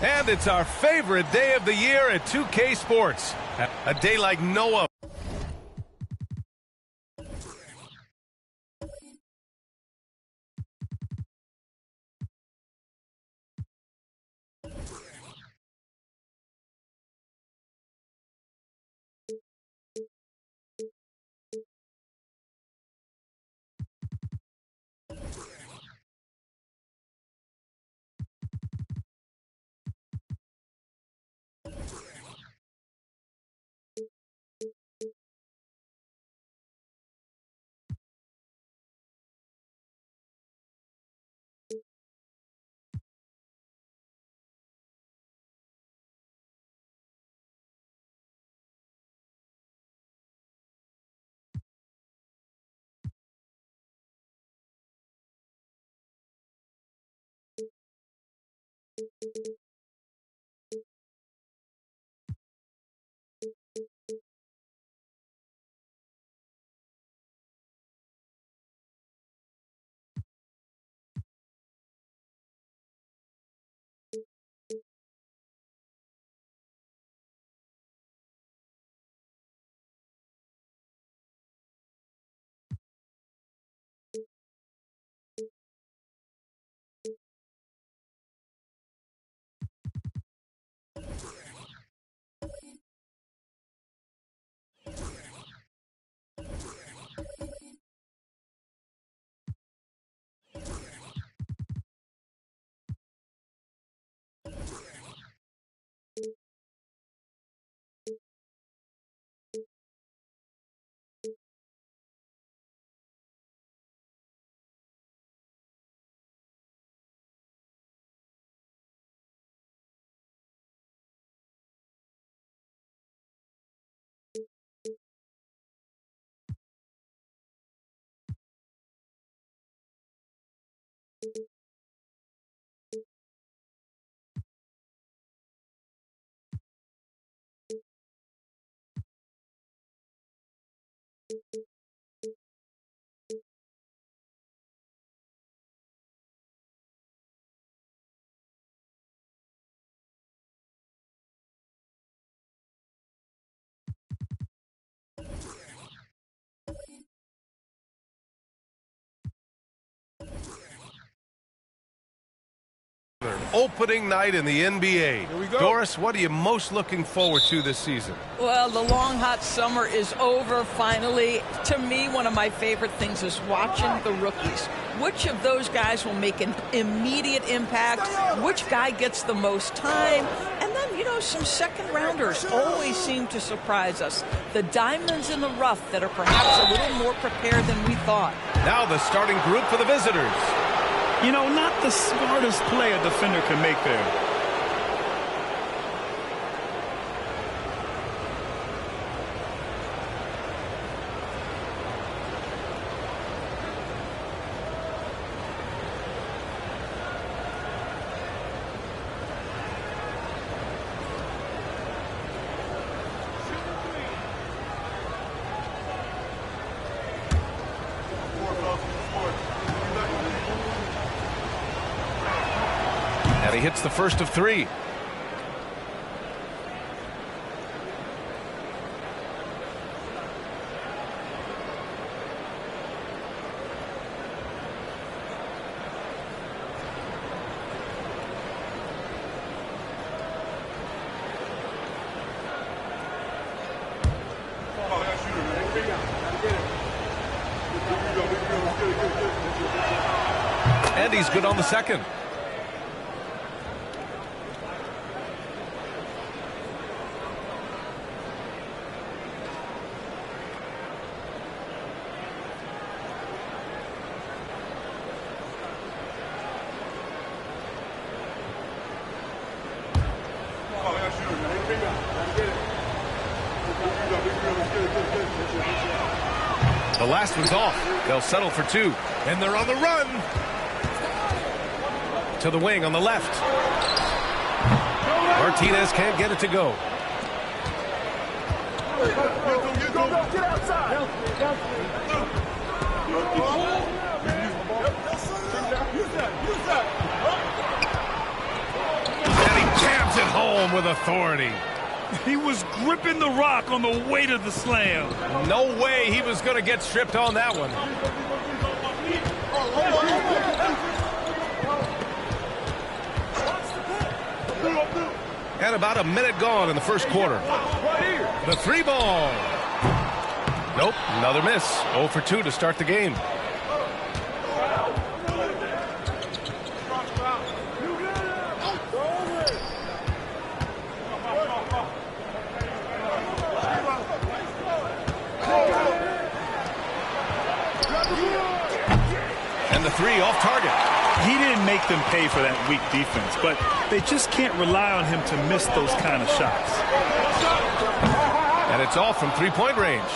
And it's our favorite day of the year at 2K Sports. A day like no other. Opening night in the NBA. Here we go. Doris, what are you most looking forward to this season? Well, the long, hot summer is over finally. To me, one of my favorite things is watching the rookies. Which of those guys will make an immediate impact? Which guy gets the most time? And then, you know, some second-rounders always seem to surprise us. The diamonds in the rough that are perhaps a little more prepared than we thought. Now the starting group for the visitors. You know, not the smartest play a defender can make there. And he hits the first of three. And he's good on the second. The last one's off. They'll settle for two. And they're on the run. To the wing on the left. Martinez can't get it to go. Get outside. And he jams it home with authority. He was gripping the rock on the weight of the slam. No way he was going to get stripped on that one. And about a minute gone in the first quarter. The 3-ball. Nope, another miss. 0 for 2 to start the game. And the 3 off target. He didn't make them pay for that weak defense, but they just can't rely on him to miss those kind of shots. And it's off from 3-point range.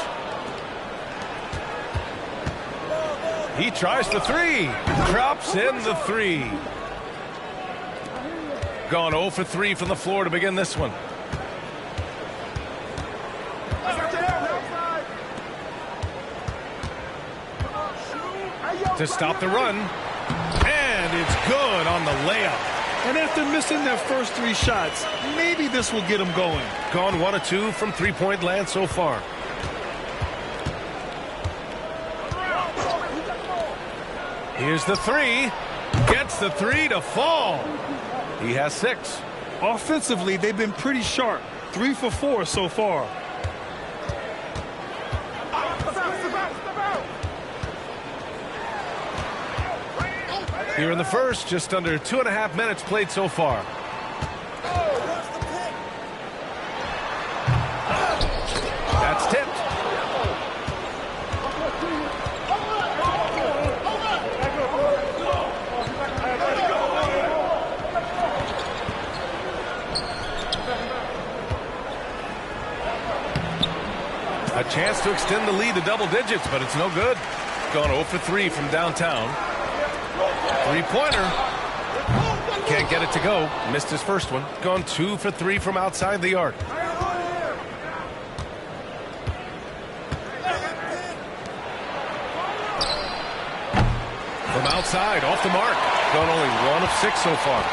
He tries the 3. Drops in the 3. Gone 0 for 3 from the floor to begin this one. To stop the run. And it's good on the layup. And after missing their first 3 shots, maybe this will get them going. Gone 1 of 2 from 3-point land so far. Here's the 3. Gets the 3 to fall. He has 6. Offensively, they've been pretty sharp. 3 for 4 so far. Here in the first, just under 2.5 minutes played so far. That's tipped. A chance to extend the lead to double digits, but it's no good. Gone 0 for 3 from downtown. 3-pointer. Can't get it to go. Missed his first one. Gone 2 for 3 from outside the arc. From outside, off the mark. Gone only 1 of 6 so far.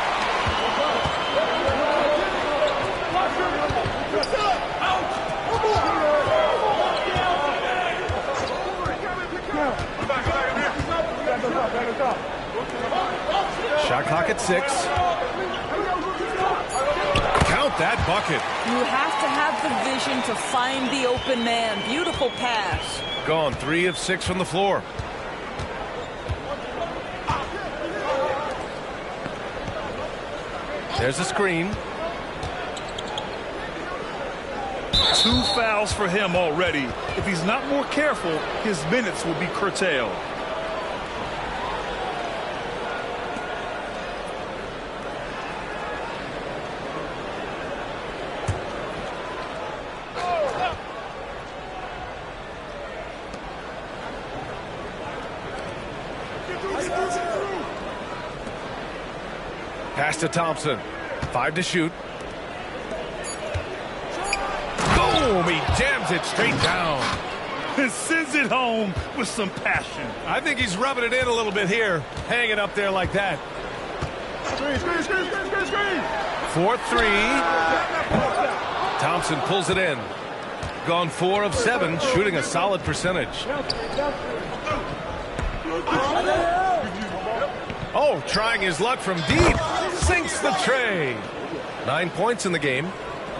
Shot clock at 6. Count that bucket. You have to have the vision to find the open man. Beautiful pass. Gone 3 of 6 from the floor. There's a screen. 2 fouls for him already. If he's not more careful, his minutes will be curtailed. Pass to Thompson. 5 to shoot. Boom! He jams it straight down. And sends it home with some passion. I think he's rubbing it in a little bit here. Hanging up there like that. 4-3. Thompson pulls it in. Gone 4 of 7, shooting a solid percentage. Oh, trying his luck from deep. Sinks the tray. 9 points in the game.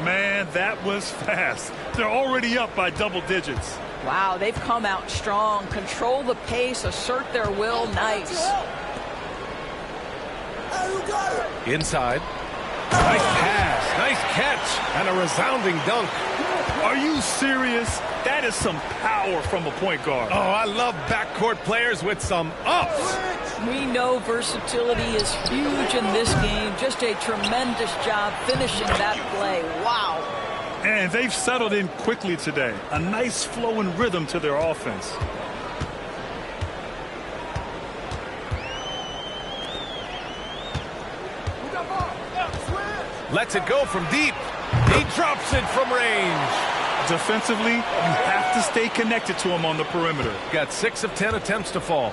Man, that was fast. They're already up by double digits. Wow, they've come out strong. Control the pace, assert their will. Nice. Inside. Nice pass, nice catch, and a resounding dunk. Are you serious? That is some power from a point guard. Oh, I love backcourt players with some ups. We know versatility is huge in this game. Just a tremendous job finishing that play. Wow. And they've settled in quickly today. A nice flow and rhythm to their offense. Lets it go from deep. He drops it from range. Defensively, you have to stay connected to him on the perimeter. Got 6 of 10 attempts to fall.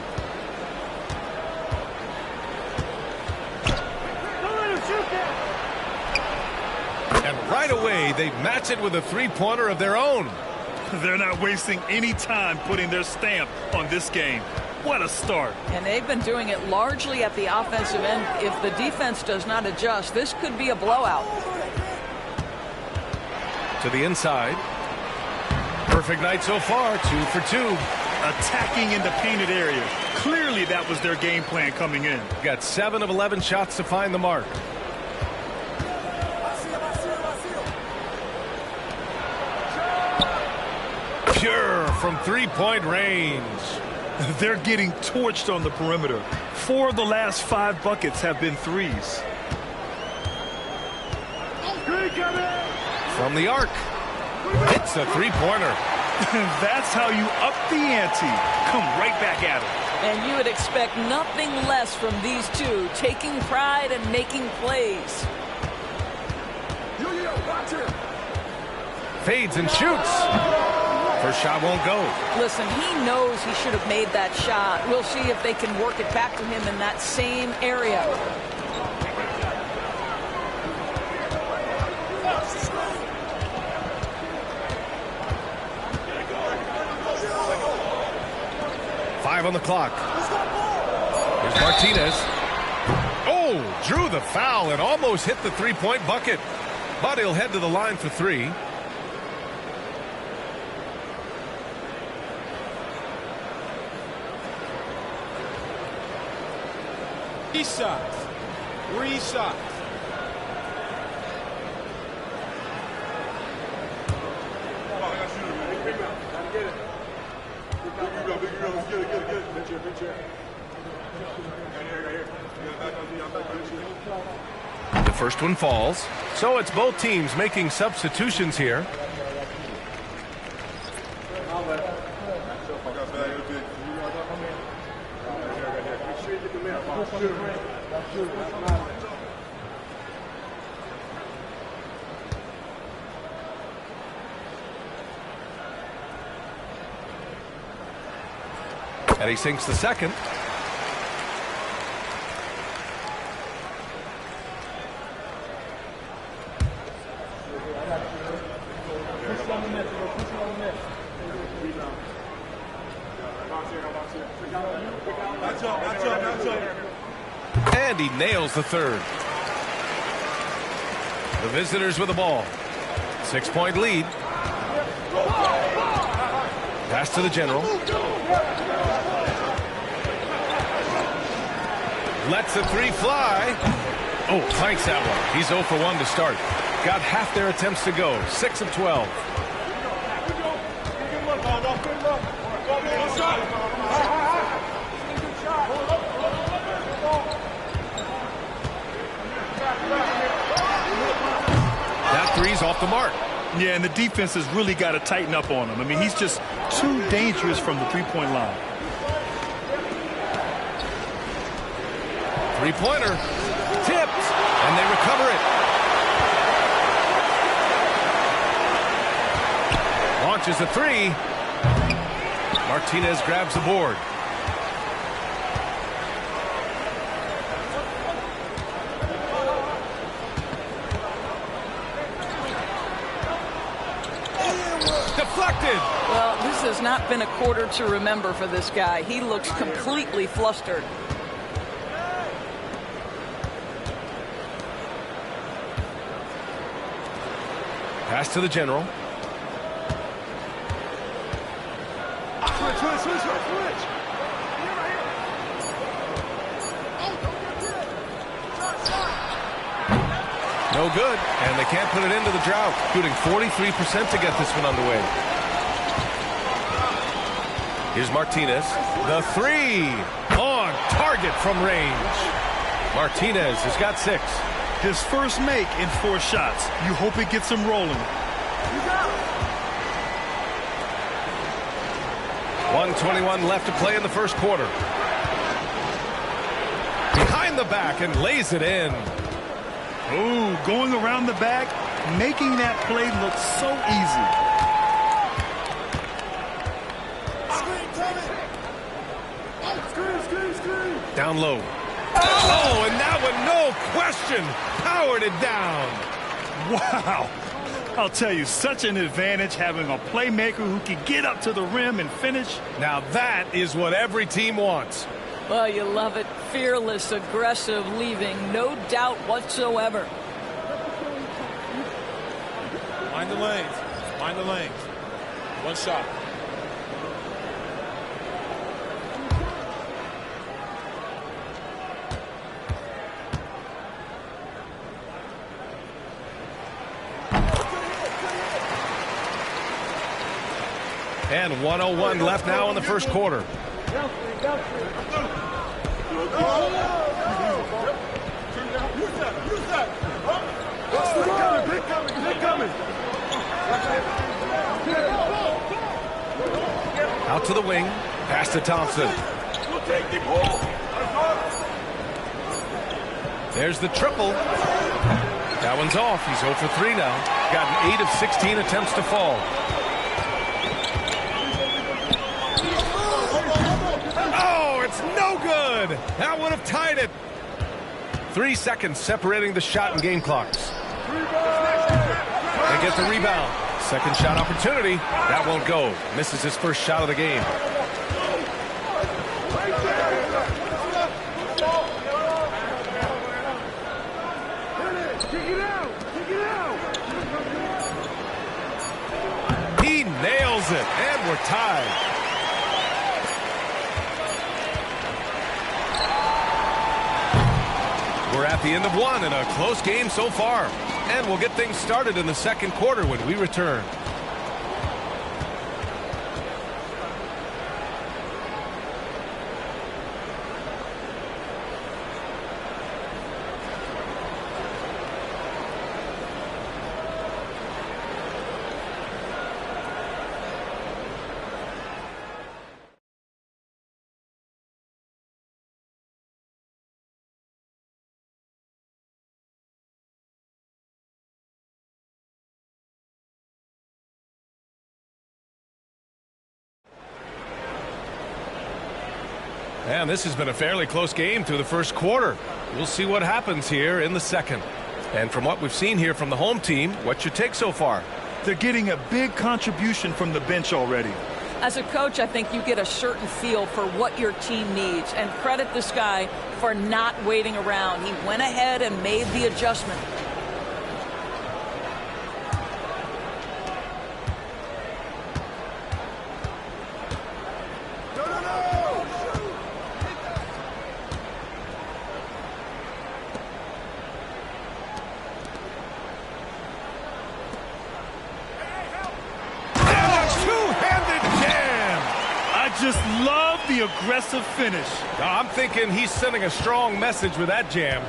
And right away, they match it with a three-pointer of their own. They're not wasting any time putting their stamp on this game. What a start. And they've been doing it largely at the offensive end. If the defense does not adjust, this could be a blowout. To the inside. Perfect night so far, 2 for 2. Attacking in the painted area. Clearly that was their game plan coming in. Got 7 of 11 shots to find the mark. Pure from three-point range. They're getting torched on the perimeter. 4 of the last 5 buckets have been threes. From the arc. It's a three-pointer. That's how you up the ante. Come right back at it. And you would expect nothing less from these two, taking pride and making plays. Fades and shoots. First shot won't go. Listen, he knows he should have made that shot. We'll see if they can work it back to him in that same area. Five on the clock. Here's Martinez. Oh, drew the foul and almost hit the three-point bucket. But he'll head to the line for 3. Shots. 3 shots. The first one falls. So it's both teams making substitutions here. And he sinks the second. And he nails the third. The visitors with the ball. 6-point lead. Pass to the general. Lets the 3 fly. Oh, planks that one. He's 0 for 1 to start. Got half their attempts to go. 6 of 12. That 3's off the mark. Yeah, and the defense has really got to tighten up on him. I mean, he's just too dangerous from the three-point line. Three-pointer. Tipped. And they recover it. Launches a 3. Martinez grabs the board. Deflected. Well, this has not been a quarter to remember for this guy. He looks completely flustered. Pass to the general. Switch. No good, and they can't put it into the drought. Shooting 43% to get this one underway. Here's Martinez. The 3 on target from range. Martinez has got 6. His first make in 4 shots. You hope it gets him rolling. 1:21 left to play in the first quarter. Behind the back and lays it in. Ooh, going around the back, making that play look so easy. Down low. Oh, and that one, no question, powered it down. Wow. I'll tell you, such an advantage having a playmaker who can get up to the rim and finish. Now that is what every team wants. Well, you love it. Fearless, aggressive, leaving no doubt whatsoever. Mind the lanes. Mind the lanes. One shot. And 1:01 left now in the first quarter. Out to the wing, pass to Thompson. There's the triple. That one's off. He's 0 for 3 now. Got an 8 of 16 attempts to fall. Oh, it's no good. That would have tied it. 3 seconds separating the shot and game clocks. They get the rebound. Second shot opportunity. That won't go. Misses his first shot of the game. He nails it, and we're tied. We're at the end of one in a close game so far. And we'll get things started in the second quarter when we return. And this has been a fairly close game through the first quarter. We'll see what happens here in the second. And from what we've seen here from the home team, what's your take so far? They're getting a big contribution from the bench already. As a coach, I think you get a certain feel for what your team needs. And credit this guy for not waiting around. He went ahead and made the adjustment. Just love the aggressive finish. I'm thinking he's sending a strong message with that jam.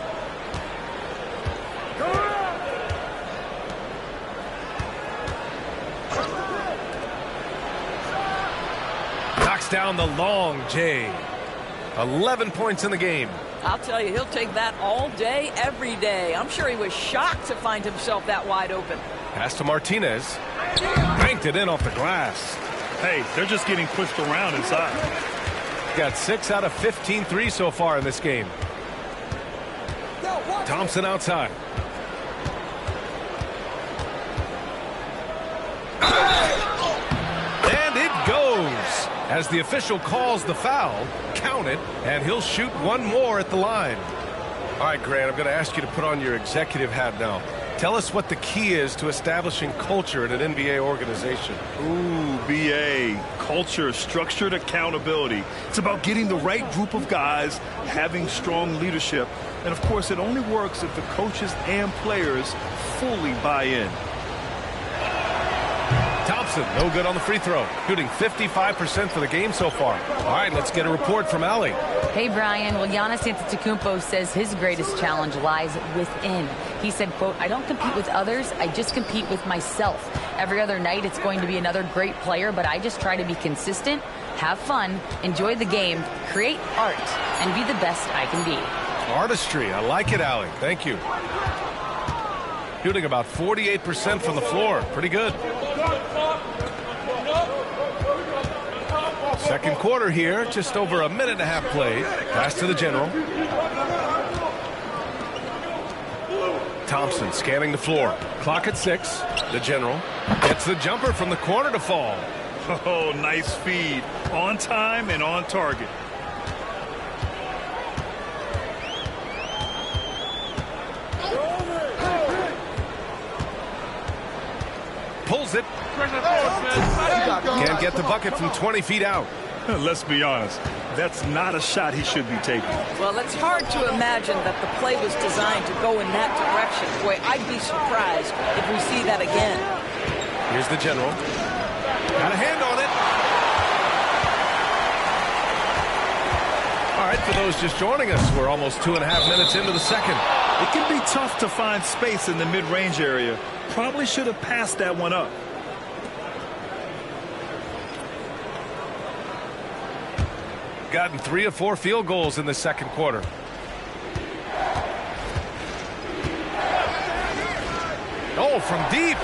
Knocks down the long J. 11 points in the game. I'll tell you, he'll take that all day, every day. I'm sure he was shocked to find himself that wide open. Pass to Martinez. Banked it in off the glass. Hey, they're just getting pushed around inside. Got 6 out of 15 threes so far in this game. Thompson outside. And it goes. As the official calls the foul, count it, and he'll shoot one more at the line. All right, Grant, I'm going to ask you to put on your executive hat now. Tell us what the key is to establishing culture at an NBA organization. Ooh, BA. Culture, structured accountability. It's about getting the right group of guys, having strong leadership. And, of course, it only works if the coaches and players fully buy in. Thompson, no good on the free throw. Shooting 55% for the game so far. All right, let's get a report from Allie. Hey, Brian. Well, Giannis Antetokounmpo says his greatest challenge lies within. He said, quote, "I don't compete with others. I just compete with myself. Every other night it's going to be another great player, but I just try to be consistent, have fun, enjoy the game, create art, and be the best I can be." Artistry. I like it, Allie. Thank you. Shooting about 48% from the floor. Pretty good. Second quarter here, just over a minute and a half played. Pass to the general. Thompson scanning the floor. Clock at 6. The general gets the jumper from the corner to fall. Oh, nice feed. On time and on target. Pulls it. Can't get the bucket from 20 feet out. Let's be honest. That's not a shot he should be taking. Well, it's hard to imagine that the play was designed to go in that direction. Boy, I'd be surprised if we see that again. Here's the general. Got a hand on it. All right, for those just joining us, we're almost 2.5 minutes into the second. It can be tough to find space in the mid-range area. Probably should have passed that one up. Gotten 3 of 4 field goals in the second quarter. Oh, from deep.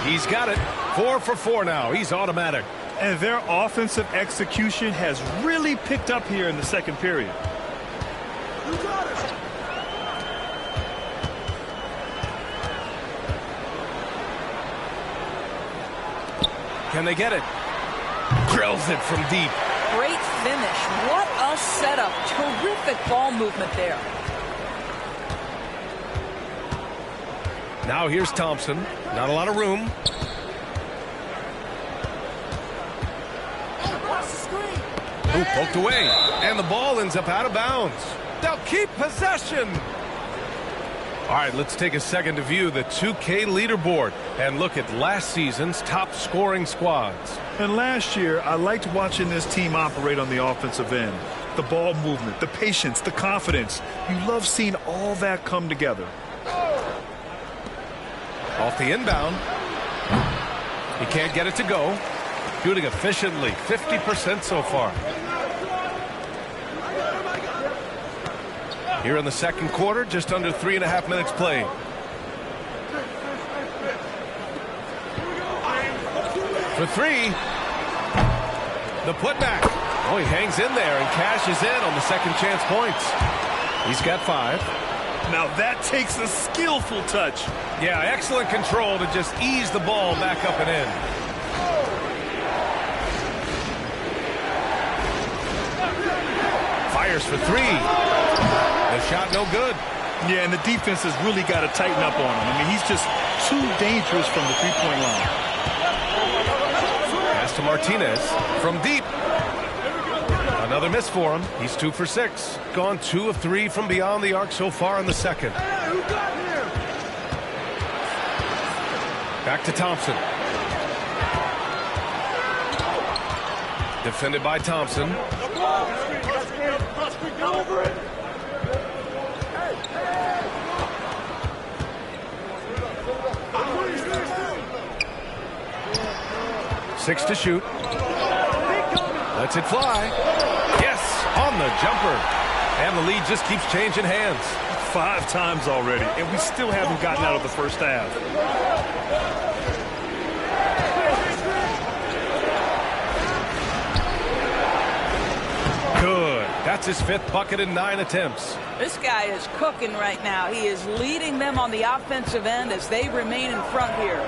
He's got it. 4 for 4 now. He's automatic. And their offensive execution has really picked up here in the second period. Can they get it? Drills it from deep. Great finish. What a setup. Terrific ball movement there. Now here's Thompson. Not a lot of room. Ooh, poked away. And the ball ends up out of bounds. They'll keep possession. All right, let's take a second to view the 2K leaderboard and look at last season's top scoring squads. And last year, I liked watching this team operate on the offensive end. The ball movement, the patience, the confidence. You love seeing all that come together. Off the inbound. He can't get it to go. Shooting efficiently, 50% so far. Here in the second quarter, just under 3.5 minutes played. For 3. The putback. Oh, he hangs in there and cashes in on the second chance points. He's got 5. Now that takes a skillful touch. Yeah, excellent control to just ease the ball back up and in. Fires for 3. The shot no good. Yeah, and the defense has really got to tighten up on him. I mean, he's just too dangerous from the three-point line. Pass to Martinez from deep. Another miss for him. He's 2 for 6. Gone 2 of 3 from beyond the arc so far in the second. Back to Thompson. Defended by Thompson. Over it. 6 to shoot. Lets it fly. Yes, on the jumper. And the lead just keeps changing hands. 5 times already, and we still haven't gotten out of the first half. Good. That's his 5th bucket in 9 attempts. This guy is cooking right now. He is leading them on the offensive end as they remain in front here.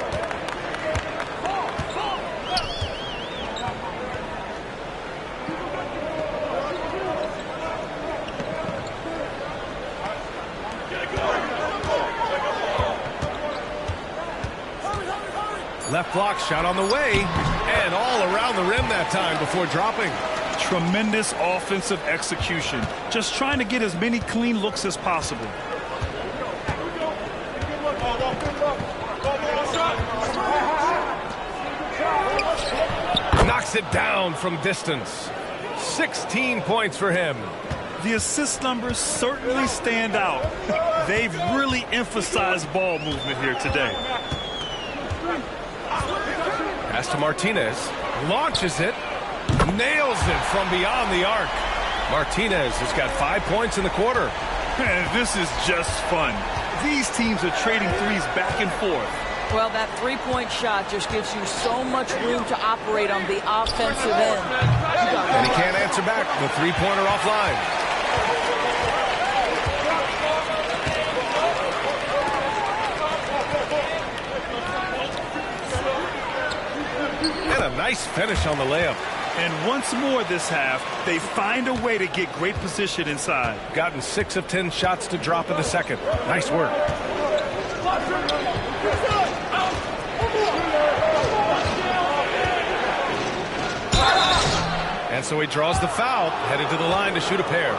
Left block shot on the way, and all around the rim that time before dropping. Tremendous offensive execution. Just trying to get as many clean looks as possible. Knocks it down from distance. 16 points for him. The assist numbers certainly stand out. They've really emphasized ball movement here today. Pass to Martinez. Launches it. Nails it from beyond the arc. Martinez has got 5 points in the quarter. And this is just fun. These teams are trading threes back and forth. Well, that three-point shot just gives you so much room to operate on the offensive end. You And he can't answer back. The three-pointer offline. And a nice finish on the layup. And once more this half, they find a way to get great position inside. Gotten 6 of 10 shots to drop in the second. Nice work. And so he draws the foul, headed to the line to shoot a pair.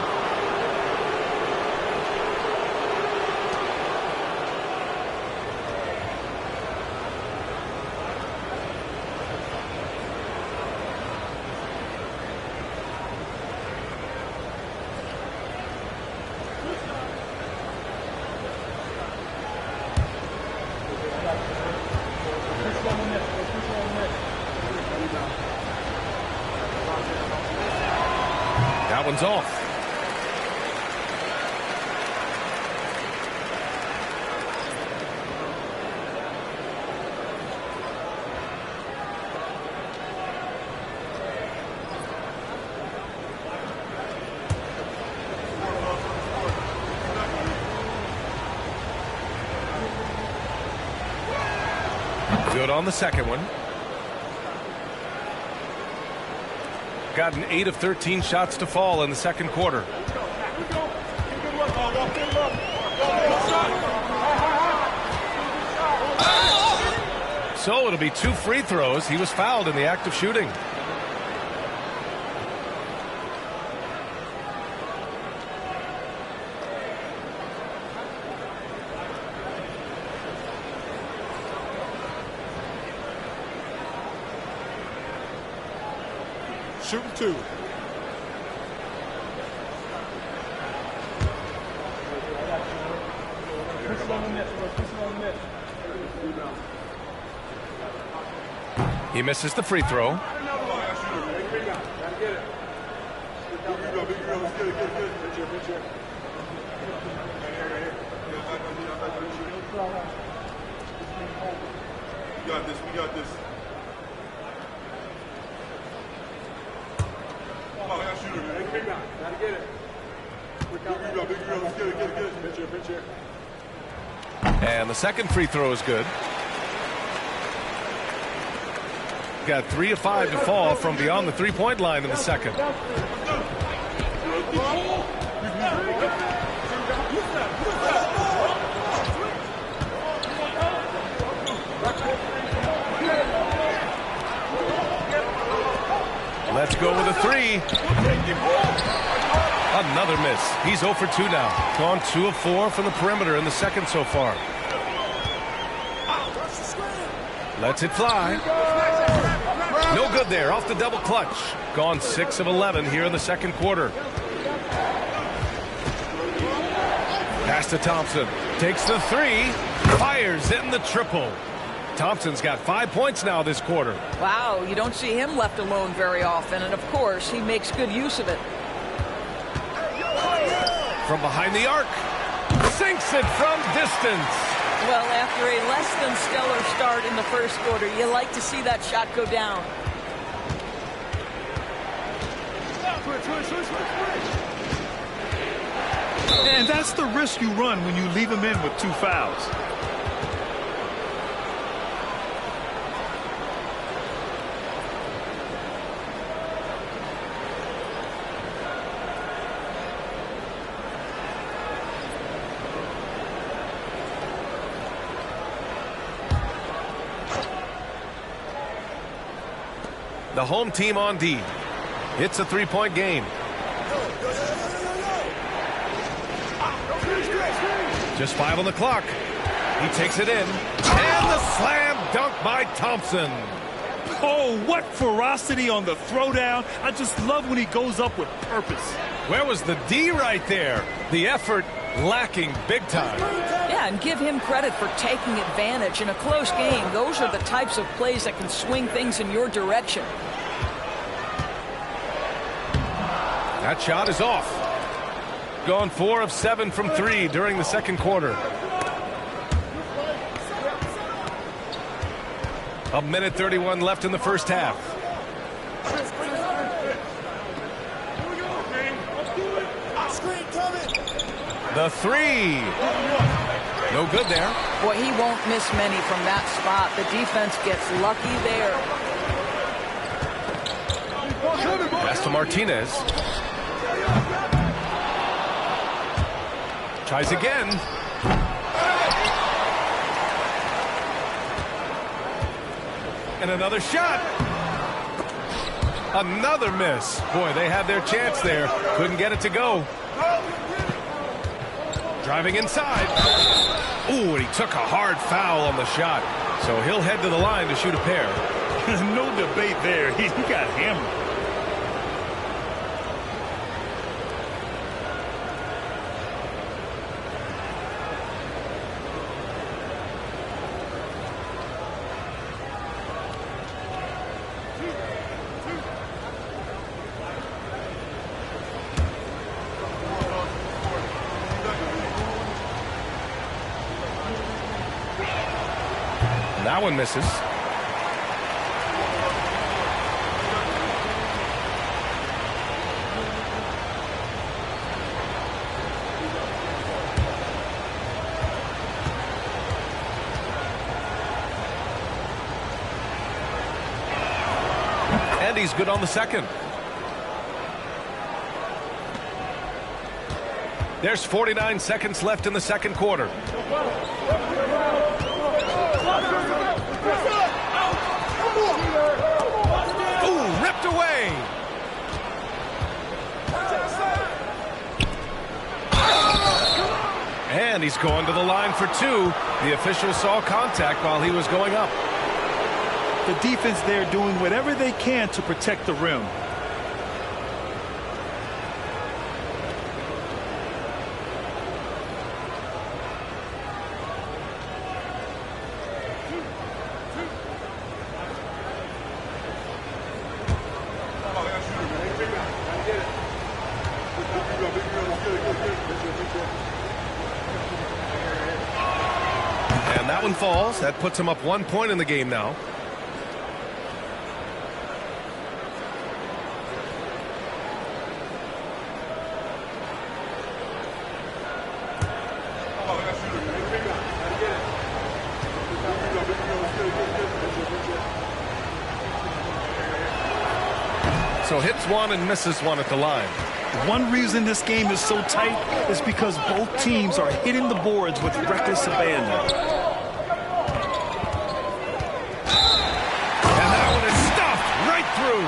That one's off. Good on the second one. Gotten 8 of 13 shots to fall in the second quarter. So it'll be 2 free throws. He was fouled in the act of shooting. Shooting 2. He misses the free throw. We got this. We got this. Oh, I got shooter, man. Big guy. Gotta get it. Big girl, big girl. Let's get it, get it, get it. Pinch here, pinch here. And the second free throw is good. Got 3 of 5 to fall from beyond the three-point line in the second. Let's go with a 3. Another miss. He's 0 for 2 now. Gone 2 of 4 from the perimeter in the second so far. Lets it fly. No good there. Off the double clutch. Gone 6 of 11 here in the second quarter. Pass to Thompson. Takes the 3. Fires in the triple. Thompson's got 5 points now this quarter. Wow, you don't see him left alone very often, and of course he makes good use of it. From behind the arc, sinks it from distance. Well, after a less than stellar start in the first quarter, you like to see that shot go down. And that's the risk you run when you leave him in with 2 fouls. The home team on D. It's a 3-point game. Just 5 on the clock. He takes it in. And the slam dunk by Thompson. Oh, what ferocity on the throwdown. I just love when he goes up with purpose. Where was the D right there? The effort lacking big time. Yeah, and give him credit for taking advantage in a close game. Those are the types of plays that can swing things in your direction. That shot is off. Gone 4 of 7 from 3 during the second quarter. A minute 31 left in the first half. The three. No good there. Boy, he won't miss many from that spot. The defense gets lucky there. Pass to Martinez. Tries again. And another shot. Another miss. Boy, they had their chance there. Couldn't get it to go. Driving inside. Ooh, and he took a hard foul on the shot. So he'll head to the line to shoot a pair. No debate there. He got hammered. That one misses. And he's good on the second. There's 49 seconds left in the second quarter. Ooh, ripped away. And he's going to the line for two. The official saw contact while he was going up. The defense there doing whatever they can to protect the rim. And that one falls. That puts him up 1 point in the game now. So hits one and misses one at the line. One reason this game is so tight is because both teams are hitting the boards with reckless abandon. And that one is stuffed right through.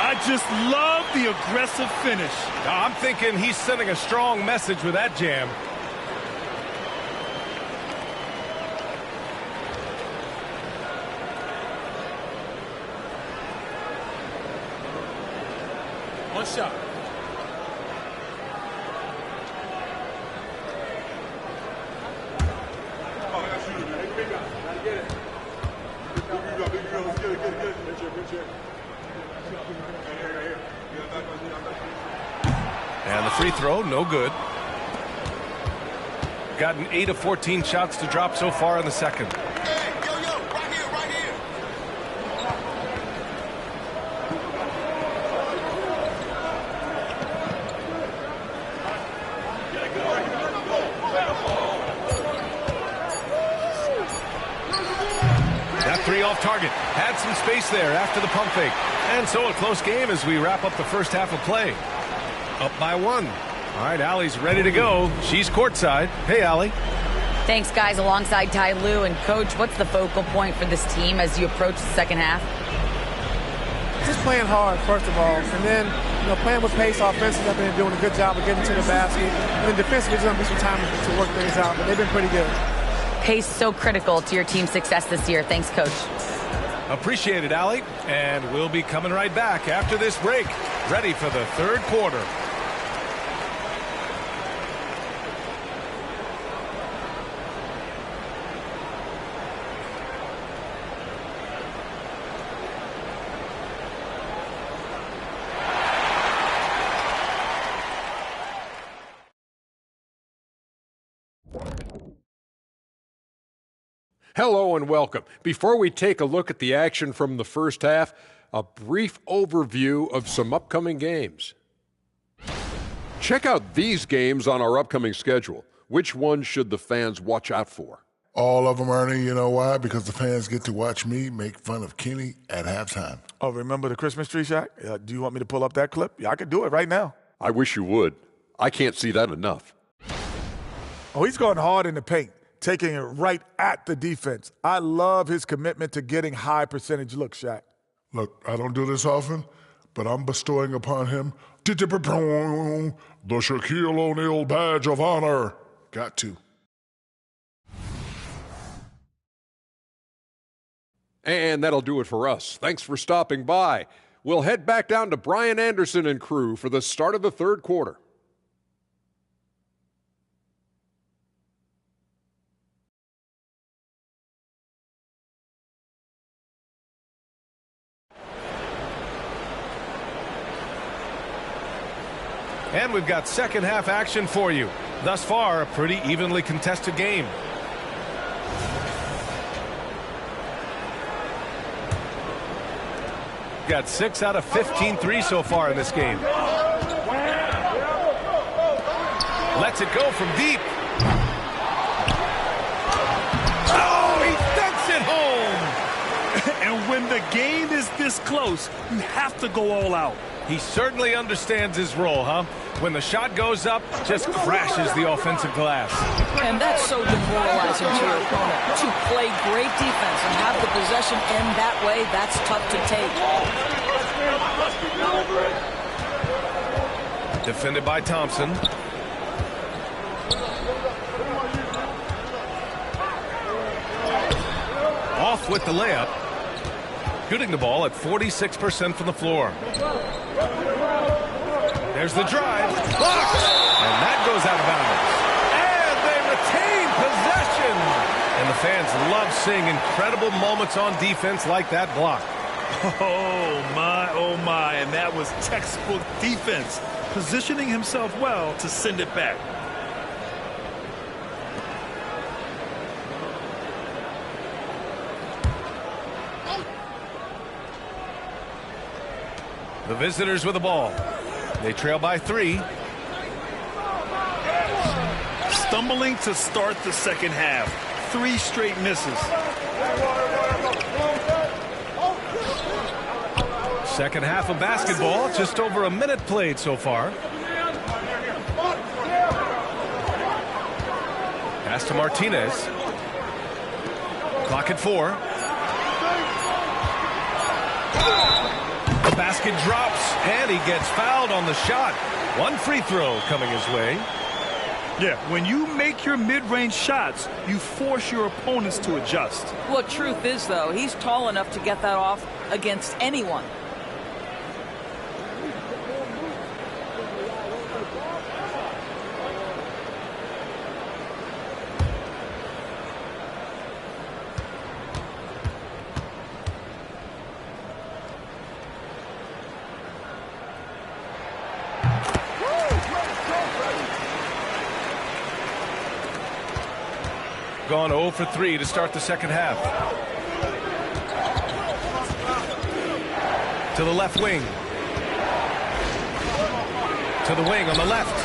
I just love the aggressive finish. I'm thinking he's sending a strong message with that jam. One shot. And the free throw, no good. Gotten 8 of 14 shots to drop so far in the second. That three off target. Had some space there after the pump fake. And so a close game as we wrap up the first half of play. Up by 1. All right, Allie's ready to go. She's courtside. Hey, Allie. Thanks, guys, alongside Ty Lue. And, Coach, what's the focal point for this team as you approach the second half? Just playing hard, first of all. And then, playing with pace offensively. I've been doing a good job of getting to the basket. And then defensively, there's going to be some time to work things out. But they've been pretty good. Pace so critical to your team's success this year. Thanks, Coach. Appreciate it, Allie. And we'll be coming right back after this break. Ready for the third quarter. Hello and welcome. Before we take a look at the action from the first half, a brief overview of some upcoming games. Check out these games on our upcoming schedule. Which one should the fans watch out for? All of them, Ernie. You know why? Because the fans get to watch me make fun of Kenny at halftime. Oh, remember the Christmas tree shot? Do you want me to pull up that clip? Yeah, I could do it right now. I wish you would. I can't see that enough. Oh, he's going hard in the paint, taking it right at the defense. I love his commitment to getting high percentage looks, Shaq. Look, I don't do this often, but I'm bestowing upon him the Shaquille O'Neal Badge of Honor. Got to. And that'll do it for us. Thanks for stopping by. We'll head back down to Brian Anderson and crew for the start of the third quarter. And we've got second half action for you. Thus far, a pretty evenly contested game. Got 6 out of 15 threes so far in this game. Lets it go from deep. Oh, he dunks it home. And when the game is this close, you have to go all out. He certainly understands his role, huh? When the shot goes up, just crashes the offensive glass. And that's so demoralizing to your opponent. To play great defense and have the possession end that way, that's tough to take. Defended by Thompson. Off with the layup. Shooting the ball at 46% from the floor. There's the drive. Blocked! And that goes out of bounds. And they retain possession. And the fans love seeing incredible moments on defense like that block. Oh my, and that was textbook defense. Positioning himself well to send it back. The visitors with the ball. They trail by 3. Stumbling to start the second half. 3 straight misses. Second half of basketball, just over a minute played so far. Pass to Martinez. Clock at 4. The basket drops, and he gets fouled on the shot. One free throw coming his way. Yeah, when you make your mid-range shots, you force your opponents to adjust. Well, truth is, though, he's tall enough to get that off against anyone. Gone 0 for 3 to start the second half. To the left wing. To the wing on the left.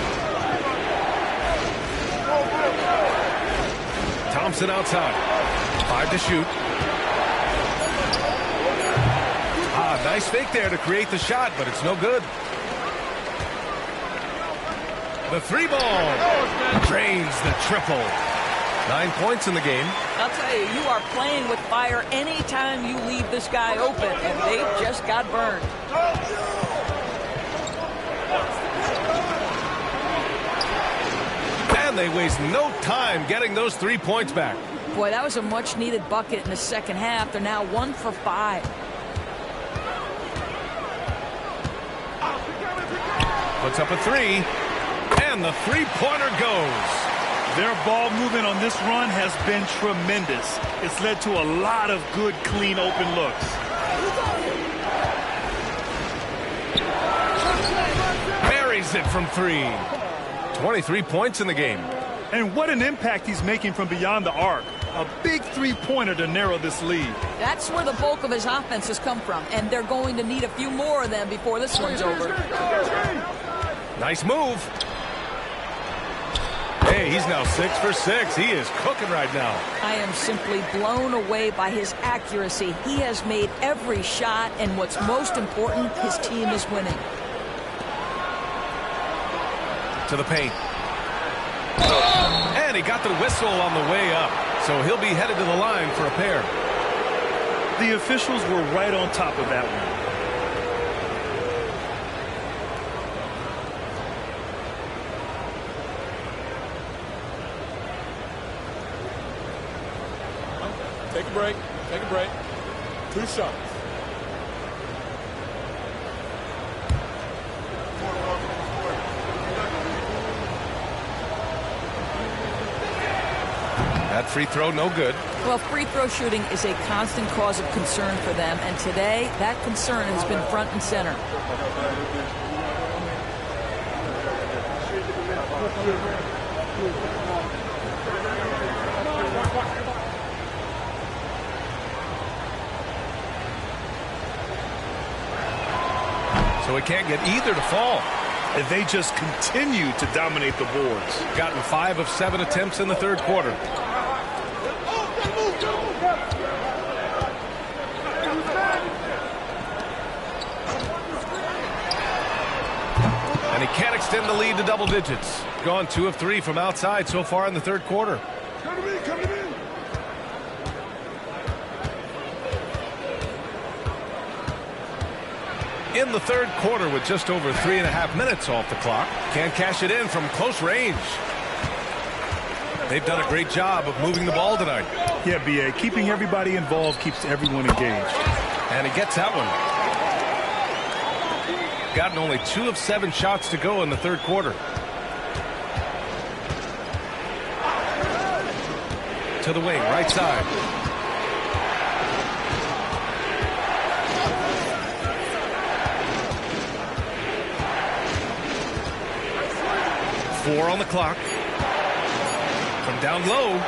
Thompson outside. 5 to shoot. Nice fake there to create the shot, but it's no good. The 3 ball drains the triple. 9 points in the game. I'll tell you, you are playing with fire anytime you leave this guy open, and they just got burned. And they waste no time getting those 3 points back. Boy, that was a much-needed bucket in the second half. They're now 1 for 5. Puts up a 3, and the 3-pointer goes. Their ball movement on this run has been tremendous. It's led to a lot of good, clean, open looks. Buries it from 3. 23 points in the game. And what an impact he's making from beyond the arc. A big 3-pointer to narrow this lead. That's where the bulk of his offense has come from, and they're going to need a few more of them before this one's over. Nice move. Hey, he's now 6 for 6. He is cooking right now. I am simply blown away by his accuracy. He has made every shot, and what's most important, his team is winning. To the paint. And he got the whistle on the way up. So he'll be headed to the line for a pair. The officials were right on top of that one. Take a break. Take a break. 2 shots. That free throw, no good. Well, free throw shooting is a constant cause of concern for them, and today that concern has been front and center. So he can't get either to fall. And they just continue to dominate the boards. Gotten 5 of 7 attempts in the third quarter. And he can't extend the lead to double digits. Gone 2 of 3 from outside so far in the third quarter. Come to me, come to me. In the third quarter with just over 3.5 minutes off the clock. Can't cash it in from close range. They've done a great job of moving the ball tonight. Yeah, B.A. Keeping everybody involved keeps everyone engaged. And he gets that one. Gotten only 2 of 7 shots to go in the third quarter. To the wing, right side. Four on the clock. From down low.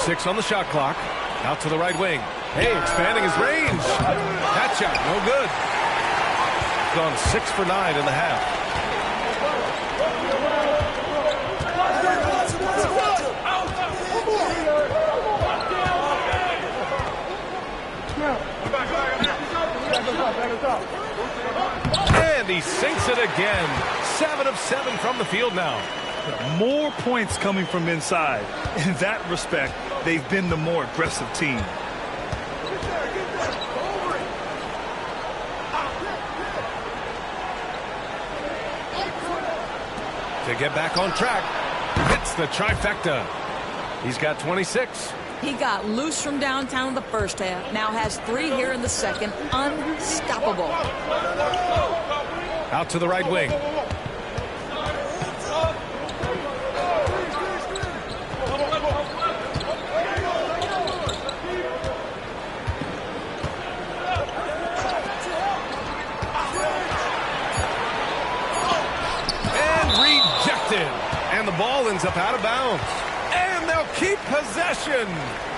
Six on the shot clock. Out to the right wing. Hey, expanding his range. That shot, no good. Gone 6 for 9 in the half. And he sinks it again. 7 of 7 from the field now. More points coming from inside. In that respect, they've been the more aggressive team. To get back on track, hits the trifecta. He's got 26. He got loose from downtown in the first half. Now has 3 here in the second. Unstoppable. Out to the right wing. And the ball ends up out of bounds. And they'll keep possession.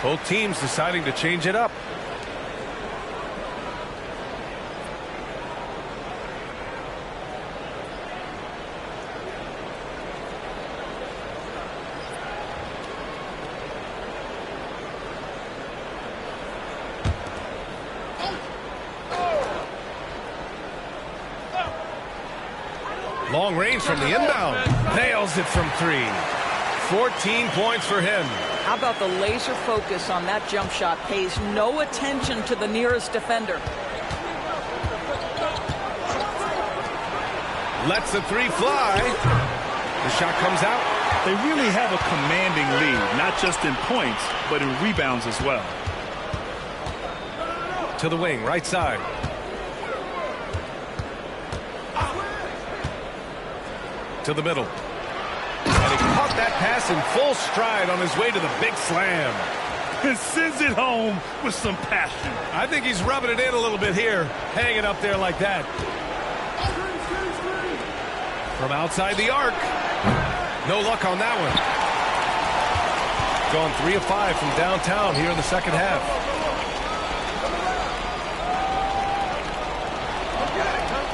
Both teams deciding to change it up. Long range from the inbound. Nails it from 3. 14 points for him. How about the laser focus on that jump shot? Pays no attention to the nearest defender. Lets the 3 fly. The shot comes out. They really have a commanding lead, not just in points, but in rebounds as well. To the wing, right side. To the middle. And he caught that pass in full stride on his way to the big slam. and sends it home with some passion. I think he's rubbing it in a little bit here, hanging up there like that. From outside the arc. No luck on that one. Going 3 of 5 from downtown here in the second half.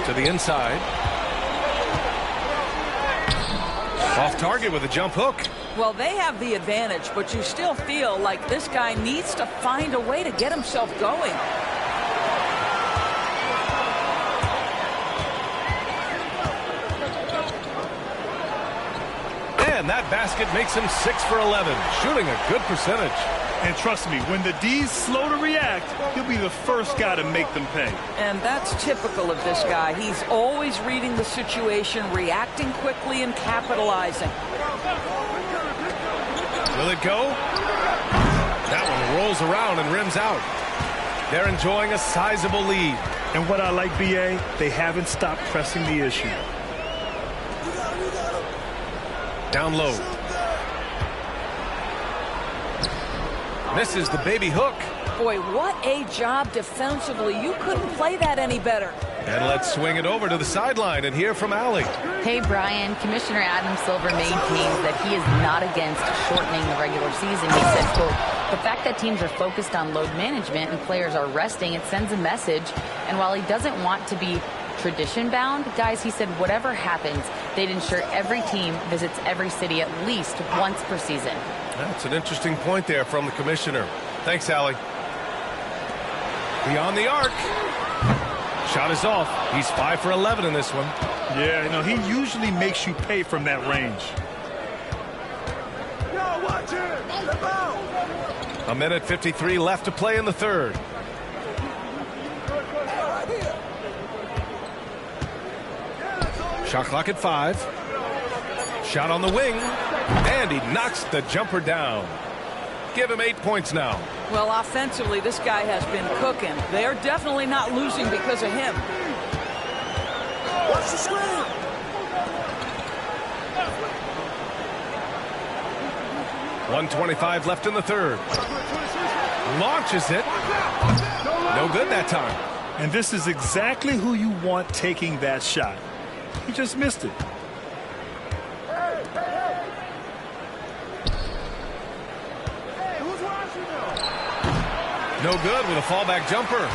To the inside. Off target with a jump hook. Well, they have the advantage, but you still feel like this guy needs to find a way to get himself going. And that basket makes him 6 for 11, shooting a good percentage. And trust me, when the D's slow to react, he'll be the first guy to make them pay. And that's typical of this guy. He's always reading the situation, reacting quickly, and capitalizing. Will it go? That one rolls around and rims out. They're enjoying a sizable lead. And what I like, B.A., they haven't stopped pressing the issue. Down low. Misses the baby hook. Boy, what a job defensively. You couldn't play that any better. And let's swing it over to the sideline and hear from Allie. Hey, Brian, Commissioner Adam Silver maintains that he is not against shortening the regular season. He said, quote, the fact that teams are focused on load management and players are resting, it sends a message. And while he doesn't want to be tradition-bound, guys, he said whatever happens, they'd ensure every team visits every city at least once per season. That's an interesting point there from the commissioner. Thanks, Allie. Beyond the arc. Shot is off. He's 5 for 11 in this one. Yeah, you know, he usually makes you pay from that range. Yo, watch it! A minute 53 left to play in the third. Shot clock at 5. Shot on the wing. And he knocks the jumper down. Give him 8 points now. Well, offensively, this guy has been cooking. They're definitely not losing because of him. Watch the screen! 1:25 left in the third. Launches it. No good that time. And this is exactly who you want taking that shot. He just missed it. No good with a fallback jumper.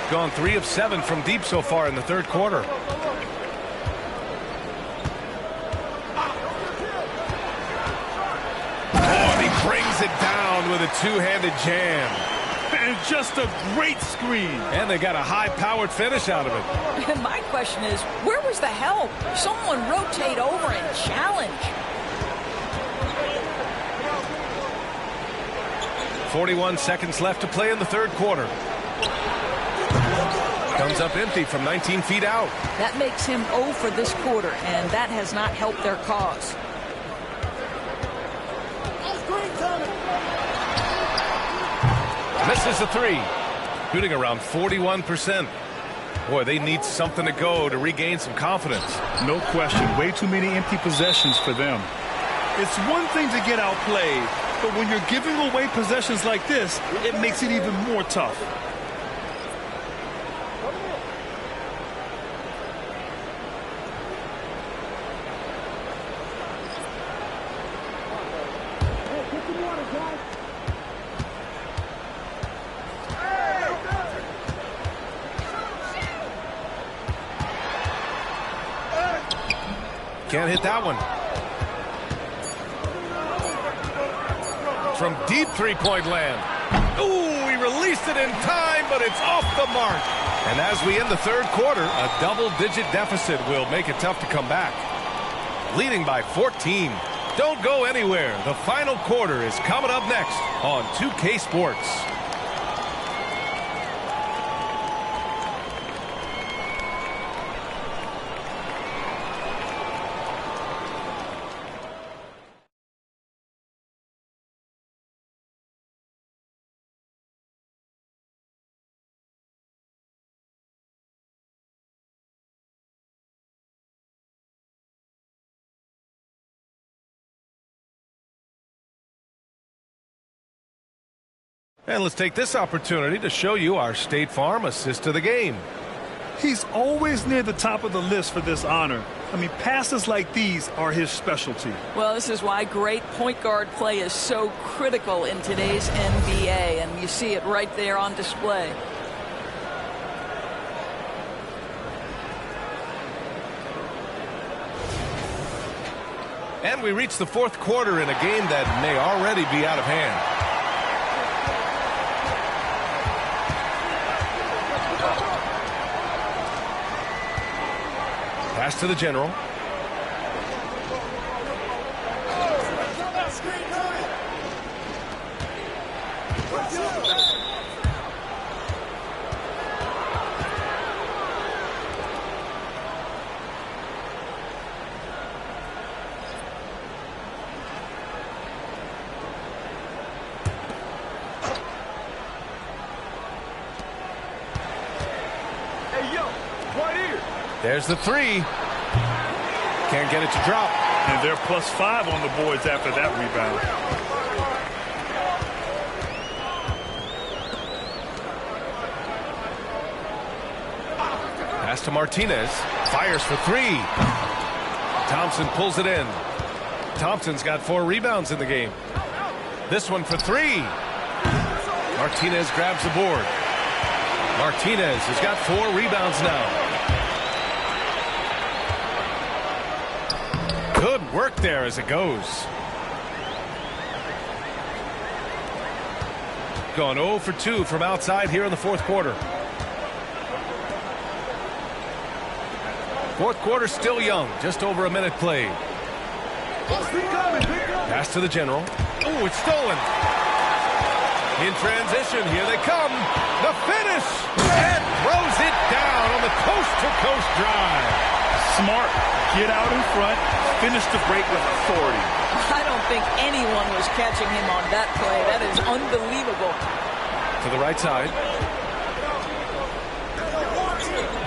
Gone 3 of 7 from deep so far in the third quarter. Oh, and he brings it down with a two-handed jam. And just a great screen. And they got a high-powered finish out of it. And my question is, where was the help? Someone rotate over and challenge. 41 seconds left to play in the third quarter. Comes up empty from 19 feet out. That makes him 0 for this quarter, and that has not helped their cause. Misses the 3. Shooting around 41%. Boy, they need something to go to regain some confidence. No question. Way too many empty possessions for them. It's one thing to get outplayed, but when you're giving away possessions like this, it makes it even more tough. Can't hit that one. From deep three-point land. Ooh, he released it in time, but it's off the mark. And as we end the third quarter, a double-digit deficit will make it tough to come back. Leading by 14. Don't go anywhere. The final quarter is coming up next on 2K Sports. And let's take this opportunity to show you our State Farm assist of the game. He's always near the top of the list for this honor. I mean, passes like these are his specialty. Well, this is why great point guard play is so critical in today's NBA, and you see it right there on display. And we reach the fourth quarter in a game that may already be out of hand. Pass to the general. There's the three. Can't get it to drop. And they're +5 on the boards after that rebound. Pass to Martinez. Fires for three. Thompson pulls it in. Thompson's got 4 rebounds in the game. This one for three. Martinez grabs the board. Martinez has got 4 rebounds now. Good work there as it goes. Gone 0 for 2 from outside here in the fourth quarter. Fourth quarter still young, just over a minute played. Pass to the general. Oh, it's stolen. In transition, here they come. The finish! And throws it down on the coast-to-coast drive. Smart. Get out in front. Finish the break with authority. I don't think anyone was catching him on that play. That is unbelievable. To the right side.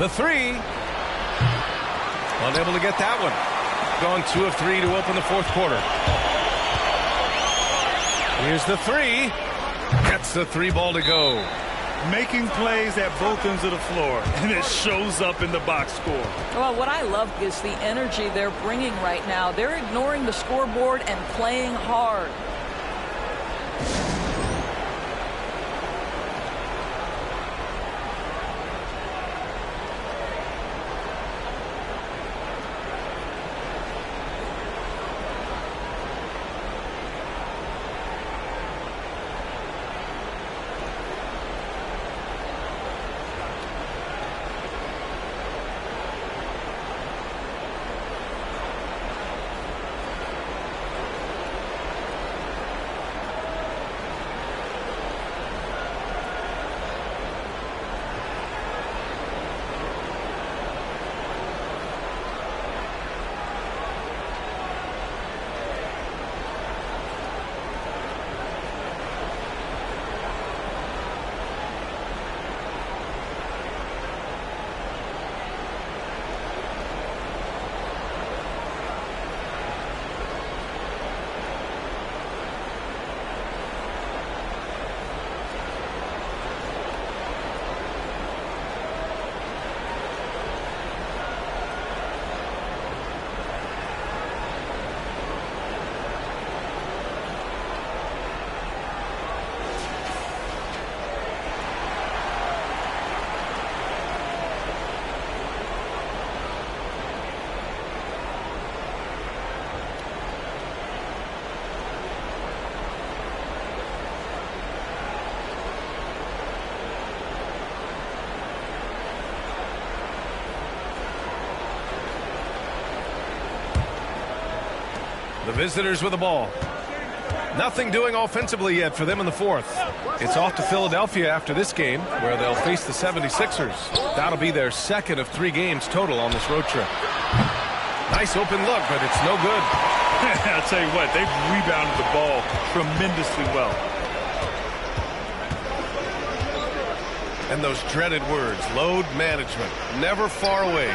The three. Unable to get that one. Gone 2 of 3 to open the fourth quarter. Here's the three. Gets the 3 ball to go. Making plays at both ends of the floor, and it shows up in the box score. Well, what I love is the energy they're bringing right now. They're ignoring the scoreboard and playing hard. The visitors with the ball. Nothing doing offensively yet for them in the fourth. It's off to Philadelphia after this game, where they'll face the 76ers. That'll be their second of 3 games total on this road trip. Nice open look, but it's no good. I'll tell you what, they've rebounded the ball tremendously well. And those dreaded words, load management, never far away.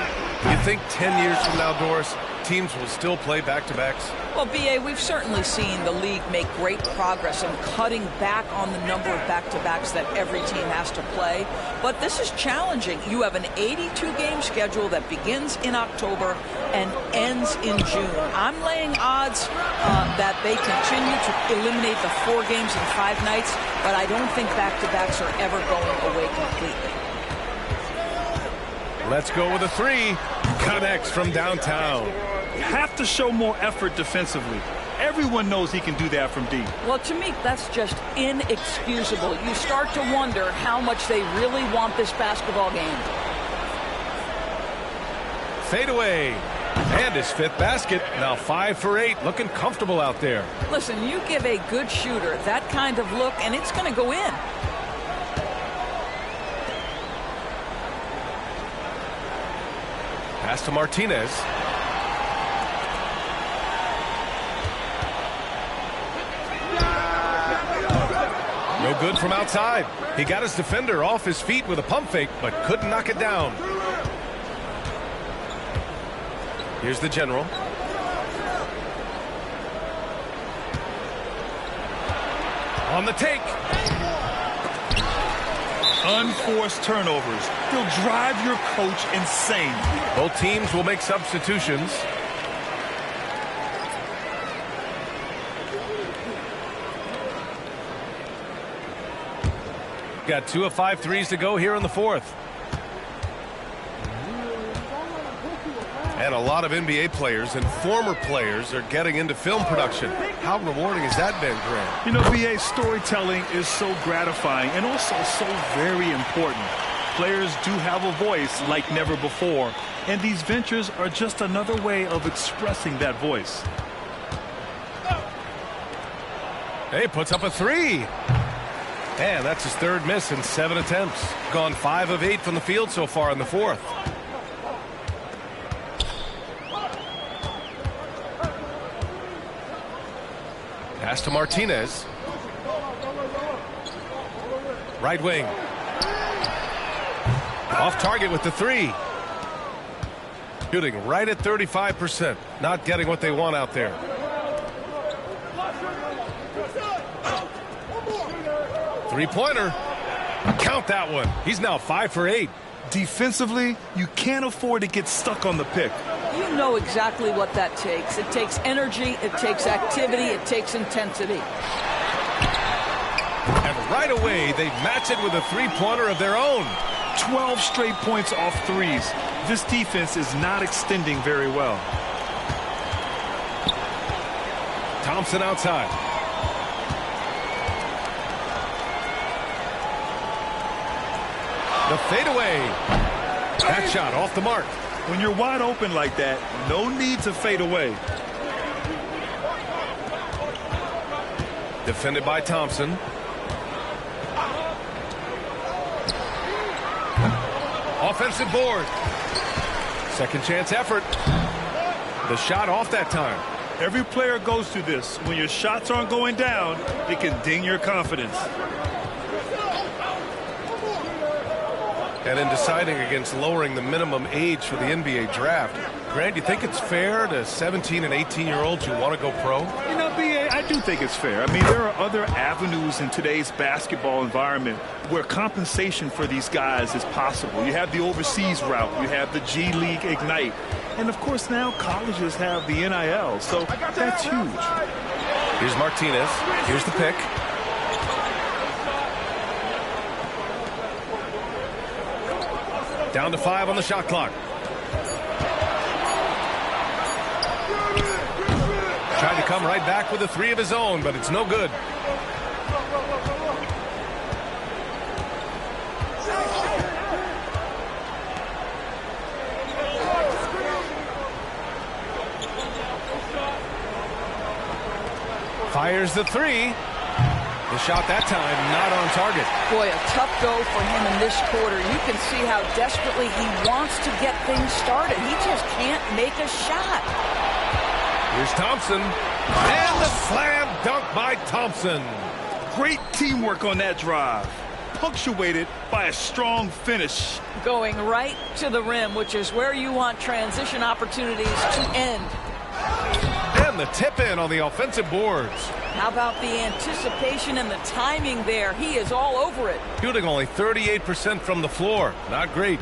You think 10 years from now, Doris, teams will still play back-to-backs? Well, B.A., we've certainly seen the league make great progress in cutting back on the number of back-to-backs that every team has to play. But this is challenging. You have an 82-game schedule that begins in October and ends in June. I'm laying odds that they continue to eliminate the 4 games in 5 nights, but I don't think back-to-backs are ever going away completely. Let's go with a 3. Connects from downtown. Have to show more effort defensively. Everyone knows he can do that from deep. Well, to me, that's just inexcusable. You start to wonder how much they really want this basketball game. Fade away. And his 5th basket. Now 5 for 8. Looking comfortable out there. Listen, you give a good shooter that kind of look, and it's going to go in. Pass to Martinez. No good from outside. He got his defender off his feet with a pump fake, but couldn't knock it down. Here's the general. On the take. Unforced turnovers. They'll drive your coach insane. Both teams will make substitutions. Got 2 of 5 threes to go here in the 4th. And a lot of NBA players and former players are getting into film production. How rewarding has that been, Grant? You know, BA, storytelling is so gratifying and also so very important. Players do have a voice like never before, and these ventures are just another way of expressing that voice. Hey, puts up a 3. And that's his 3rd miss in 7 attempts. Gone 5 of 8 from the field so far in the 4th. Pass to Martinez. Right wing. Off target with the 3. Shooting right at 35%. Not getting what they want out there. Three-pointer. Count that one. He's now 5 for 8. Defensively, you can't afford to get stuck on the pick. You know exactly what that takes. It takes energy, it takes activity, it takes intensity. And right away, they match it with a 3-pointer of their own. 12 straight points off threes. This defense is not extending very well. Thompson outside. The fadeaway. That shot off the mark. When you're wide open like that, no need to fade away. Defended by Thompson. Offensive board. Second chance effort. The shot off that time. Every player goes through this. When your shots aren't going down, it can ding your confidence. And in deciding against lowering the minimum age for the NBA draft, Grant, you think it's fair to 17 and 18-year-olds who want to go pro? You know, BA, I do think it's fair. I mean, there are other avenues in today's basketball environment where compensation for these guys is possible. You have the overseas route. You have the G League Ignite. And, of course, now colleges have the NIL. So that's huge. Here's Martinez. Here's the pick. Down to 5 on the shot clock. Tried to come right back with a 3 of his own, but it's no good. Fires the 3. The shot that time not on target. Boy, a tough go for him in this quarter. You can see how desperately he wants to get things started. He just can't make a shot. Here's Thompson. And the slam dunk by Thompson. Great teamwork on that drive. punctuated by a strong finish. Going right to the rim, which is where you want transition opportunities to end. And the tip in on the offensive boards. How about the anticipation and the timing there? He is all over it. Shooting only 38% from the floor. Not great.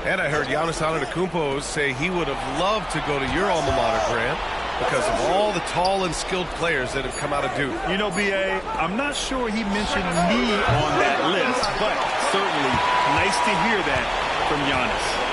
And I heard Giannis Antetokounmpo say he would have loved to go to your alma mater, Grant, because of all the tall and skilled players that have come out of Duke. You know, B.A., I'm not sure he mentioned me on that list, but certainly nice to hear that from Giannis.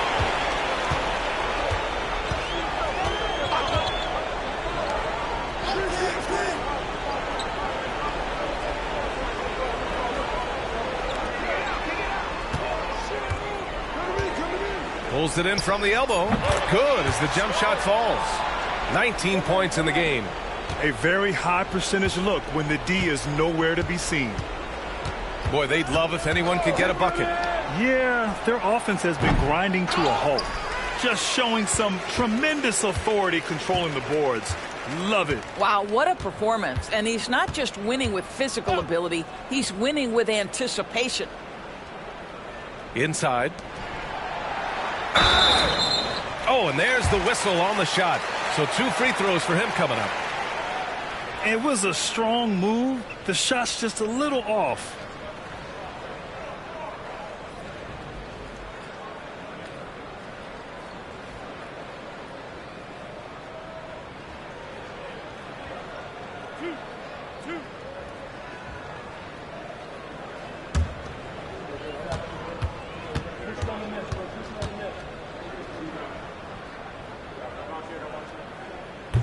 Pulls it in from the elbow. Good as the jump shot falls. 19 points in the game. A very high percentage look when the D is nowhere to be seen. Boy, they'd love if anyone could get a bucket. Yeah, their offense has been grinding to a halt. Just showing some tremendous authority controlling the boards. Love it. Wow, what a performance. And he's not just winning with physical ability, he's winning with anticipation. Inside. Oh, and there's the whistle on the shot. So 2 free throws for him coming up. It was a strong move. The shot's just a little off.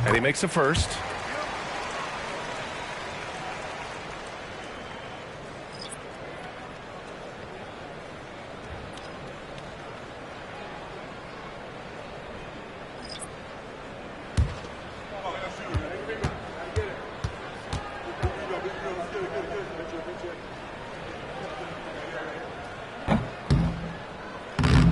And he makes a first.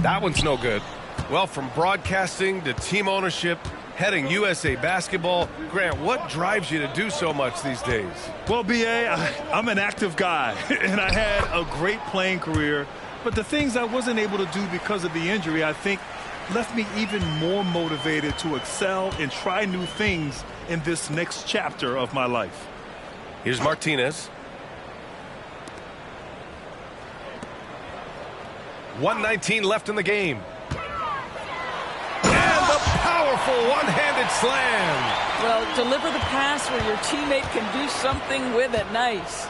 That one's no good. Well, from broadcasting to team ownership, heading USA Basketball, Grant, what drives you to do so much these days? Well, B.A., I'm an active guy, and I had a great playing career. But the things I wasn't able to do because of the injury, I think, left me even more motivated to excel and try new things in this next chapter of my life. Here's Martinez. 1:19 left in the game. And the powerful one-handed slam. Well, deliver the pass where your teammate can do something with it. Nice.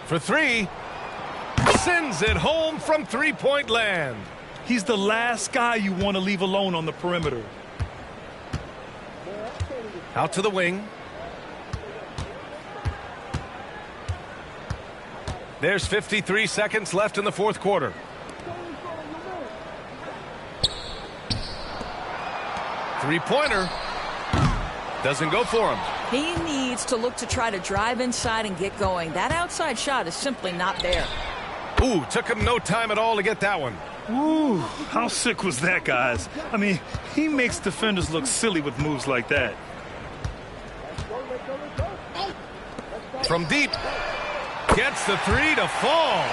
For 3. Sends it home from three-point land. He's the last guy you want to leave alone on the perimeter. Out to the wing. There's 53 seconds left in the fourth quarter. Three-pointer. Doesn't go for him. He needs to look to try to drive inside and get going. That outside shot is simply not there. Ooh, took him no time at all to get that one. Ooh, how sick was that, guys? I mean, he makes defenders look silly with moves like that. From deep. Gets the 3 to fall.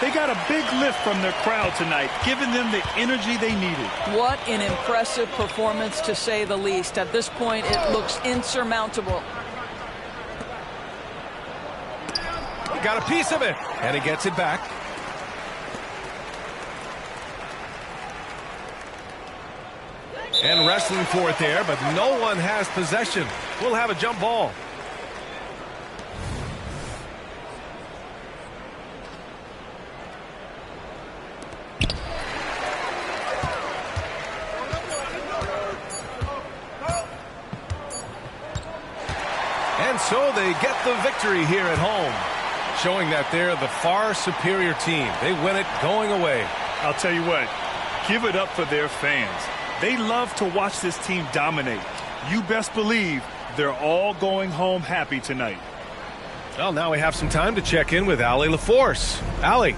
They got a big lift from their crowd tonight, giving them the energy they needed. What an impressive performance, to say the least. At this point, it looks insurmountable. He got a piece of it, and he gets it back. And wrestling for it there, but no one has possession. We'll have a jump ball. And so they get the victory here at home, showing that they're the far superior team. They win it going away. I'll tell you what, give it up for their fans. They love to watch this team dominate. You best believe they're all going home happy tonight. Well, now we have some time to check in with Allie LaForce. Allie.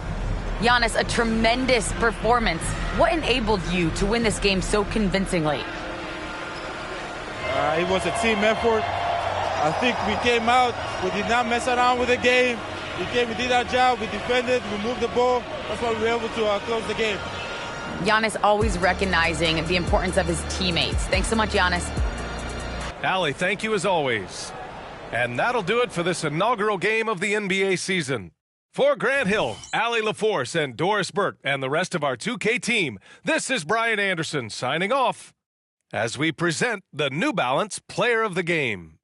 Giannis, a tremendous performance. What enabled you to win this game so convincingly? It was a team effort. I think we came out, we did not mess around with the game. We did our job, we defended, we moved the ball. That's why we were able to close the game. Giannis always recognizing the importance of his teammates. Thanks so much, Giannis. Allie, thank you as always. And that'll do it for this inaugural game of the NBA season. For Grant Hill, Allie LaForce, and Doris Burke, and the rest of our 2K team, this is Brian Anderson signing off as we present the New Balance Player of the Game.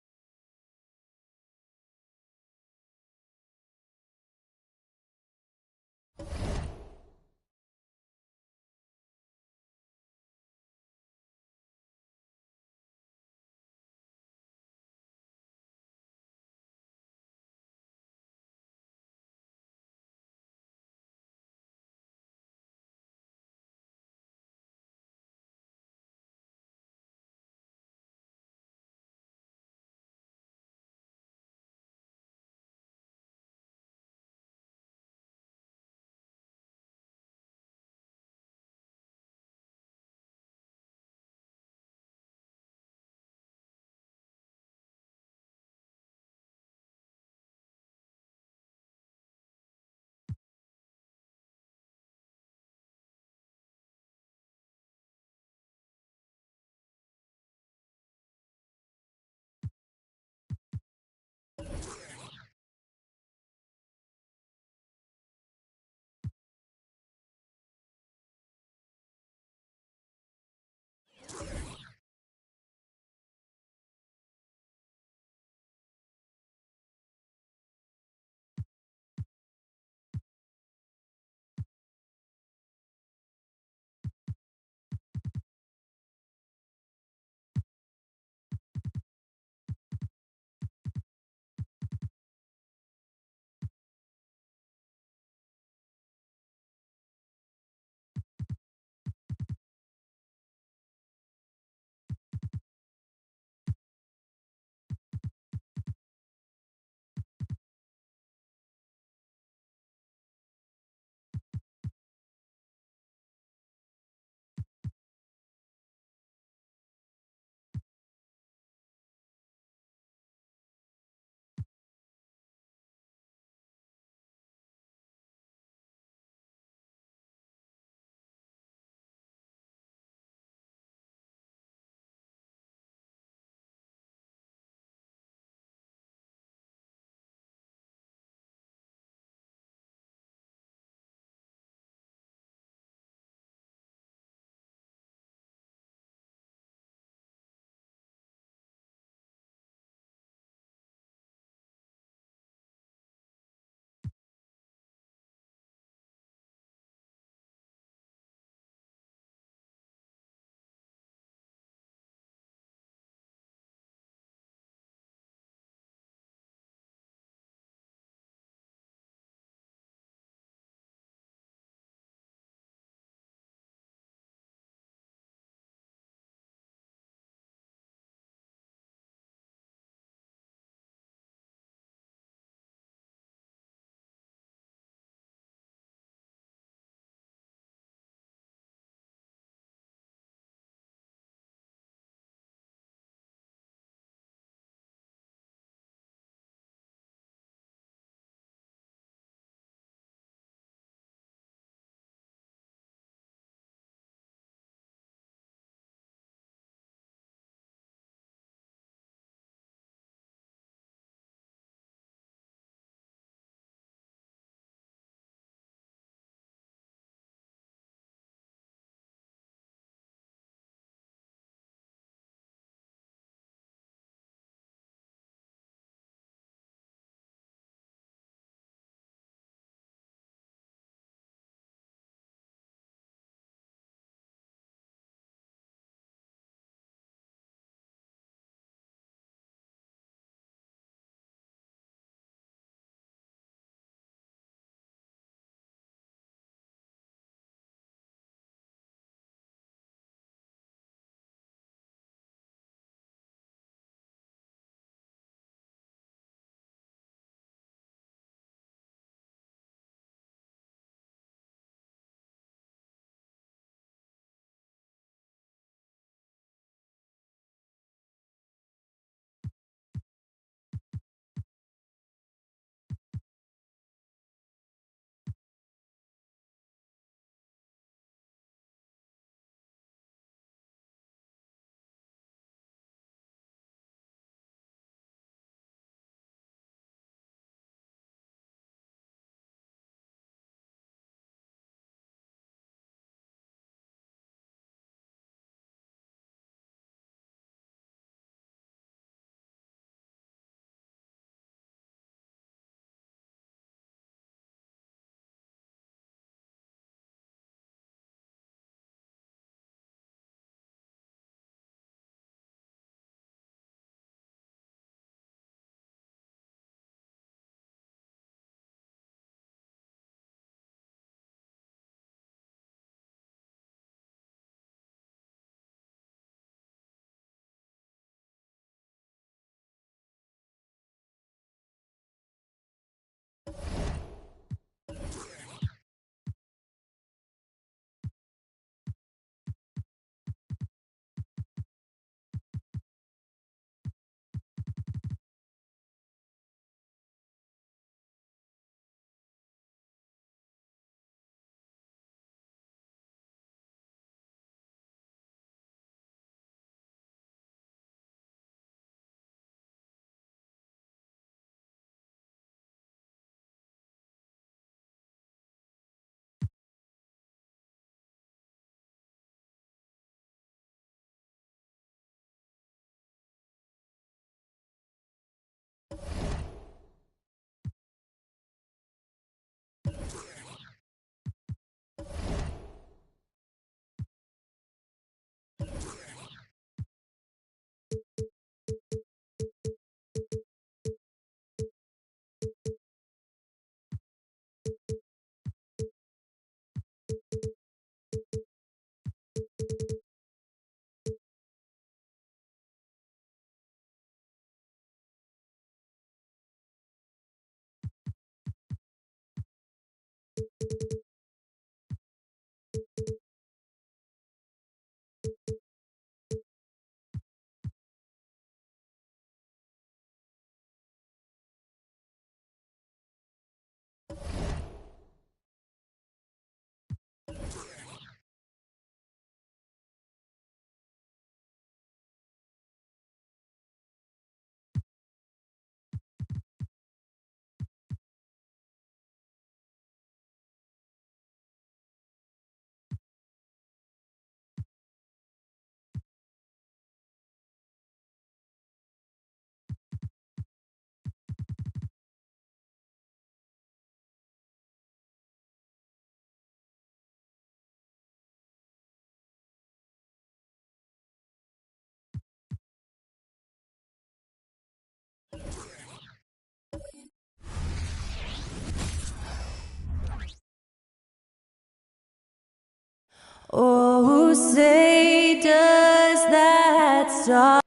Oh, say does that stop?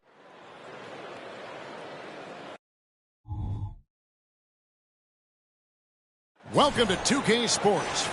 Welcome to 2K Sports.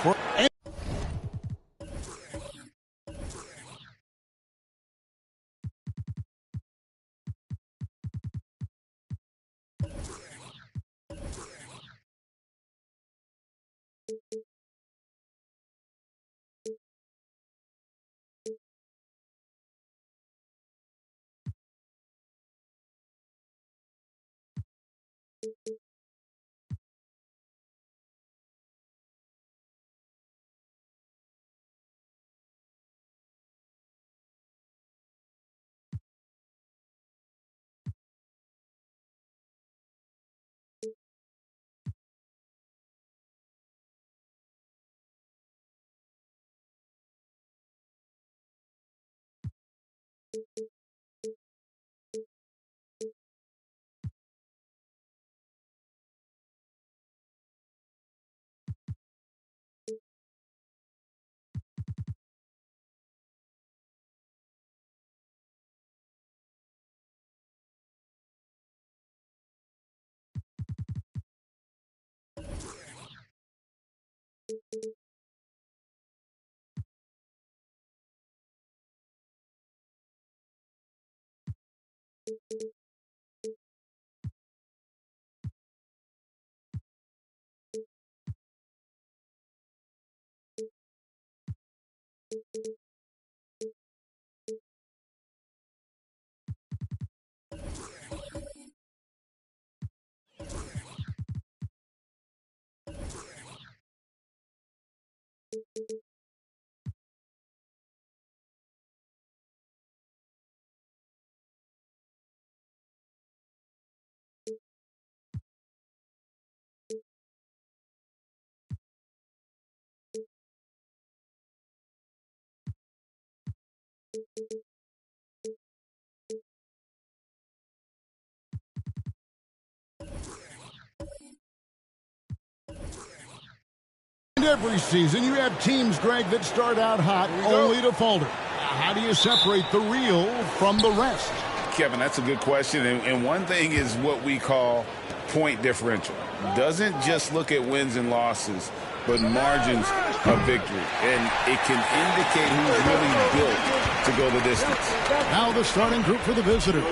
Every season, you have teams, Greg, that start out hot only to falter. How do you separate the real from the rest? Kevin, that's a good question. And one thing is what we call point differential. Doesn't just look at wins and losses, but margins of victory. And it can indicate who's really built to go the distance. Now the starting group for the visitors.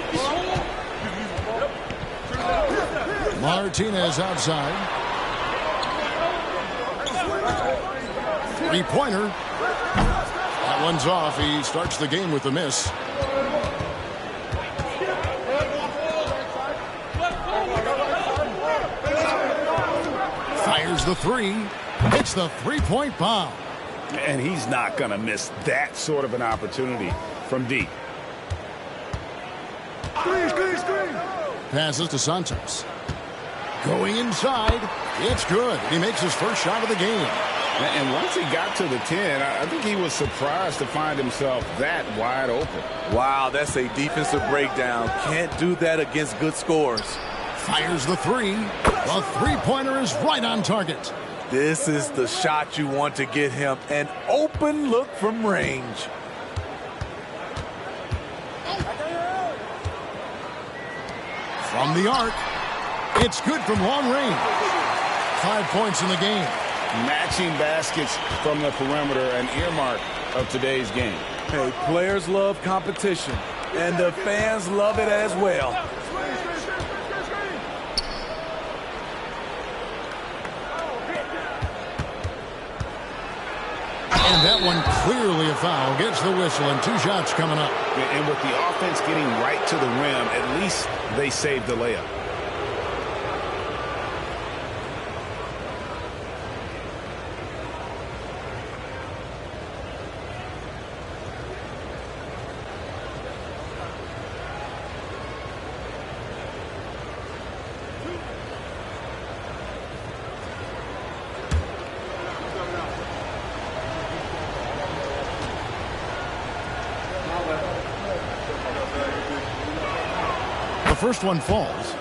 Martinez outside. Three-pointer. That one's off. He starts the game with a miss. Fires the three. Hits the three-point bomb. And he's not going to miss that sort of an opportunity from deep. Passes to Santos. Going inside. It's good. He makes his first shot of the game. And once he got to the 10, I think he was surprised to find himself that wide open. Wow, that's a defensive breakdown. Can't do that against good scores. Fires the three. The three-pointer is right on target. This is the shot you want to get him. An open look from range. From the arc. It's good from long range. 5 points in the game. matching baskets from the perimeter, an earmark of today's game. Hey, players love competition, and the fans love it as well. And that one clearly a foul. Gets the whistle, and 2 shots coming up. And with the offense getting right to the rim, at least they saved the layup. The first one falls.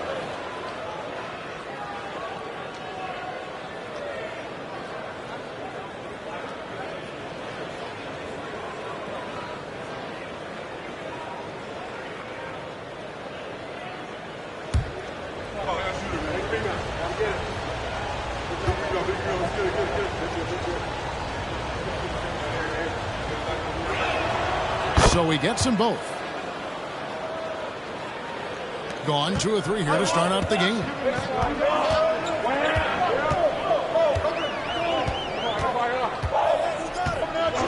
So he gets them both. Gone 2 of 3 here to start out the game.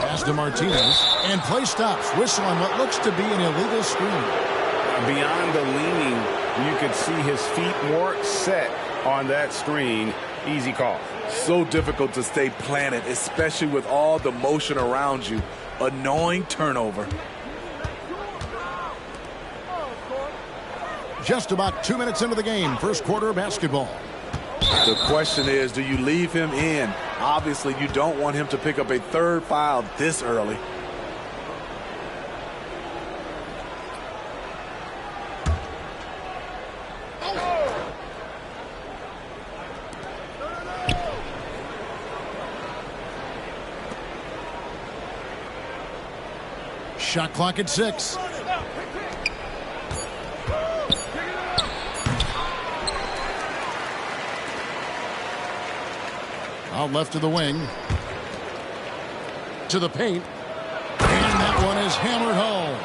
Pass to Martinez, and play stops. Whistle on what looks to be an illegal screen. Beyond the leaning, you could see his feet more set on that screen. Easy call. So difficult to stay planted, especially with all the motion around you. Annoying turnover. Just about 2 minutes into the game, first quarter of basketball. The question is, do you leave him in? Obviously, you don't want him to pick up a 3rd foul this early. Shot clock at 6. Out left to the wing. To the paint. And that one is hammered home.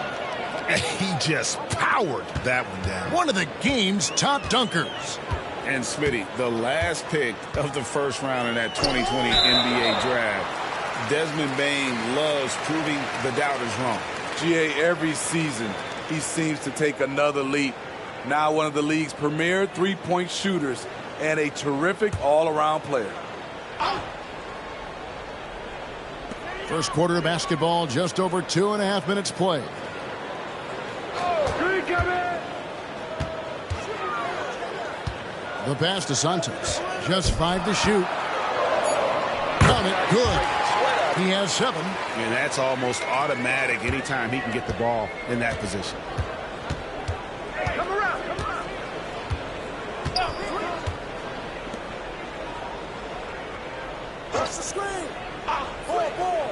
He just powered that one down. One of the game's top dunkers. And Smitty, the last pick of the first round in that 2020 NBA draft. Desmond Bane loves proving the doubters wrong. GA, every season, he seems to take another leap. Now one of the league's premier 3-point shooters and a terrific all-around player. First quarter of basketball, just over 2.5 minutes played. The pass to Santos. Just 5 to shoot. Got it. Good. He has 7. And that's almost automatic anytime he can get the ball in that position. Come around. That's the screen. Ball.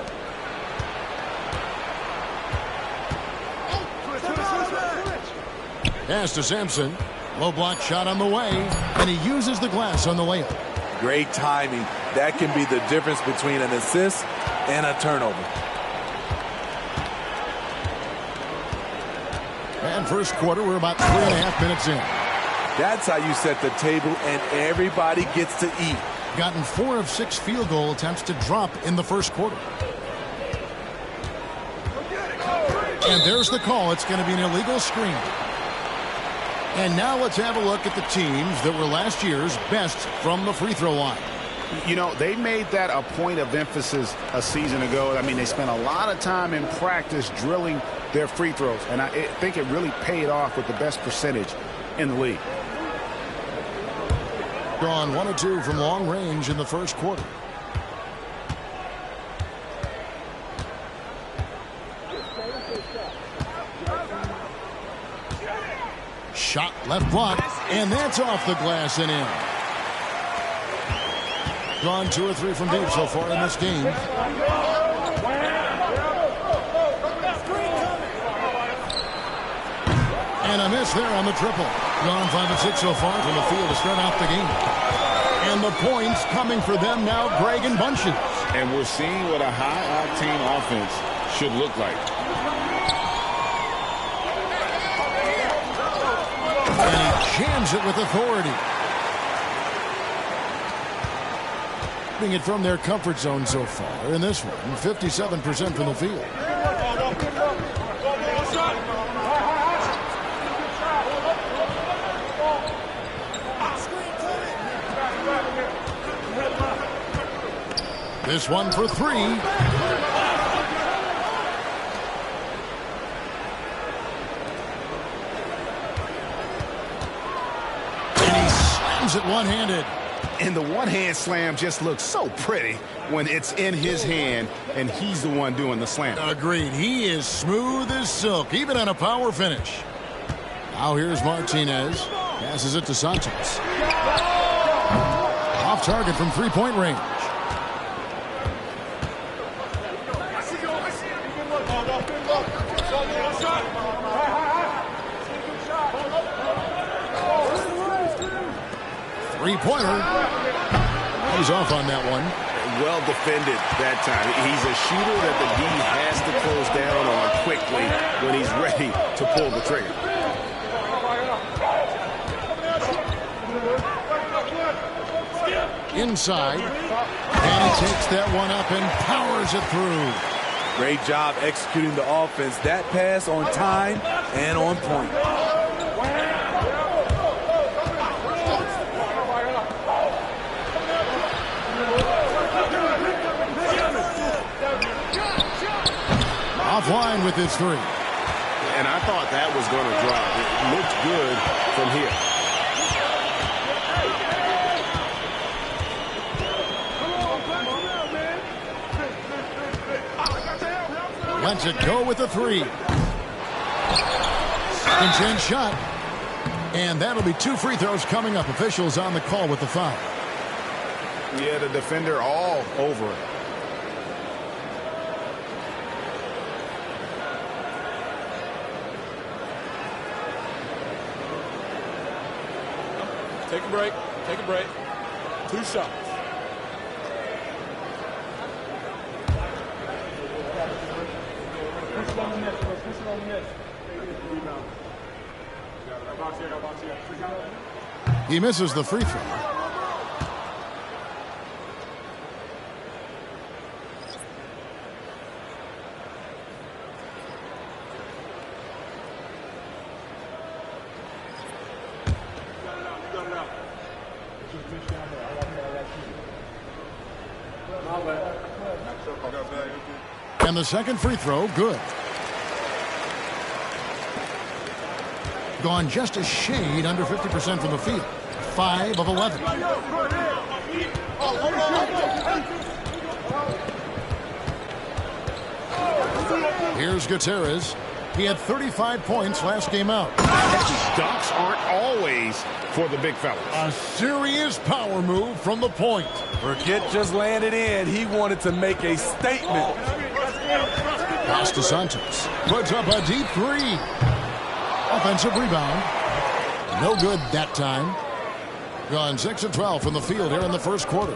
Pass to Sampson. Low block shot on the way, and he uses the glass on the layup. Great timing. That can be the difference between an assist and a turnover. And first quarter, we're about 3.5 minutes in. That's how you set the table, and everybody gets to eat. Gotten 4 of 6 field goal attempts to drop in the first quarter. And there's the call. It's going to be an illegal screen. And now let's have a look at the teams that were last year's best from the free throw line. You know, they made that a point of emphasis a season ago. I mean, they spent a lot of time in practice drilling their free throws, and I think it really paid off with the best percentage in the league. Gone 1 of 2 from long range in the first quarter. Shot left block, and that's off the glass and in. Gone 2 or 3 from deep so far in this game. And a miss there on the triple. Gone 5 of 6 so far from the field to start out the game. And the points coming for them now, Greg and bunches. And we're seeing what a high-octane offense should look like. And he jams it with authority. Keeping it from their comfort zone so far in this one, 57% from the field. This one for three. And he slams it one-handed. And the one-hand slam just looks so pretty when it's in his hand and he's the one doing the slam. Agreed. He is smooth as silk, even on a power finish. Now here's Martinez. Passes it to Santos. Off target from three-point range. Three-pointer. He's off on that one. Well defended that time. He's a shooter that the D has to close down on quickly when he's ready to pull the trigger. Inside. And he takes that one up and powers it through. Great job executing the offense. That pass on time and on point. Offline with his three. And I thought that was going to drop. It looked good from here. Lets it go with the three. Second chance shot. And that'll be two free throws coming up. Officials on the call with the foul. Yeah, the defender all over it. Take a break. Take a break. 2 shots. He misses the free throw. And the second free throw, good. Gone just a shade under 50% from the field. 5 of 11. Here's Gutierrez. He had 35 points last game out. Dunks aren't always for the big fellas. A serious power move from the point. Forget just laying it in. He wanted to make a statement. Costa Santos puts up a deep three. Offensive rebound. No good that time. Gone 6 of 12 from the field here in the first quarter.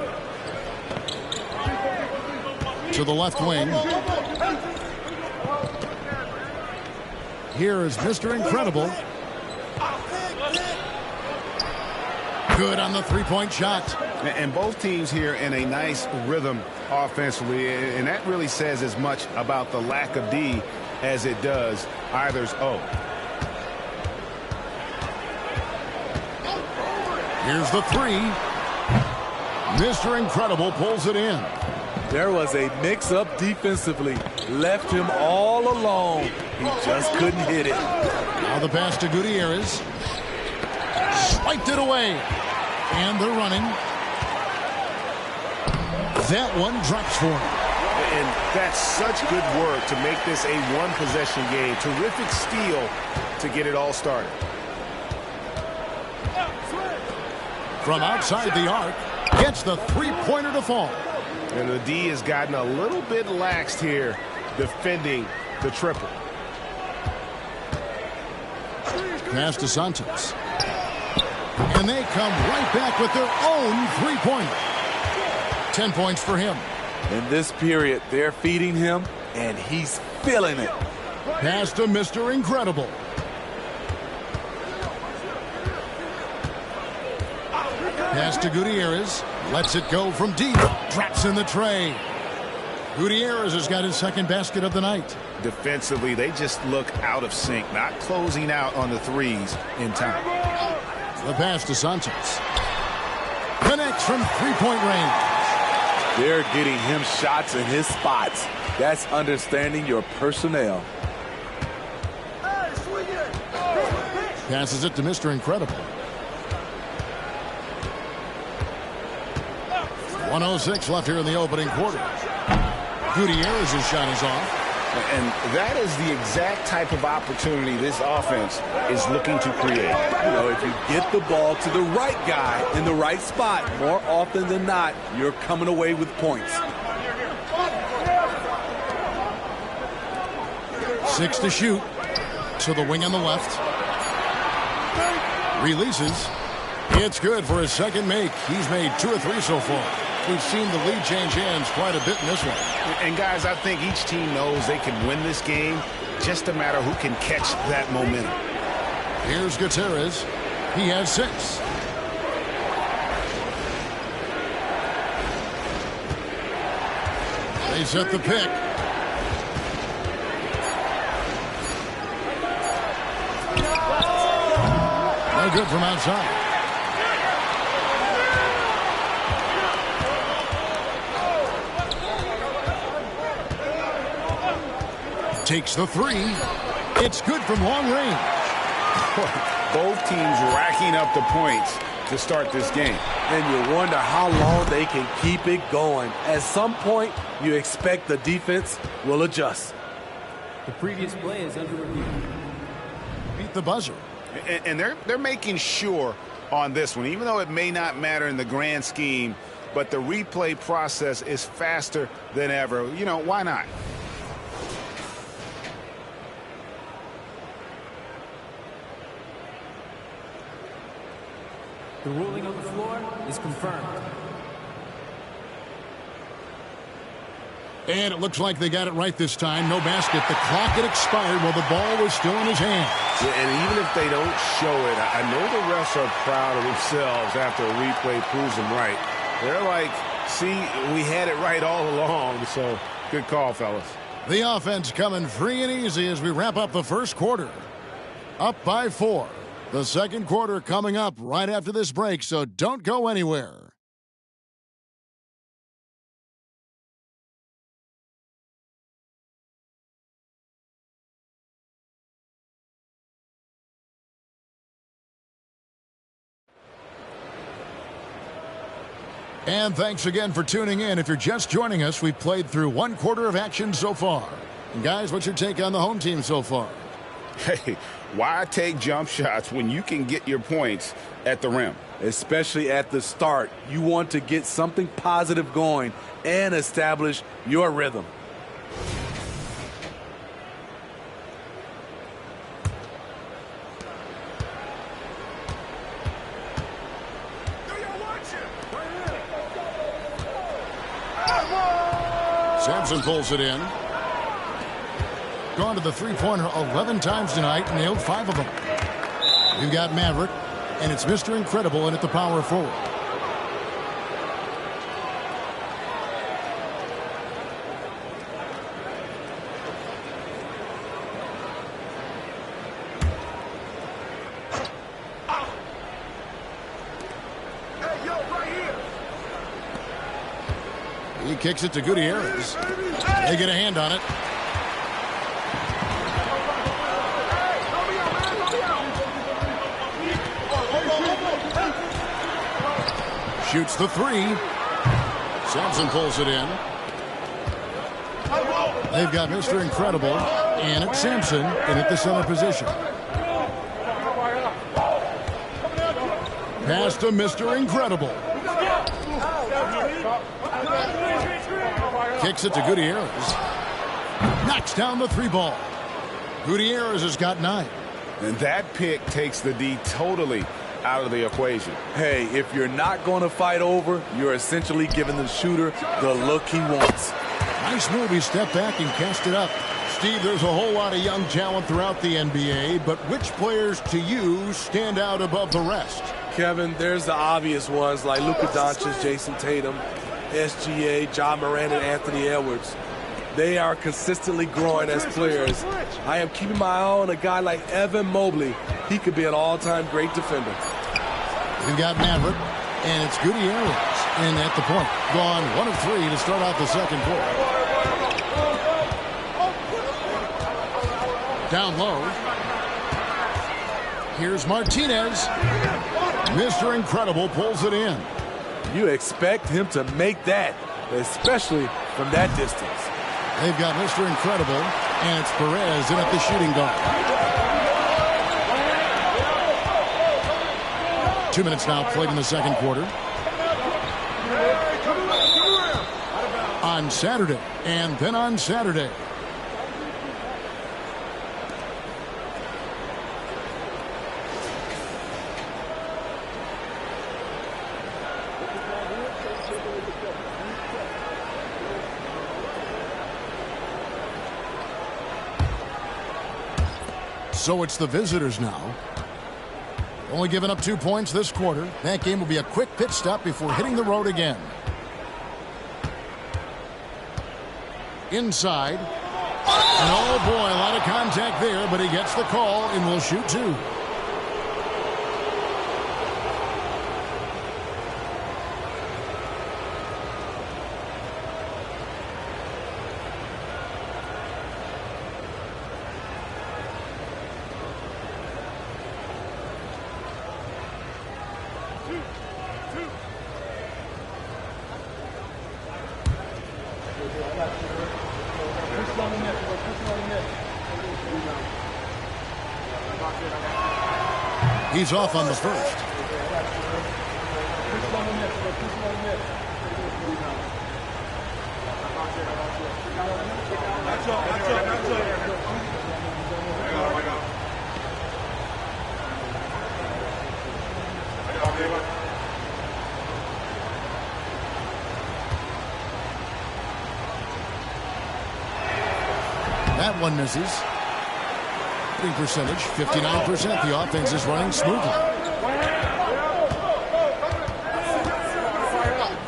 To the left wing. Here is Mr. Incredible. Good on the three-point shot. And both teams here in a nice rhythm offensively, and that really says as much about the lack of D as it does either's O. Here's the three. Mr. Incredible pulls it in. There was a mix-up defensively. Left him all alone. He just couldn't hit it. Now the pass to Gutierrez. Swiped it away. And they're running. That one drops for him. And that's such good work to make this a one-possession game. Terrific steal to get it all started. From outside the arc, gets the three-pointer to fall. And the D has gotten a little bit laxed here defending the triple. Pass to Santos. And they come right back with their own three-pointer. 10 points for him. In this period, they're feeding him, and he's feeling it. Pass to Mr. Incredible. Pass to Gutierrez. Lets it go from deep. Drops in the tray. Gutierrez has got his second basket of the night. Defensively, they just look out of sync, not closing out on the threes in time. The pass to Santos. Connects from three-point range. They're getting him shots in his spots. That's understanding your personnel. Passes it to Mr. Incredible. 1:06 left here in the opening quarter. Gutierrez's shot is off. And that is the exact type of opportunity this offense is looking to create. You know, if you get the ball to the right guy in the right spot, more often than not, you're coming away with points. 6 to shoot. To the wing on the left. Releases. It's good for his second make. He's made 2 or 3 so far. We've seen the lead change hands quite a bit in this one. And guys, I think each team knows they can win this game. Just a matter who can catch that momentum. Here's Gutierrez. He has 6. They set the pick. No good from outside. Takes the 3. It's good from long range. Both teams racking up the points to start this game. And you wonder how long they can keep it going. At some point, you expect the defense will adjust. The previous play is under review. Beat the buzzer. And they're making sure on this one, even though it may not matter in the grand scheme, but the replay process is faster than ever. You know, why not? The ruling on the floor is confirmed. And it looks like they got it right this time. No basket. The clock had expired while the ball was still in his hands. Yeah, and even if they don't show it, I know the refs are proud of themselves after a replay proves them right. They're like, see, we had it right all along. So good call, fellas. The offense coming free and easy as we wrap up the first quarter. Up by 4. The second quarter coming up right after this break, so don't go anywhere. And thanks again for tuning in. If you're just joining us, we've played through 1 quarter of action so far. And guys, what's your take on the home team so far? Hey, why take jump shots when you can get your points at the rim? Especially at the start. You want to get something positive going and establish your rhythm. Sampson pulls it in. Gone to the three-pointer 11 times tonight, nailed 5 of them. We've got Maverick, and it's Mr. Incredible in at the power forward. He kicks it to Gutierrez. They get a hand on it. Shoots the 3. Sampson pulls it in. They've got Mr. Incredible and it's Sampson in at the center position. Pass to Mr. Incredible. Kicks it to Gutierrez. Knocks down the 3 ball. Gutierrez has got 9. And that pick takes the D totally out of the equation. Hey, if you're not going to fight over, you're essentially giving the shooter the look he wants. Nice move. He stepped back and cast it up. Steve, there's a whole lot of young talent throughout the NBA, but which players to you stand out above the rest? Kevin, there's the obvious ones like Luka Doncic, Jason Tatum, SGA, John Moran, and Anthony Edwards. They are consistently growing as players. I am keeping my eye on a guy like Evan Mobley. He could be an all-time great defender. We've got Maverick, and it's Gutierrez in at the point. Gone 1 of 3 to start out the second quarter. Down low. Here's Martinez. Mr. Incredible pulls it in. You expect him to make that, especially from that distance. They've got Mr. Incredible, and it's Perez in at the shooting guard. 2 minutes now played in the second quarter. On Saturday, and then on Saturday. So it's the visitors now. Only giving up 2 points this quarter. That game will be a quick pit stop before hitting the road again. Inside. And oh boy, a lot of contact there, but he gets the call and will shoot 2. He's off on the first. That one misses. Shooting percentage, 59%. The offense is running smoothly.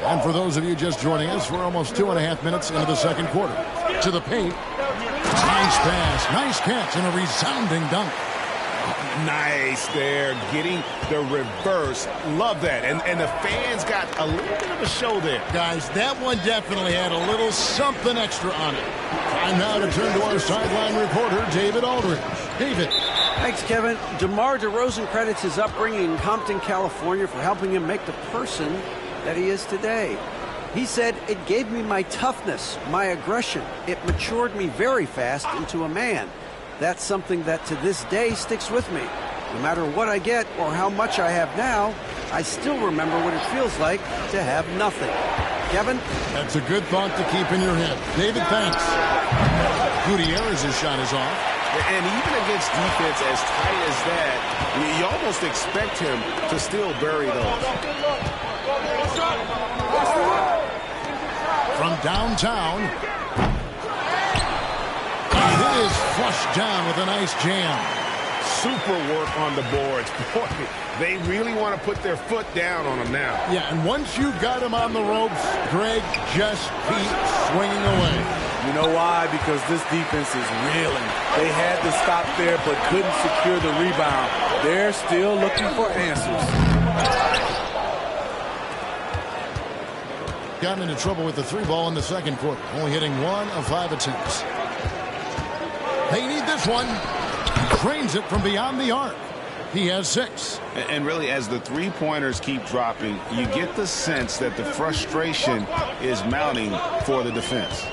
And for those of you just joining us, we're almost 2.5 minutes into the second quarter. To the paint. Nice pass, nice catch, and a resounding dunk. Nice there, getting the reverse. Love that. And the fans got a little bit of a show there. Guys, that one definitely had a little something extra on it. Time now to turn to our sideline reporter, David Aldridge. David. Thanks, Kevin. DeMar DeRozan credits his upbringing in Compton, California for helping him make the person that he is today. He said, "It gave me my toughness, my aggression. It matured me very fast into a man. That's something that to this day sticks with me. No matter what I get or how much I have now, I still remember what it feels like to have nothing." Kevin? That's a good thought to keep in your head. David, thanks. Gutierrez's shot is off. And even against defense as tight as that, you almost expect him to still bury those. From downtown. And it is flushed down with a nice jam. Super work on the boards. Boy, they really want to put their foot down on him now. Yeah, and once you've got him on the ropes, Greg, just keep swinging away. You know why? Because this defense is reeling. They had to stop there but couldn't secure the rebound. They're still looking for answers. Gotten into trouble with the 3 ball in the second quarter. Only hitting 1 of 5 attempts. They need this one. Drains it from beyond the arc. He has 6. And really, as the 3-pointers keep dropping, you get the sense that the frustration is mounting for the defense.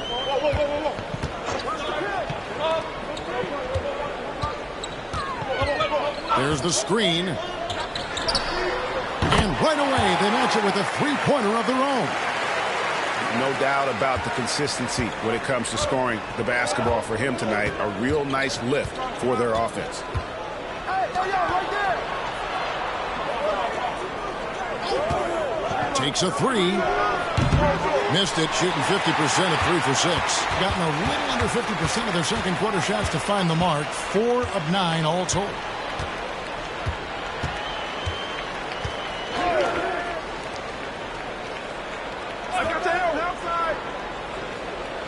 There's the screen. And right away, they match it with a 3-pointer of their own. No doubt about the consistency when it comes to scoring the basketball for him tonight. A real nice lift for their offense. Takes a three. Missed it, shooting 50% at 3 for 6. Gotten a little under 50% of their second quarter shots to find the mark. 4 of 9 all told.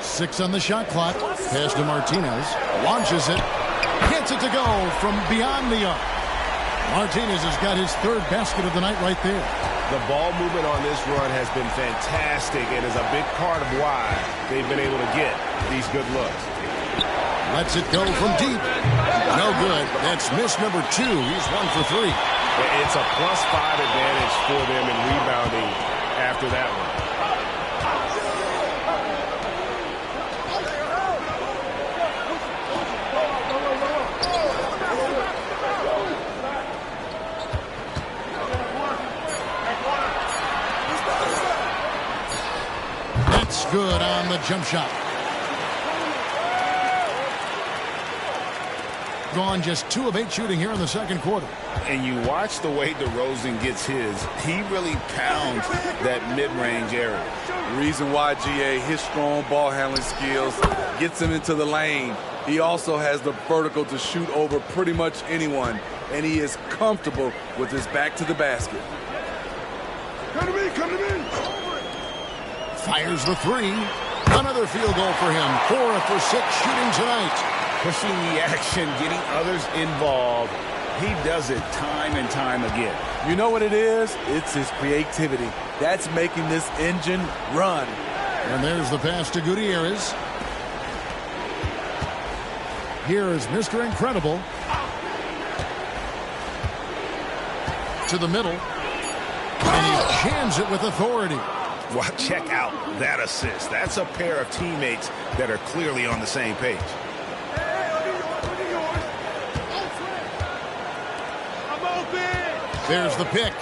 Six on the shot clock. Pass to Martinez. Launches it. Gets it to go from beyond the arc. Martinez has got his third basket of the night right there. The ball movement on this run has been fantastic and is a big part of why they've been able to get these good looks. Lets it go from deep. No good. That's miss number 2. He's 1 for 3. It's a +5 advantage for them in rebounding after that one. Good on the jump shot. Gone just 2 of 8 shooting here in the second quarter. And you watch the way DeRozan gets his. He really pounds that mid-range area. Reason why, GA, his strong ball handling skills gets him into the lane. He also has the vertical to shoot over pretty much anyone, and he is comfortable with his back to the basket. Come to me, come to me. Fires the 3. Another field goal for him. 4 for 6 shooting tonight. Pushing the action, getting others involved. He does it time and time again. You know what it is? It's his creativity. That's making this engine run. And there's the pass to Gutierrez. Here is Mr. Incredible. To the middle. And he jams it with authority. Well, check out that assist. That's a pair of teammates that are clearly on the same page. There's the pick.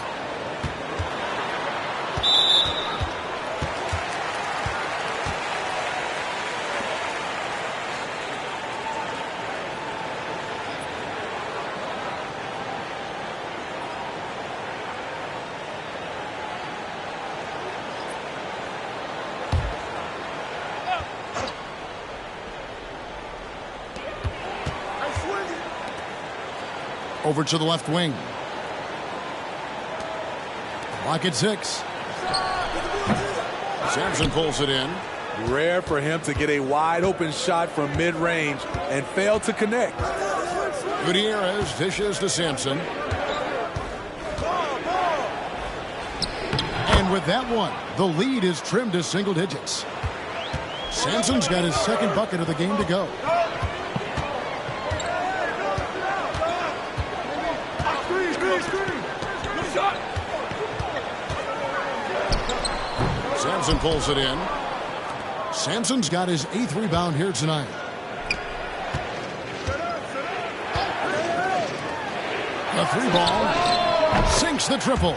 Over to the left wing. Clock at 6. Sampson pulls it in. Rare for him to get a wide open shot from mid-range and fail to connect. Gutierrez dishes to Sampson. And with that one, the lead is trimmed to single digits. Sampson's got his second bucket of the game to go. Sampson pulls it in. Sampson's got his 8th rebound here tonight. The 3 ball sinks the triple.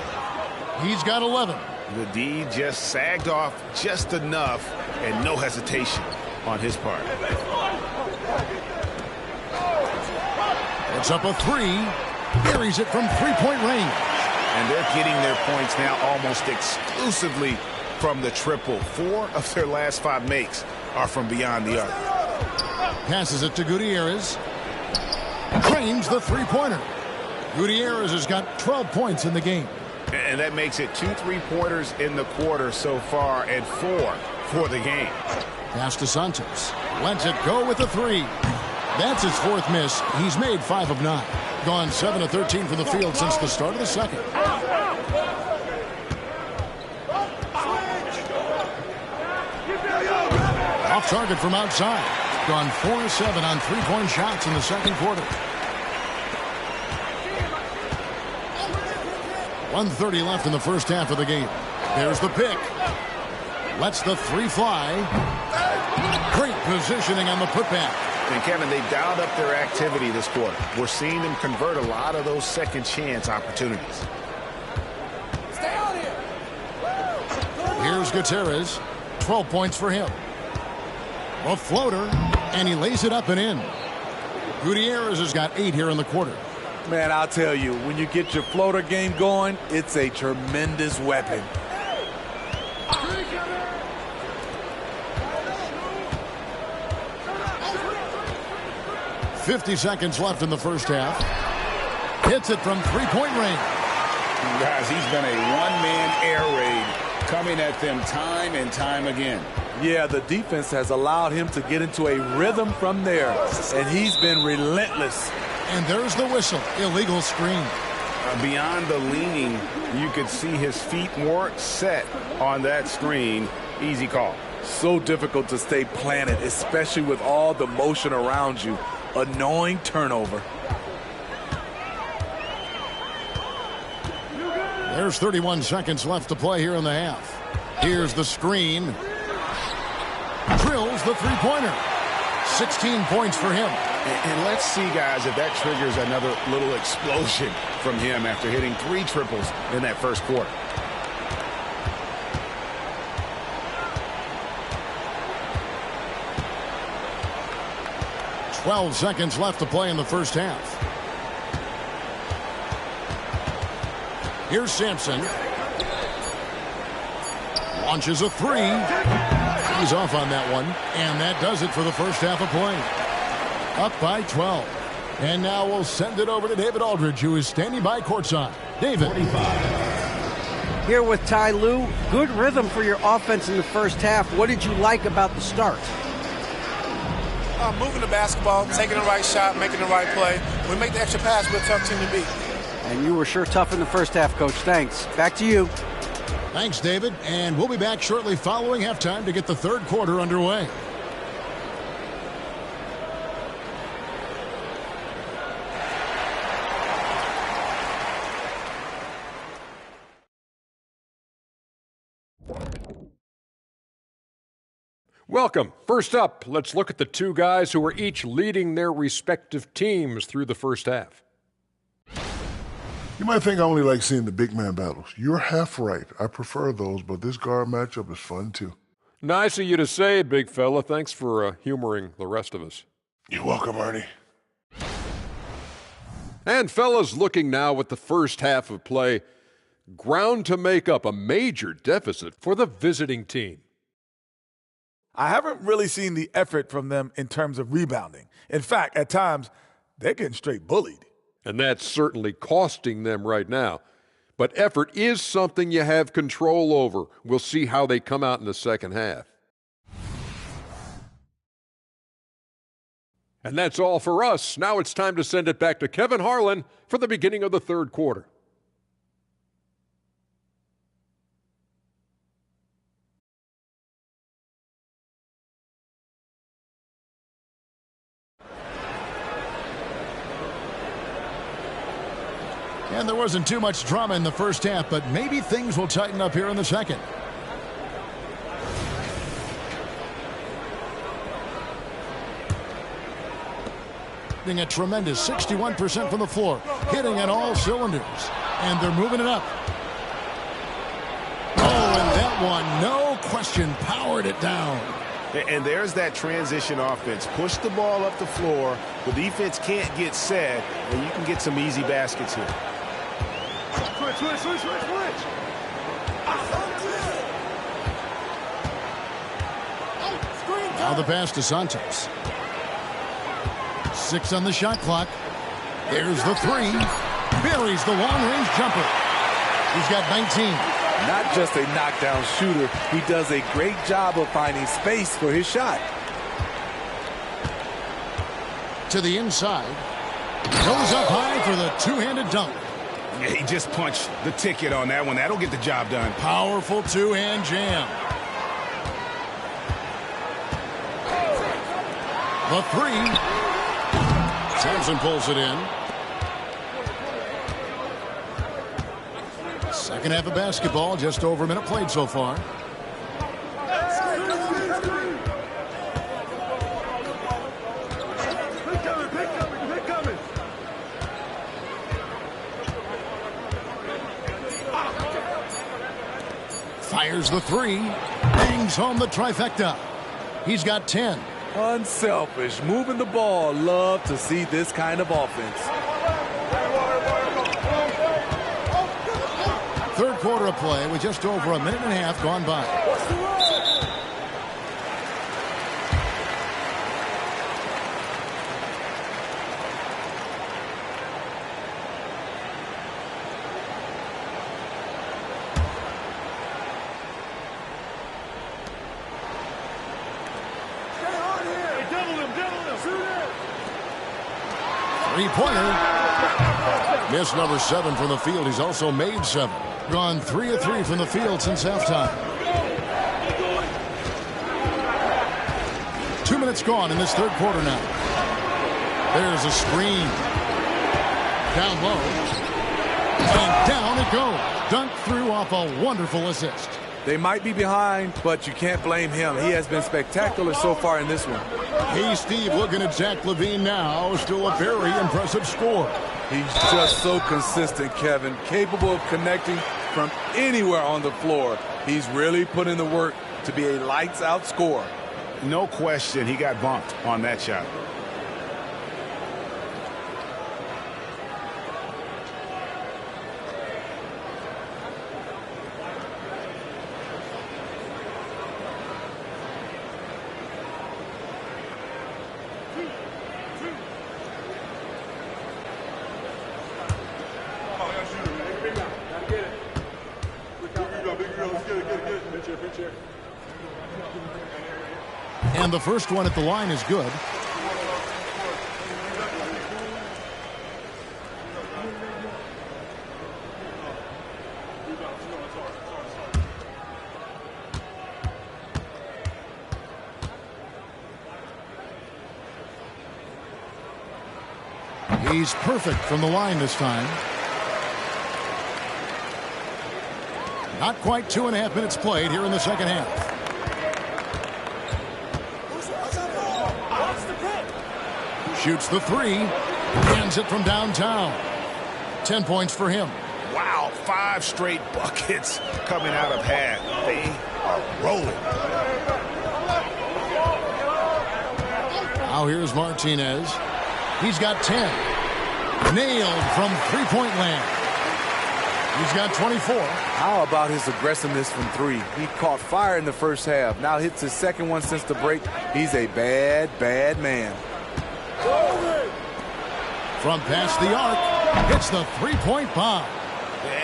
He's got 11. The D just sagged off just enough and no hesitation on his part. It's up a 3. Buries it from 3-point range. And they're getting their points now almost exclusively from the triple. 4 of their last 5 makes are from beyond the arc. Passes it to Gutierrez. Claims the 3-pointer. Gutierrez has got 12 points in the game. And that makes it 2 3-pointers in the quarter so far and 4 for the game. Pass to Santos. Lets it go with the 3. That's his 4th miss. He's made 5 of 9. Gone 7 of 13 from the field since the start of the second. Off target from outside. Gone 4 of 7 on 3-point shots in the second quarter. 1:30 left in the first half of the game. There's the pick. Lets the 3 fly. Great positioning on the putback. And Kevin, they dialed up their activity this quarter. We're seeing them convert a lot of those second chance opportunities. Here's Gutierrez. 12 points for him. A floater, and he lays it up and in. Gutierrez has got 8 here in the quarter. Man, I'll tell you, when you get your floater game going, it's a tremendous weapon. 50 seconds left in the first half. Hits it from three-point range. Guys, he's been a one-man air raid, coming at them time and time again. Yeah, the defense has allowed him to get into a rhythm from there, and he's been relentless. And there's the whistle. Illegal screen. Beyond the leaning, you could see his feet weren't set on that screen. Easy call. So difficult to stay planted, especially with all the motion around you. Annoying turnover. There's 31 seconds left to play here in the half. Here's the screen. Drills the three-pointer. 16 points for him. And let's see, guys, if that triggers another little explosion from him after hitting 3 triples in that first quarter. "12 seconds left to play in the first half. Here's Sampson. Launches a three. He's off on that one. And that does it for the first half of play. Up by 12. And now we'll send it over to David Aldridge, who is standing by courtside. David. Here with Ty Lue. Good rhythm for your offense in the first half. What did you like about the start? Moving the basketball, taking the right shot, making the right play. When we make the extra pass, we're a tough team to beat. And you were sure tough in the first half, Coach. Thanks. Back to you. Thanks, David. And we'll be back shortly following halftime to get the third quarter underway. Welcome. First up, let's look at the two guys who are each leading their respective teams through the first half. You might think I only like seeing the big man battles. You're half right. I prefer those, but this guard matchup is fun too. Nice of you to say, big fella. Thanks for humoring the rest of us. You're welcome, Ernie. And fellas, looking now at the first half of play, ground to make up a major deficit for the visiting team. I haven't really seen the effort from them in terms of rebounding. In fact, at times, they're getting straight bullied. And that's certainly costing them right now. But effort is something you have control over. We'll see how they come out in the second half. And that's all for us. Now it's time to send it back to Kevin Harlan for the beginning of the third quarter. And there wasn't too much drama in the first half, but maybe things will tighten up here in the second. A tremendous 61% from the floor, hitting on all cylinders. And they're moving it up. Oh, and that one, no question, powered it down. And there's that transition offense. Push the ball up the floor. The defense can't get set, and you can get some easy baskets here. Switch. Now the pass to Santos. 6 on the shot clock. There's the three. Buries the long-range jumper. He's got 19. Not just a knockdown shooter, he does a great job of finding space for his shot. To the inside. Goes up high for the two-handed dunk. Yeah, he just punched the ticket on that one. That'll get the job done. Powerful two-hand jam. The three. Sampson pulls it in. Second half of basketball, just over a minute played so far. Fires the three. Bangs home the trifecta. He's got 10. Unselfish, moving the ball. Love to see this kind of offense. Third quarter of play with just over a minute and a half gone by. Three-pointer. Missed number 7 from the field. He's also made 7. Gone 3 of 3 from the field since halftime. 2 minutes gone in this third quarter now. There's a screen. Down low. And down it goes. Dunked through off a wonderful assist. They might be behind, but you can't blame him. He has been spectacular so far in this one. Hey, Steve, looking at Zach LaVine now. Still a very impressive score. He's just so consistent, Kevin. Capable of connecting from anywhere on the floor. He's really put in the work to be a lights-out scorer. No question, he got bumped on that shot. And the first one at the line is good. He's perfect from the line this time. Not quite 2.5 minutes played here in the second half. Shoots the three. Ends it from downtown. 10 points for him. Wow, 5 straight buckets coming out of half. They are rolling. Now here's Martinez. He's got 10. Nailed from three-point land. He's got 24. How about his aggressiveness from 3? He caught fire in the first half. Now hits his second one since the break. He's a bad, bad man. From past the arc, hits the three-point bomb.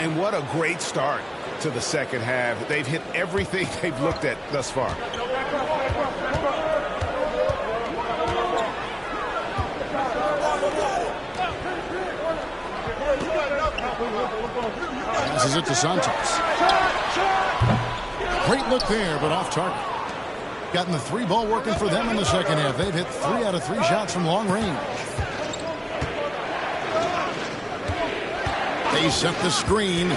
And what a great start to the second half. They've hit everything they've looked at thus far. Passes it to Santos. Great look there, but off target. Gotten the 3-ball working for them in the second half. They've hit 3 out of 3 shots from long range. They set the screen. They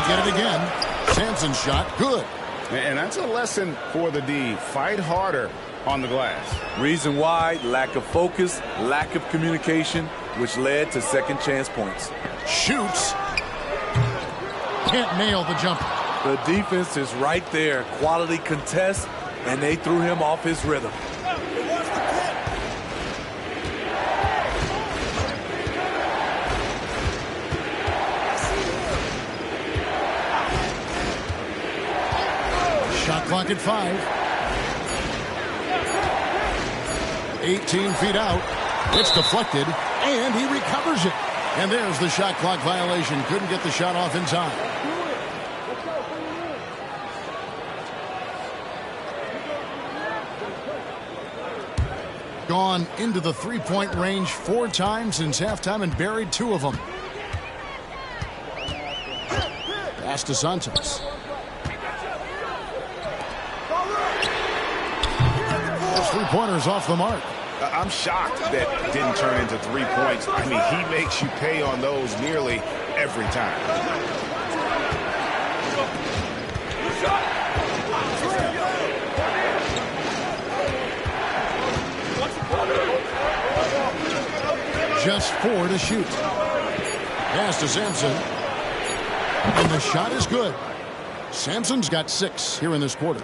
get it again. Sampson's shot, good. And that's a lesson for the D. Fight harder on the glass. Reason why: lack of focus, lack of communication, which led to second chance points. Shoots. Can't nail the jumper. The defense is right there. Quality contest, and they threw him off his rhythm. Shot clock at 5. 18 feet out. It's deflected, and he recovers it. And there's the shot clock violation. Couldn't get the shot off in time. Gone into the three-point range 4 times since halftime and buried 2 of them. Pass to Santos. Those 3-pointers off the mark. I'm shocked that didn't turn into 3 points. I mean, he makes you pay on those nearly every time. Just 4 to shoot. Pass to Sampson. And the shot is good. Sampson's got 6 here in this quarter.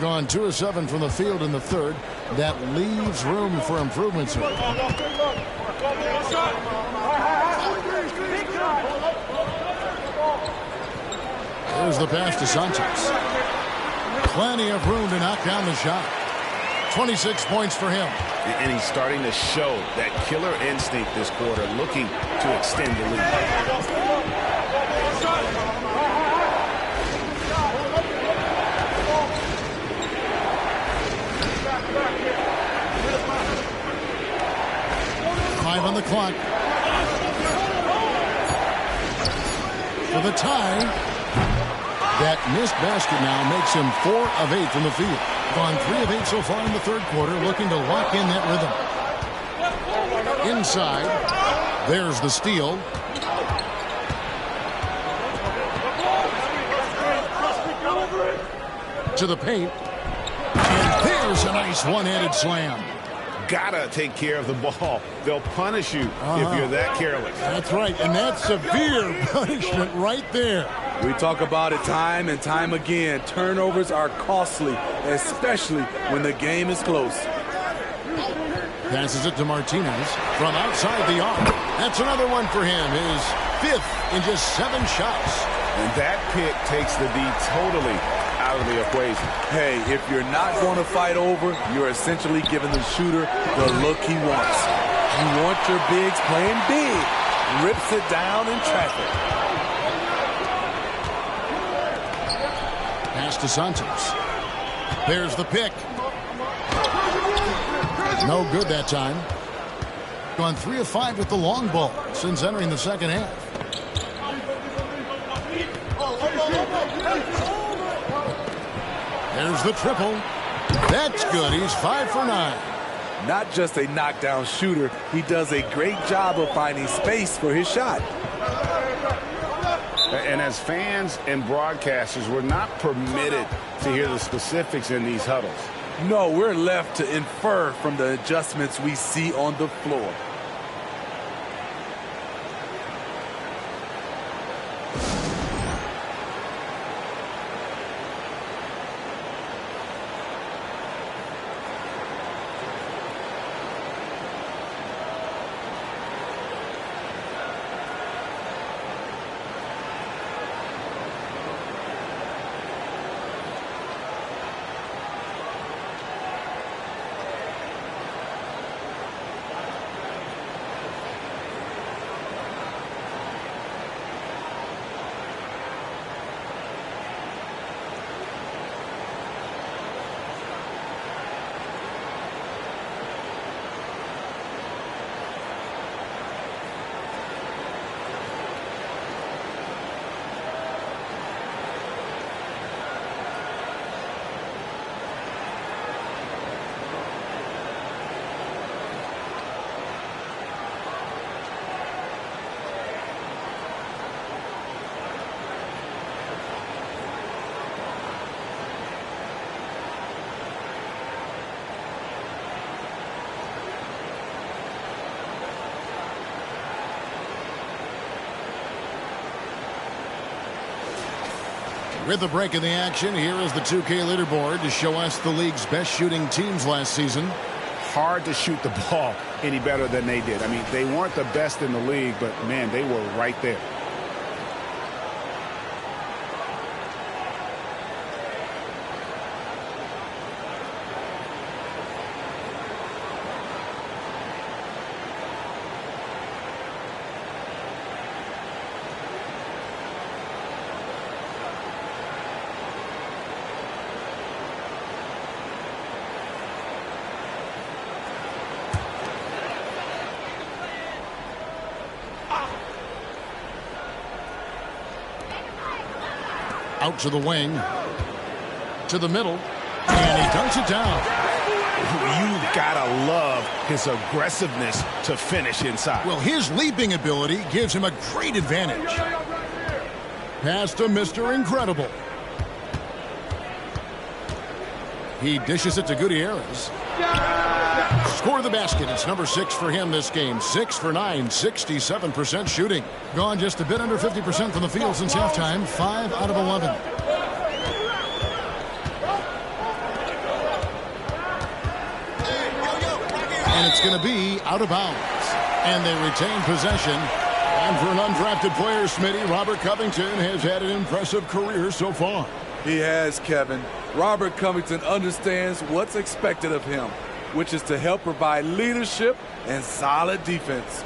Gone 2 of 7 from the field in the third. That leaves room for improvements here. There's the pass to Santos. Plenty of room to knock down the shot. 26 points for him. And he's starting to show that killer instinct this quarter, looking to extend the lead. the clock. For the tie. That missed basket now makes him 4 of 8 from the field. Gone 3 of 8 so far in the third quarter, looking to lock in that rhythm. Inside, there's the steal. To the paint. And there's a nice one-handed slam. Gotta take care of the ball. They'll punish you if you're that careless. That's right, and that's severe punishment right there. We talk about it time and time again. Turnovers are costly, especially when the game is close. Passes it to Martinez from outside the arc. That's another one for him. His 5th in just 7 shots. And that pick takes the D totally out of the equation. Hey, if you're not going to fight over, you're essentially giving the shooter the look he wants. You want your bigs playing big. Rips it down in traffic. Pass to Santos. There's the pick. No good that time. Gone 3 of 5 with the long ball since entering the second half. There's the triple. That's good. He's 5 for 9. Not just a knockdown shooter, he does a great job of finding space for his shot. And as fans and broadcasters, we're not permitted to hear the specifics in these huddles. No, we're left to infer from the adjustments we see on the floor. With the break in the action, here is the 2K leaderboard to show us the league's best shooting teams last season. Hard to shoot the ball any better than they did. I mean, they weren't the best in the league, but, man, they were right there. Out to the wing, to the middle, and he dunks it down. You gotta love his aggressiveness to finish inside. Well, his leaping ability gives him a great advantage. Pass to Mr. Incredible. He dishes it to Gutierrez. Score the basket. It's number 6 for him this game. 6 for 9, 67% shooting. Gone just a bit under 50% from the field since halftime. 5 out of 11. And it's going to be out of bounds. And they retain possession. And for an undrafted player, Smitty, Robert Covington has had an impressive career so far. He has, Kevin. Robert Covington understands what's expected of him, which is to help provide leadership and solid defense.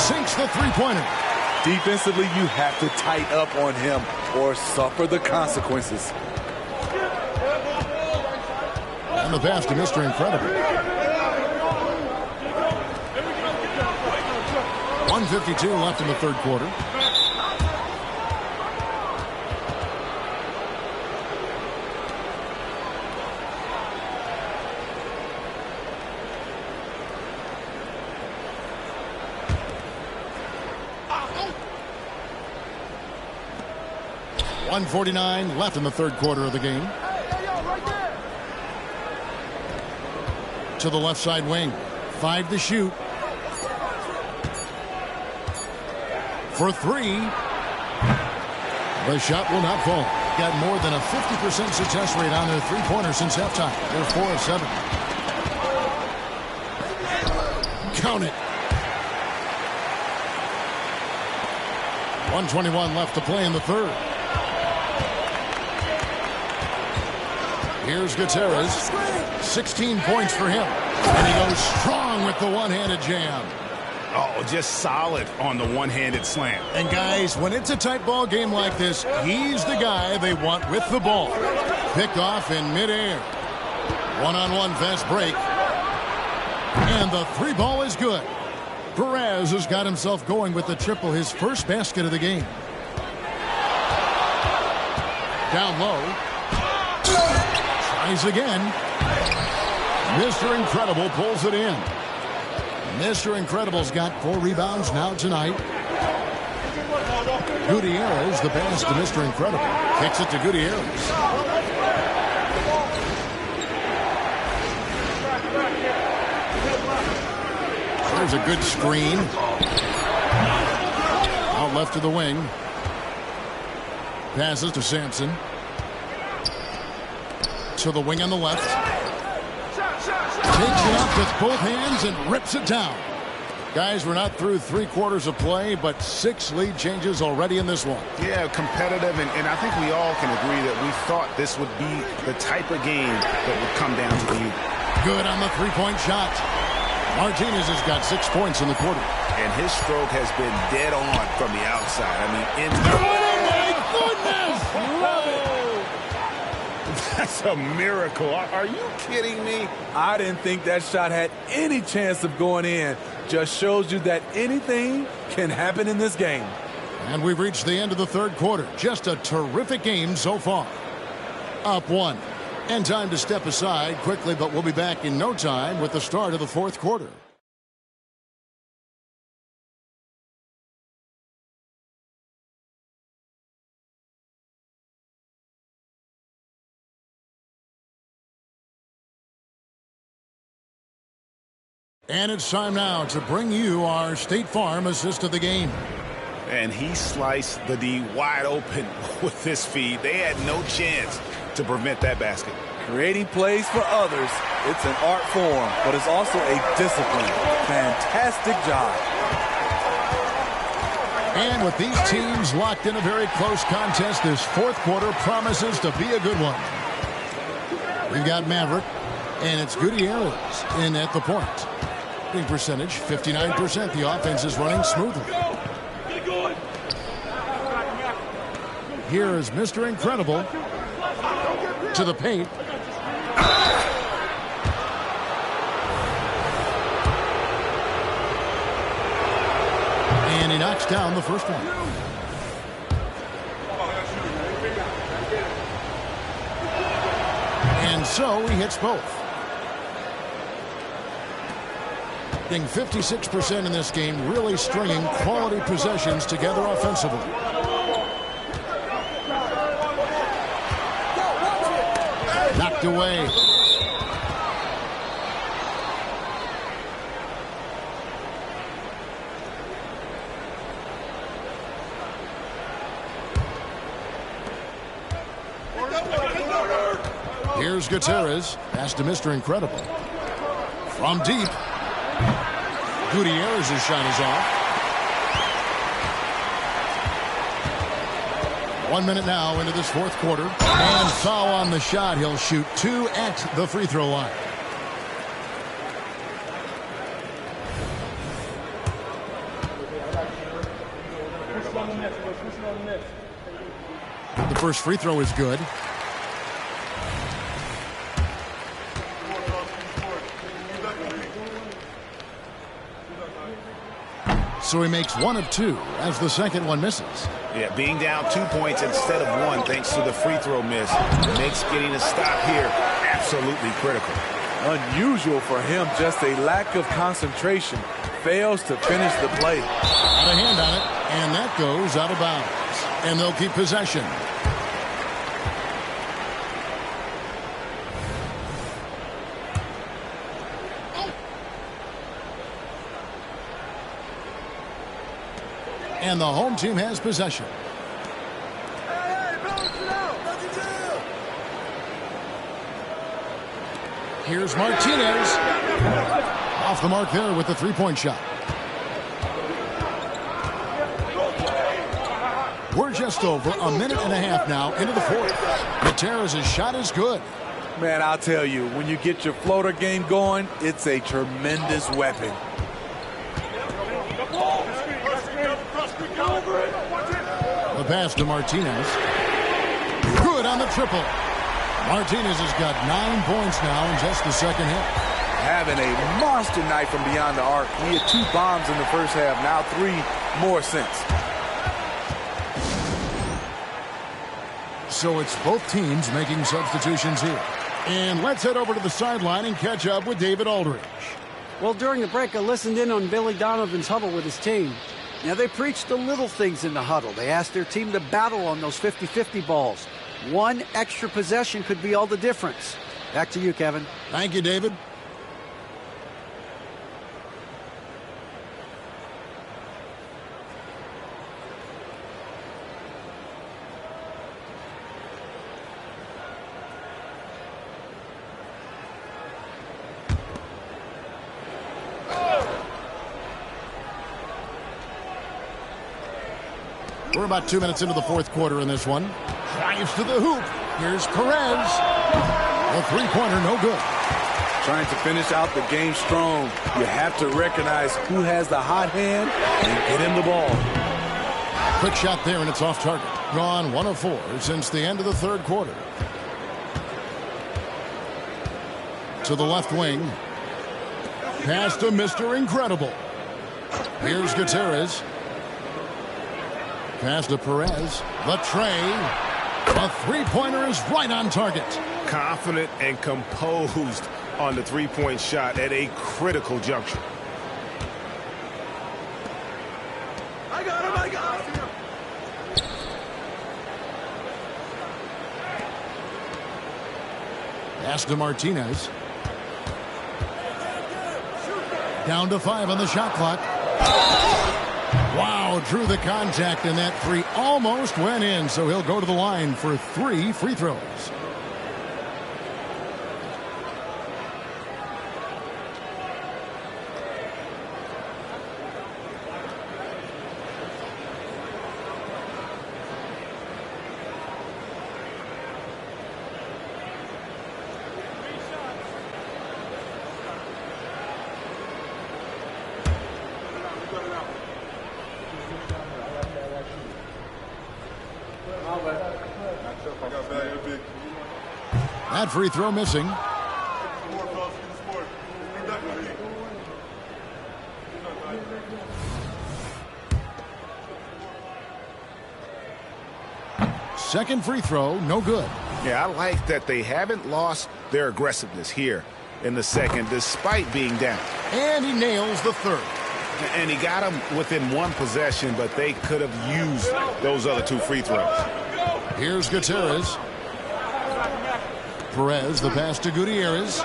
Sinks the three-pointer. Defensively, you have to tighten up on him or suffer the consequences. And the pass to Mr. Incredible. 1:52 left in the third quarter. .149 left in the third quarter of the game. To the left side wing. 5 to shoot. For 3. The shot will not fall. Got more than a 50% success rate on their three-pointer since halftime. They're 4 of 7. Count it. 1:21 left to play in the third. Here's Gutierrez. 16 points for him. And he goes strong with the one-handed jam. Oh, just solid on the one-handed slam. And guys, when it's a tight ball game like this, he's the guy they want with the ball. Picked off in midair. One-on-one fast break. And the three ball is good. Perez has got himself going with the triple, his first basket of the game. Down low. Tries again. Mr. Incredible pulls it in. Mr. Incredible's got 4 rebounds now tonight. Gutierrez, the pass to Mr. Incredible. Kicks it to Gutierrez. There's a good screen. Out left to the wing. Passes to Sampson. To the wing on the left. Takes it up with both hands and rips it down. Guys, we're not through 3 quarters of play, but 6 lead changes already in this one. Yeah, competitive, and I think we all can agree that we thought this would be the type of game that would come down to the end. Good on the three-point shot. Martinez has got 6 points in the quarter. And his stroke has been dead on from the outside. I mean, oh my goodness! Love it! That's a miracle. Are you kidding me? I didn't think that shot had any chance of going in. Just shows you that anything can happen in this game. And we've reached the end of the third quarter. Just a terrific game so far. Up 1. And time to step aside quickly, but we'll be back in no time with the start of the fourth quarter. And it's time now to bring you our State Farm assist of the game. And he sliced the D wide open with this feed. They had no chance to prevent that basket. Creating plays for others, it's an art form, but it's also a discipline. Fantastic job. And with these teams locked in a very close contest, this fourth quarter promises to be a good one. We've got Maverick, and it's Gutierrez in at the point. Shooting percentage, 59%. The offense is running smoothly. Here is Mr. Incredible to the paint. And he knocks down the first one. And so he hits both. Getting 56% in this game, really stringing quality possessions together offensively. Knocked away. Here's Gutierrez. Pass to Mr. Incredible. From deep. Gutierrez's shot is off. 1 minute now into this fourth quarter. And foul on the shot. He'll shoot 2 at the free throw line. The first free throw is good. So he makes 1 of 2 as the second one misses. Yeah, being down 2 points instead of 1 thanks to the free throw miss makes getting a stop here absolutely critical. Unusual for him, just a lack of concentration. Fails to finish the play. Got a hand on it, and that goes out of bounds. And they'll keep possession. And the home team has possession. Here's Martinez. Off the mark there with the three-point shot. We're just over a minute and a half now into the fourth. Gutierrez's shot is good. Man, I'll tell you, when you get your floater game going, it's a tremendous weapon. The pass to Martinez. Good on the triple. Martinez has got 9 points now in just the second hit. Having a monster night from beyond the arc. He had 2 bombs in the first half, now 3 more since. So it's both teams making substitutions here. And let's head over to the sideline and catch up with David Aldridge. Well, during the break, I listened in on Billy Donovan's huddle with his team. Now, they preached the little things in the huddle. They asked their team to battle on those 50-50 balls. 1 extra possession could be all the difference. Back to you, Kevin. Thank you, David. We're about 2 minutes into the fourth quarter in this one. Drives to the hoop. Here's Perez. A three-pointer, no good. Trying to finish out the game strong. You have to recognize who has the hot hand and get him the ball. Quick shot there, and it's off target. Gone 1 of 4 since the end of the third quarter. To the left wing. Pass to Mr. Incredible. Here's Gutierrez. Pass to Perez. The tray. A three-pointer is right on target. Confident and composed on the three-point shot at a critical juncture. I got him. Pass to Martinez. Down to 5 on the shot clock. Wow, drew the contact, and that 3 almost went in, so he'll go to the line for 3 free throws. That free throw missing. Second free throw, no good. Yeah, I like that they haven't lost their aggressiveness here in the second, despite being down. And he nails the third. And he got them within 1 possession, but they could have used those other 2 free throws. Here's Gutierrez. Perez, the pass to Gutierrez.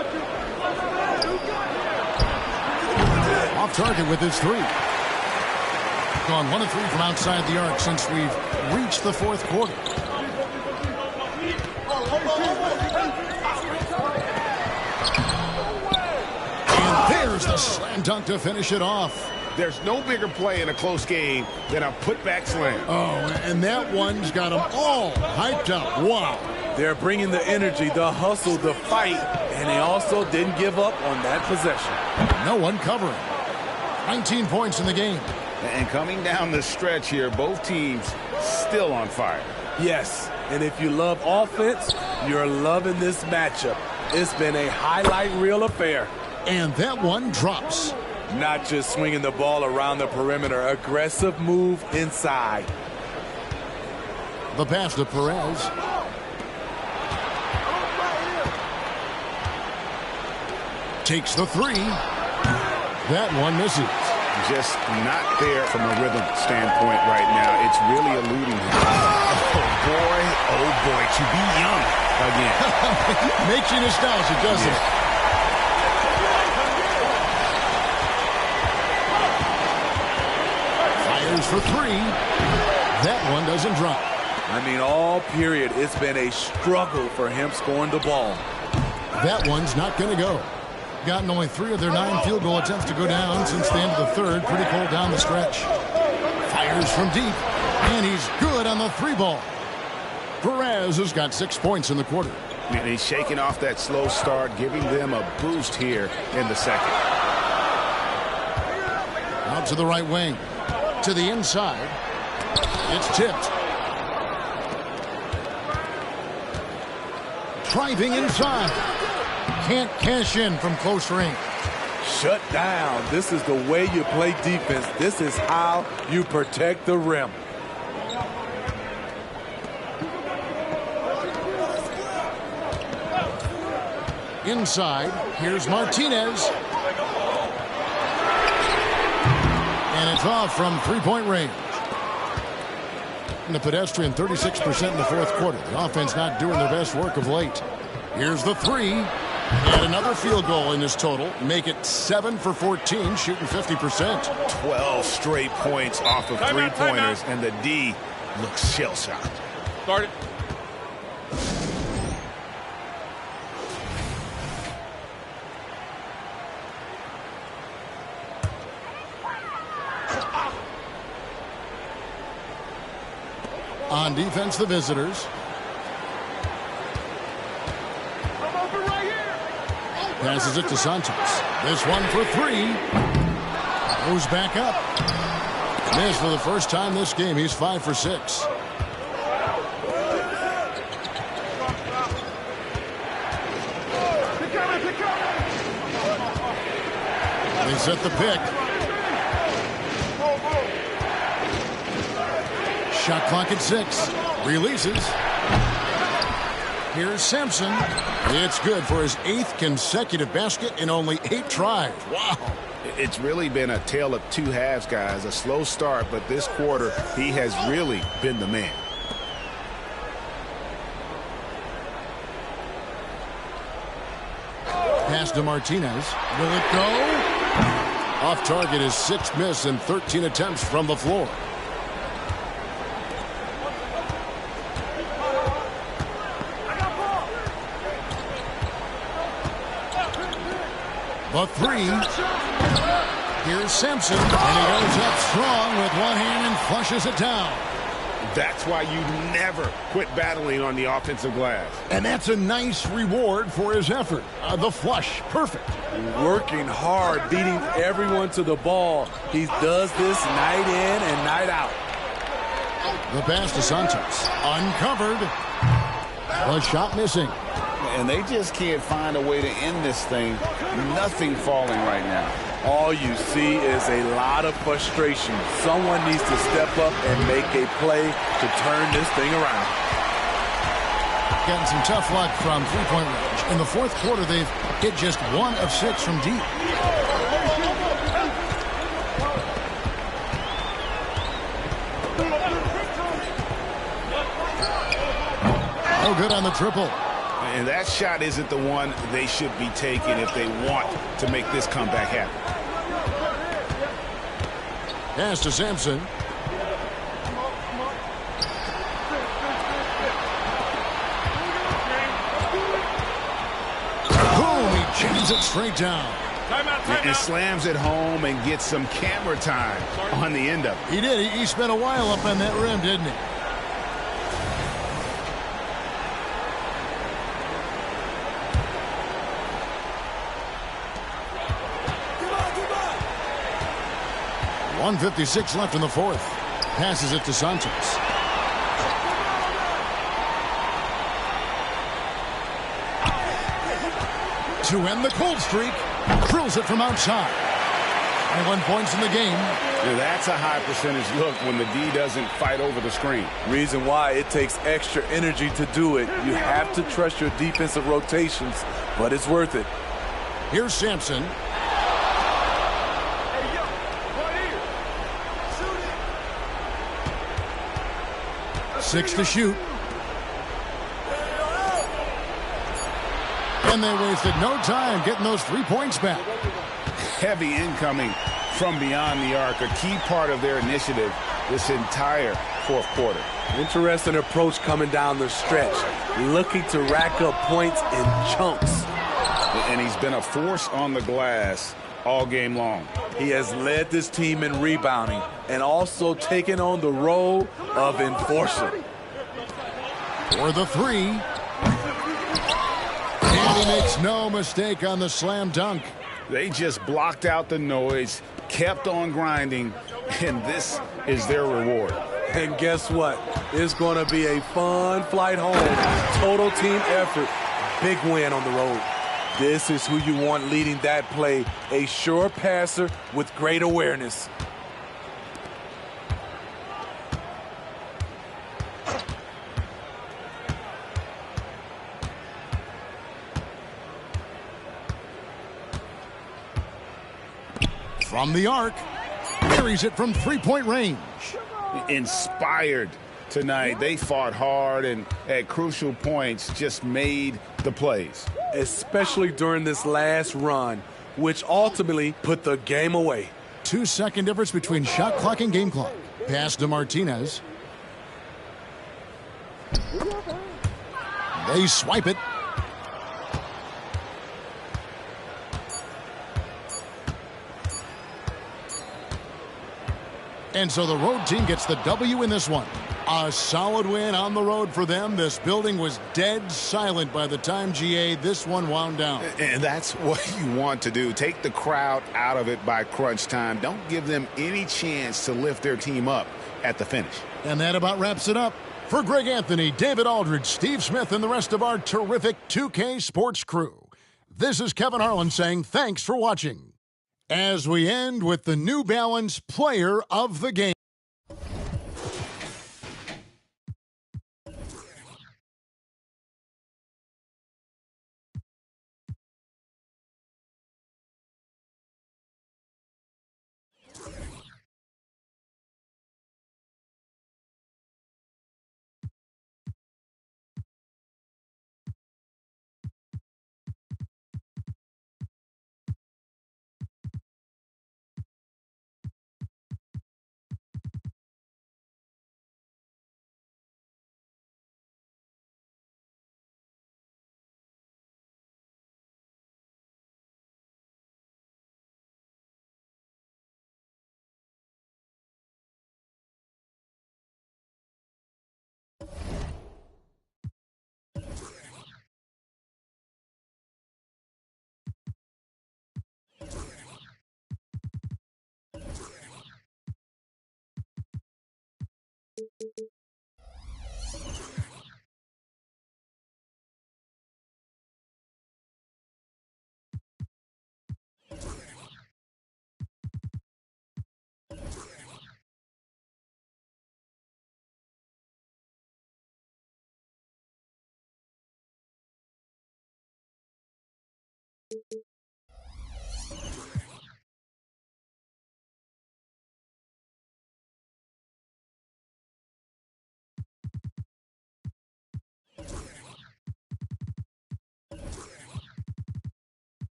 Off target with his 3. Gone 1 of 3 from outside the arc since we've reached the fourth quarter. And there's the slam dunk to finish it off. There's no bigger play in a close game than a putback slam. Oh, and that one's got them all hyped up. Wow. They're bringing the energy, the hustle, the fight, and they also didn't give up on that possession. No one covering. 19 points in the game. And coming down the stretch here, both teams still on fire. Yes, and if you love offense, you're loving this matchup. It's been a highlight reel affair. And that one drops. Not just swinging the ball around the perimeter, aggressive move inside. The pass to Perez. Takes the three. That one misses. Just not there from a rhythm standpoint right now. It's really eluding him. Oh boy, to be young again. Makes you nostalgic, doesn't it? Fires for three. That one doesn't drop. I mean, all period, it's been a struggle for him scoring the ball. That one's not going to go. Gotten only 3 of their 9 field goal attempts to go down since the end of the third. Pretty cold down the stretch. Fires from deep, and he's good on the 3-ball. Perez has got 6 points in the quarter. And he's shaking off that slow start, giving them a boost here in the second. Out to the right wing. To the inside. It's tipped. Driving inside. Can't cash in from close range. Shut down. This is the way you play defense. This is how you protect the rim. Inside, here's Martinez. And it's off from 3-point range. And the pedestrian 36% in the fourth quarter. The offense not doing their best work of late. Here's the three. And another field goal in this total. Make it 7 for 14, shooting 50%. 12 straight points off of three-pointers, and the D looks shell-shocked. Start it. On defense, the visitors. Passes it to Santos. This one for three. Goes back up. Missed for the first time this game. He's 5 for 6. They set the pick. Shot clock at 6. Releases. Here's Simpson. It's good for his 8th consecutive basket in only 8 tries. Wow. It's really been a tale of two halves, guys. A slow start, but this quarter, he has really been the man. Pass to Martinez. Will it go? Off target is 6 miss and 13 attempts from the floor. The three. Here's Simpson, and he goes up strong with one hand and flushes it down. That's why you never quit battling on the offensive glass. And that's a nice reward for his effort. The flush, perfect. Working hard, beating everyone to the ball. He does this night in and night out. The pass to Santos. Uncovered. The shot missing. And they just can't find a way to end this thing. Nothing falling right now. All you see is a lot of frustration. Someone needs to step up and make a play to turn this thing around. Getting some tough luck from three-point range. In the fourth quarter, they've hit just 1 of 6 from deep. Oh, good on the triple. And that shot isn't the one they should be taking if they want to make this comeback happen. Pass to Sampson. Boom, he jams it straight down. And slams it home and gets some camera time on the end of it. He did. He spent a while up on that rim, didn't he? 1:56 left in the fourth. Passes it to Santos. To end the cold streak, drills it from outside. 21 points in the game. Yeah, that's a high percentage look when the D doesn't fight over the screen. Reason why it takes extra energy to do it. You have to trust your defensive rotations, but it's worth it. Here's Sampson. Six to shoot. And they wasted no time getting those 3 points back. Heavy incoming from beyond the arc, a key part of their initiative this entire fourth quarter. Interesting approach coming down the stretch, looking to rack up points in chunks. And he's been a force on the glass all game long. He has led this team in rebounding and also taken on the role of enforcer. For the three. And he makes no mistake on the slam dunk. They just blocked out the noise, kept on grinding, and this is their reward. And guess what? It's going to be a fun flight home. Total team effort. Big win on the road. This is who you want leading that play. A sure passer with great awareness. From the arc, carries it from three-point range. Inspired tonight. They fought hard and at crucial points just made the plays. Especially during this last run, which ultimately put the game away. 2-second difference between shot clock and game clock. Pass to Martinez. They swipe it. And so the road team gets the W in this one. A solid win on the road for them. This building was dead silent by the time, GA, this one wound down. And that's what you want to do. Take the crowd out of it by crunch time. Don't give them any chance to lift their team up at the finish. And that about wraps it up. For Greg Anthony, David Aldridge, Steve Smith, and the rest of our terrific 2K Sports crew, this is Kevin Harlan saying thanks for watching. As we end with the New Balance Player of the Game.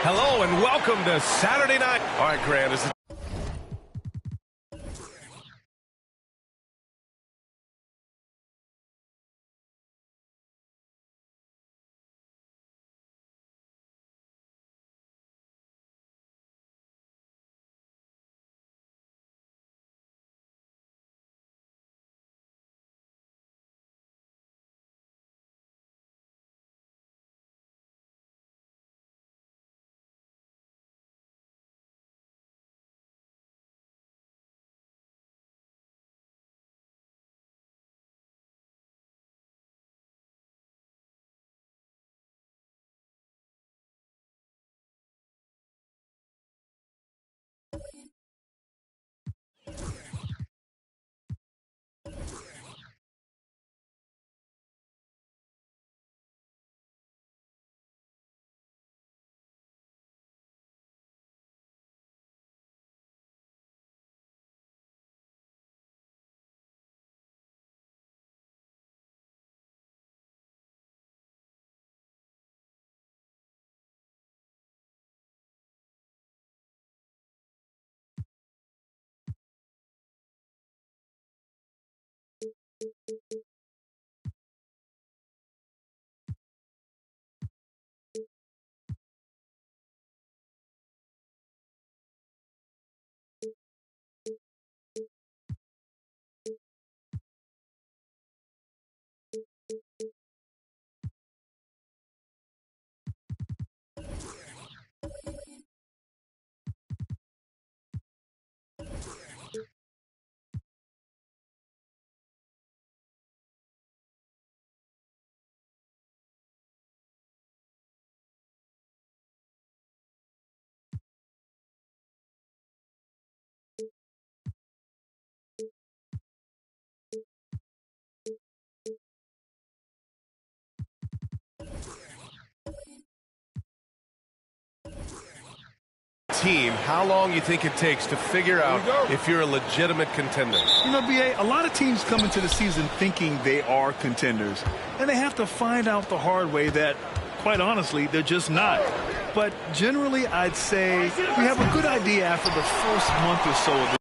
Hello and welcome to Saturday night. All right, Grant, is it team, how long you think it takes to figure out if you're a legitimate contender? You know, B.A., a lot of teams come into the season thinking they are contenders, and they have to find out the hard way that, quite honestly, they're just not. But generally, I'd say we have a good idea after the first month or so of the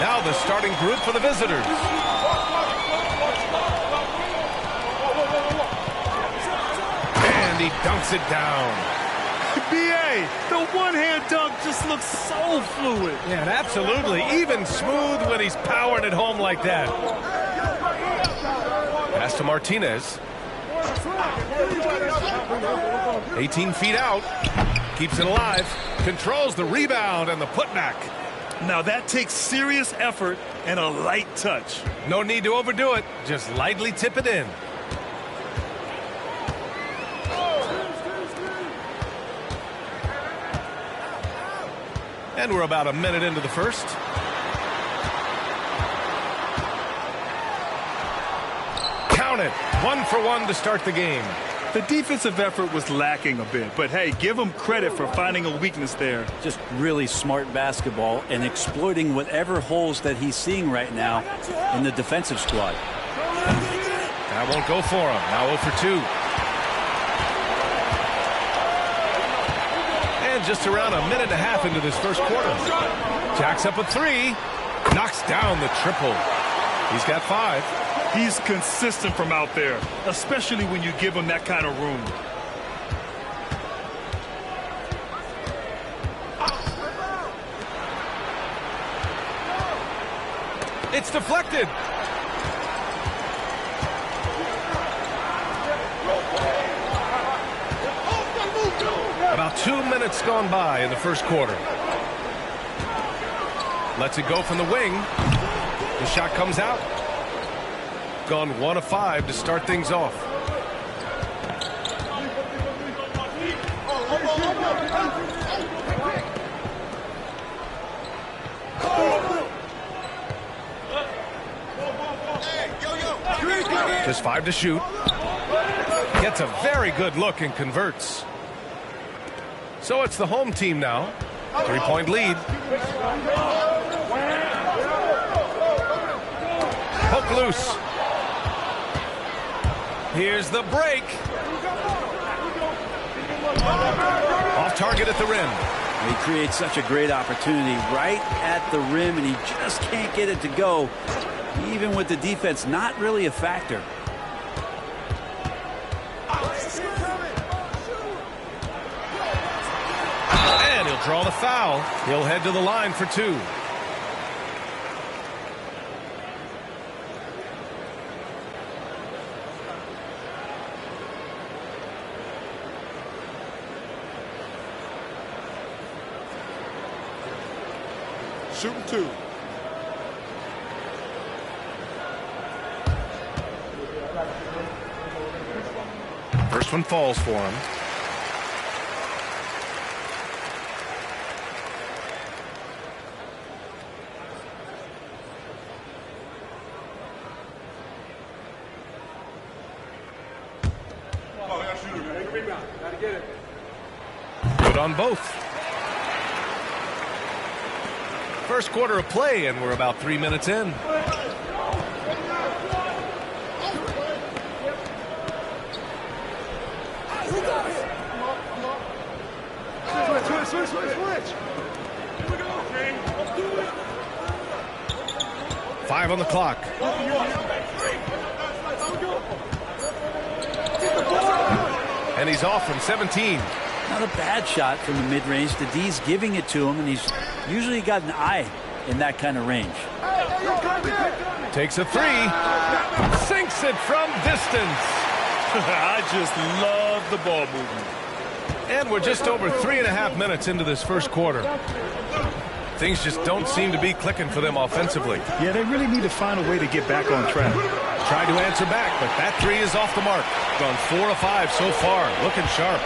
Now the starting group for the visitors. And he dunks it down. B.A., the one-hand dunk just looks so fluid. Yeah, absolutely. Even smooth when he's powering it home like that. Pass to Martinez. 18 feet out. Keeps it alive. Controls the rebound and the putback. Now that takes serious effort and a light touch. No need to overdo it. Just lightly tip it in. And we're about a minute into the first. Count it. 1 for 1 to start the game. The defensive effort was lacking a bit, but hey, give him credit for finding a weakness there. Just really smart basketball and exploiting whatever holes that he's seeing right now in the defensive squad. That won't go for him. Now 0 for 2. And just around a minute and a half into this first quarter. Jacks up a 3. Knocks down the triple. He's got 5. He's consistent from out there, especially when you give him that kind of room. It's deflected. About 2 minutes gone by in the first quarter. Lets it go from the wing. The shot comes out. Gone 1 of 5 to start things off. Just 5 to shoot. Gets a very good look and converts. So it's the home team now. 3-point lead. Poke loose. Here's the break. Off target at the rim. He creates such a great opportunity right at the rim, and he just can't get it to go. Even with the defense not really a factor. And he'll draw the foul. He'll head to the line for 2. Shooting 2. First one falls for him. Good on both. First quarter of play, and we're about 3 minutes in. Switch. 5 on the clock. And he's off from 17. Not a bad shot from the mid-range. The D's giving it to him, and he's usually got an eye in that kind of range. Takes a 3. Sinks it from distance. I just love the ball movement. And we're just over 3.5 minutes into this first quarter. Things just don't seem to be clicking for them offensively. Yeah, they really need to find a way to get back on track. Tried to answer back, but that 3 is off the mark. Gone 4 of 5 so far. Looking sharp.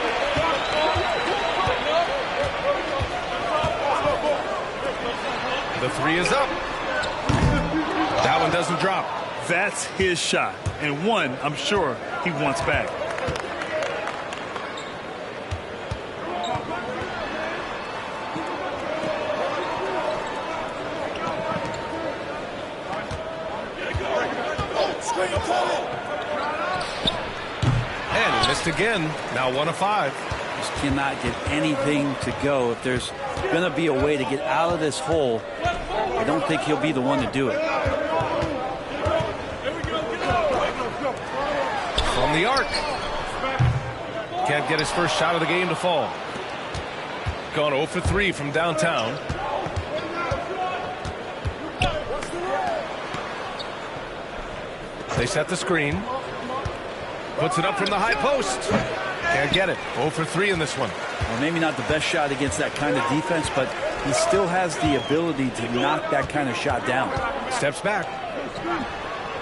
The 3 is up. That one doesn't drop. That's his shot, and one I'm sure he wants back. And he missed again. Now 1 of 5. Just cannot get anything to go. If there's going to be a way to get out of this hole, I don't think he'll be the one to do it. From the arc. Can't get his first shot of the game to fall. Gone 0 for 3 from downtown. They set the screen. Puts it up from the high post. Can't get it. 0 for 3 in this one. Well, maybe not the best shot against that kind of defense, but he still has the ability to knock that kind of shot down. Steps back.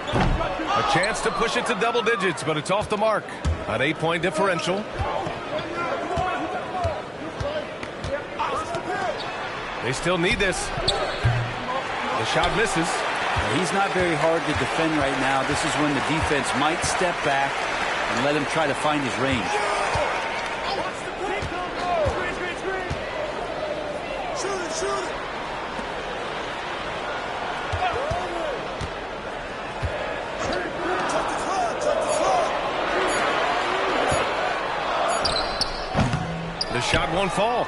A chance to push it to double digits, but it's off the mark. An 8-point differential. They still need this. The shot misses. Well, he's not very hard to defend right now. This is when the defense might step back and let him try to find his range. The shot won't fall.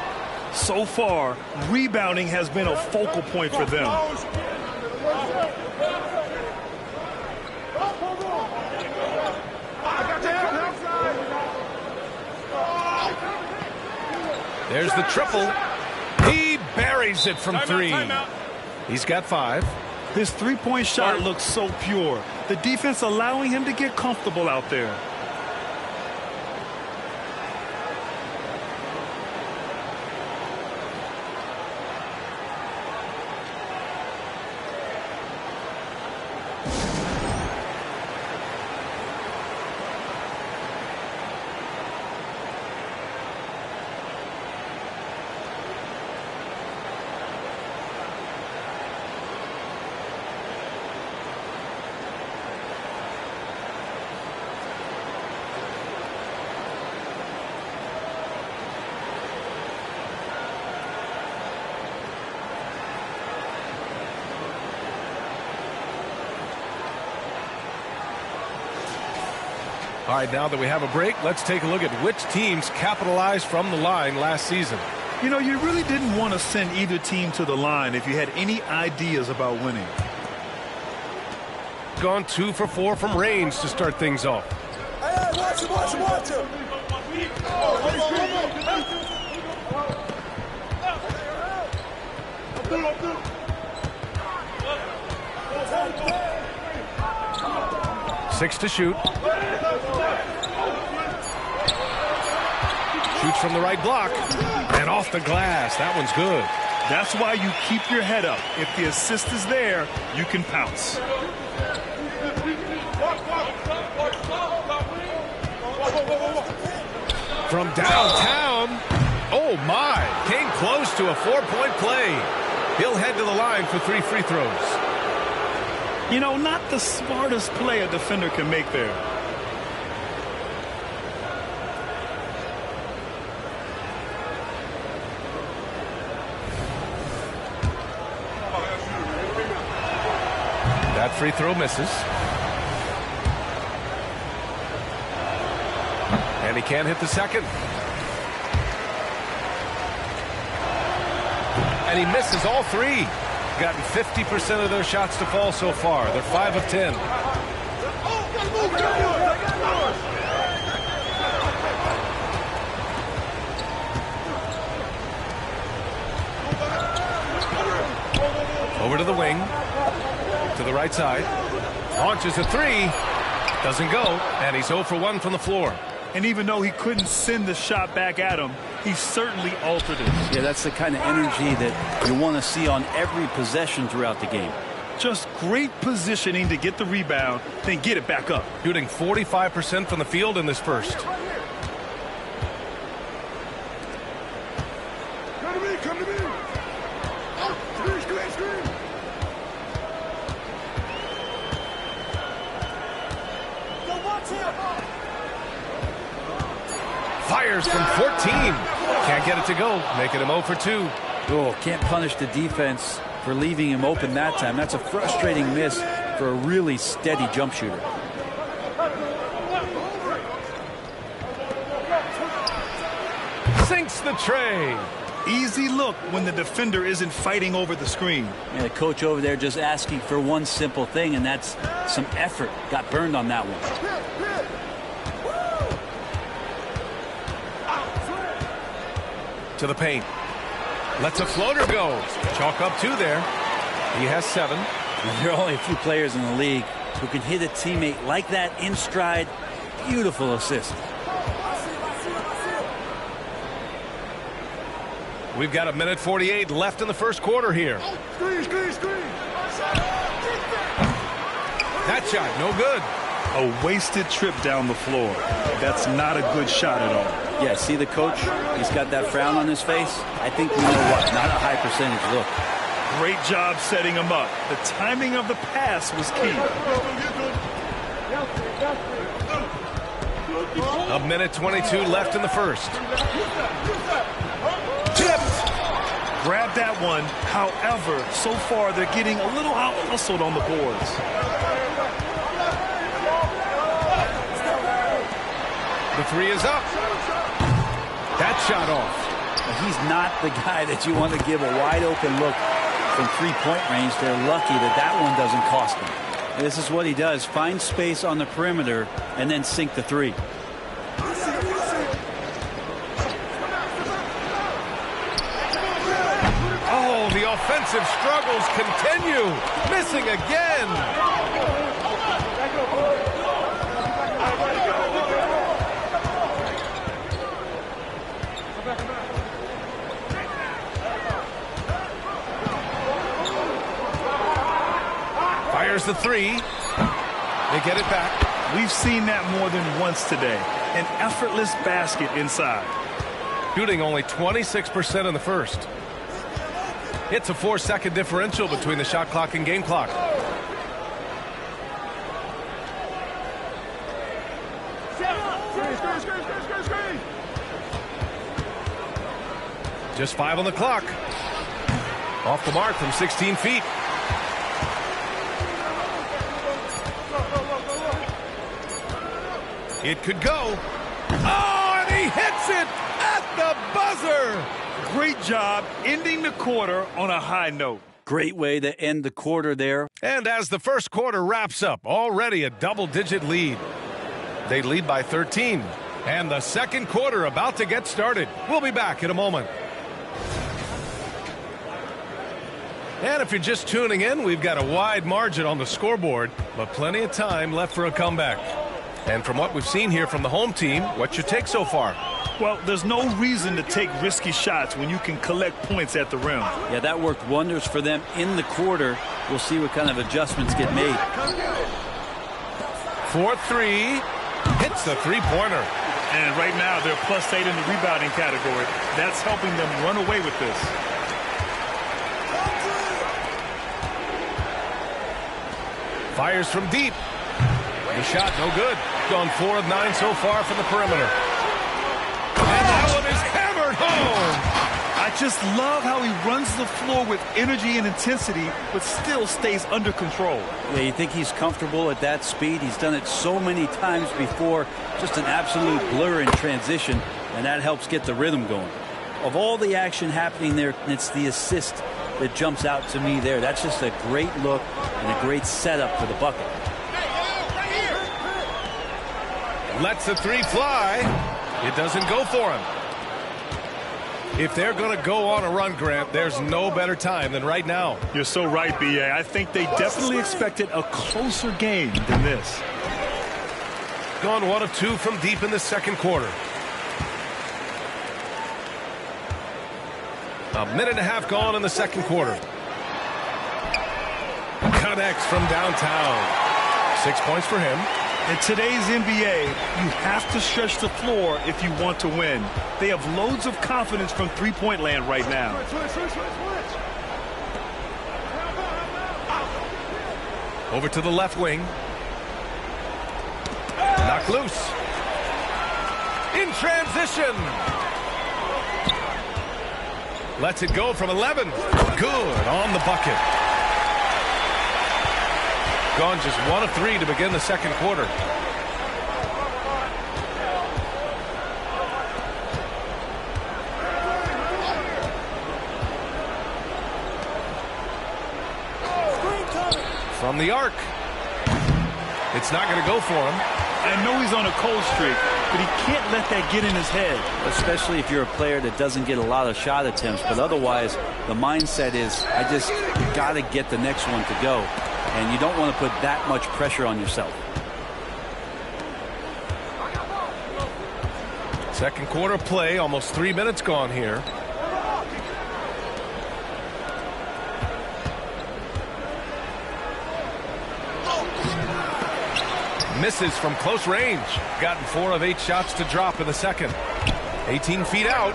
So far, rebounding has been a focal point for them. There's the triple. He buries it from 3. He's got 5. His three-point shot looks so pure. The defense allowing him to get comfortable out there. All right, now that we have a break, let's take a look at which teams capitalized from the line last season. You know, you really didn't want to send either team to the line if you had any ideas about winning. Gone 2 for 4 from range to start things off. Hey, watch him. Six to shoot. Shoots from the right block and off the glass. That one's good. That's why you keep your head up. If the assist is there, you can pounce. From downtown. Oh, my. Came close to a 4-point play. He'll head to the line for 3 free throws. You know, not the smartest play a defender can make there. That free throw misses. And he can't hit the second. And he misses all 3. Gotten 50% of their shots to fall so far. They're 5 of 10. Over to the wing. To the right side. Launches a 3. Doesn't go. And he's 0 for 1 from the floor. And even though he couldn't send the shot back at him, he certainly altered it. Yeah, that's the kind of energy that you want to see on every possession throughout the game. Just great positioning to get the rebound, then get it back up. Shooting 45% from the field in this first. Come to me. Screen. Fires from 14. Can't get it to go. Making him 0 for 2. Oh, can't punish the defense for leaving him open that time. That's a frustrating miss for a really steady jump shooter. Sinks the tray. Easy look when the defender isn't fighting over the screen. Yeah, the coach over there just asking for one simple thing, and that's some effort. Got burned on that one. To the paint. Lets a floater go. Chalk up 2 there. He has 7. There are only a few players in the league who can hit a teammate like that in stride. Beautiful assist. We've got 1:48 left in the first quarter here. Screen. That shot, no good. A wasted trip down the floor. That's not a good shot at all. Yeah, see the coach? He's got that frown on his face. I think we know what. Not a high percentage look. Great job setting him up. The timing of the pass was key. 1:22 left in the first. Tipped. Grab that one. However, so far they're getting a little out-hustled on the boards. The 3 is up. That shot off. He's not the guy that you want to give a wide-open look from three-point range. They're lucky that that one doesn't cost them. This is what he does. Find space on the perimeter and then sink the 3. Oh, the offensive struggles continue. Missing again. Fires the 3. They get it back. We've seen that more than once today. An effortless basket inside. Shooting only 26% in the first. It's a 4-second differential between the shot clock and game clock. Just 5 on the clock. Off the mark from 16 feet. It could go. Oh, and he hits it at the buzzer. Great job ending the quarter on a high note. Great way to end the quarter there. And as the first quarter wraps up, already a double-digit lead. They lead by 13. And the second quarter about to get started. We'll be back in a moment. And if you're just tuning in, we've got a wide margin on the scoreboard, but plenty of time left for a comeback. And from what we've seen here from the home team, what's your take so far? Well, there's no reason to take risky shots when you can collect points at the rim. Yeah, that worked wonders for them in the quarter. We'll see what kind of adjustments get made. 4-3, hits the three-pointer. And right now, they're +8 in the rebounding category. That's helping them run away with this. Fires from deep. The shot, no good. Gone 4 of 9 so far from the perimeter. And that one is hammered home. I just love how he runs the floor with energy and intensity, but still stays under control. Yeah, you think he's comfortable at that speed? He's done it so many times before. Just an absolute blur in transition, and that helps get the rhythm going. Of all the action happening there, it's the assist that jumps out to me there. That's just a great look and a great setup for the bucket. Lets the three fly. It doesn't go for him. If they're going to go on a run, Grant, there's no better time than right now. You're so right, B.A. I think they definitely expected a closer game than this. Gone 1 of 2 from deep in the second quarter. A minute and a half gone in the second quarter. Connects from downtown. 6 points for him. In today's NBA, you have to stretch the floor if you want to win. They have loads of confidence from three-point land right now. Over to the left wing. Knocked loose. In transition. Lets it go from 11. Good on the bucket. Gone just 1 of 3 to begin the second quarter. From the arc. It's not going to go for him. I know he's on a cold streak, but he can't let that get in his head. Especially if you're a player that doesn't get a lot of shot attempts, but otherwise the mindset is, I just got to get the next one to go. And you don't want to put that much pressure on yourself. Second quarter play, almost 3 minutes gone here. Misses from close range. Gotten 4 of 8 shots to drop in the second. 18 feet out.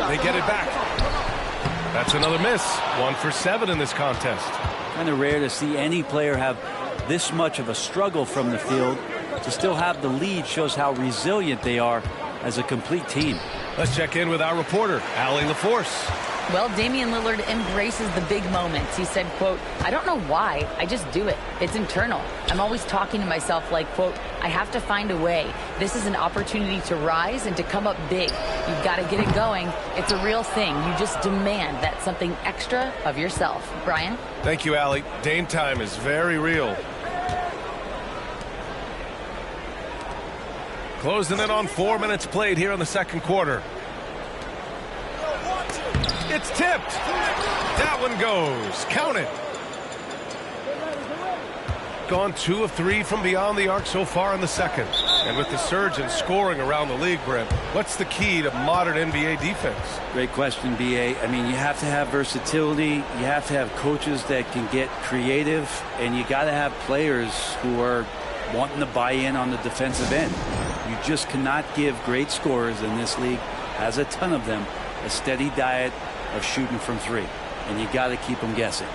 They get it back. That's another miss. 1 for 7 in this contest. Kind of rare to see any player have this much of a struggle from the field. To still have the lead shows how resilient they are as a complete team. Let's check in with our reporter, Allie LaForce. Well, Damian Lillard embraces the big moments. He said, quote, I don't know why, I just do it. It's internal. I'm always talking to myself like, quote, I have to find a way. This is an opportunity to rise and to come up big. You've got to get it going. It's a real thing. You just demand that something extra of yourself. Brian? Thank you, Allie. Dame time is very real. Closing in on 4 minutes played here in the second quarter. It's tipped. That one goes. Count it. Gone 2 of 3 from beyond the arc so far in the second. And with the surge in scoring around the league, Brent, what's the key to modern NBA defense? Great question, B.A. I mean, you have to have versatility. You have to have coaches that can get creative. And you got to have players who are wanting to buy in on the defensive end. You just cannot give great scorers in this league, has a ton of them, a steady diet of shooting from 3, and you got to keep them guessing.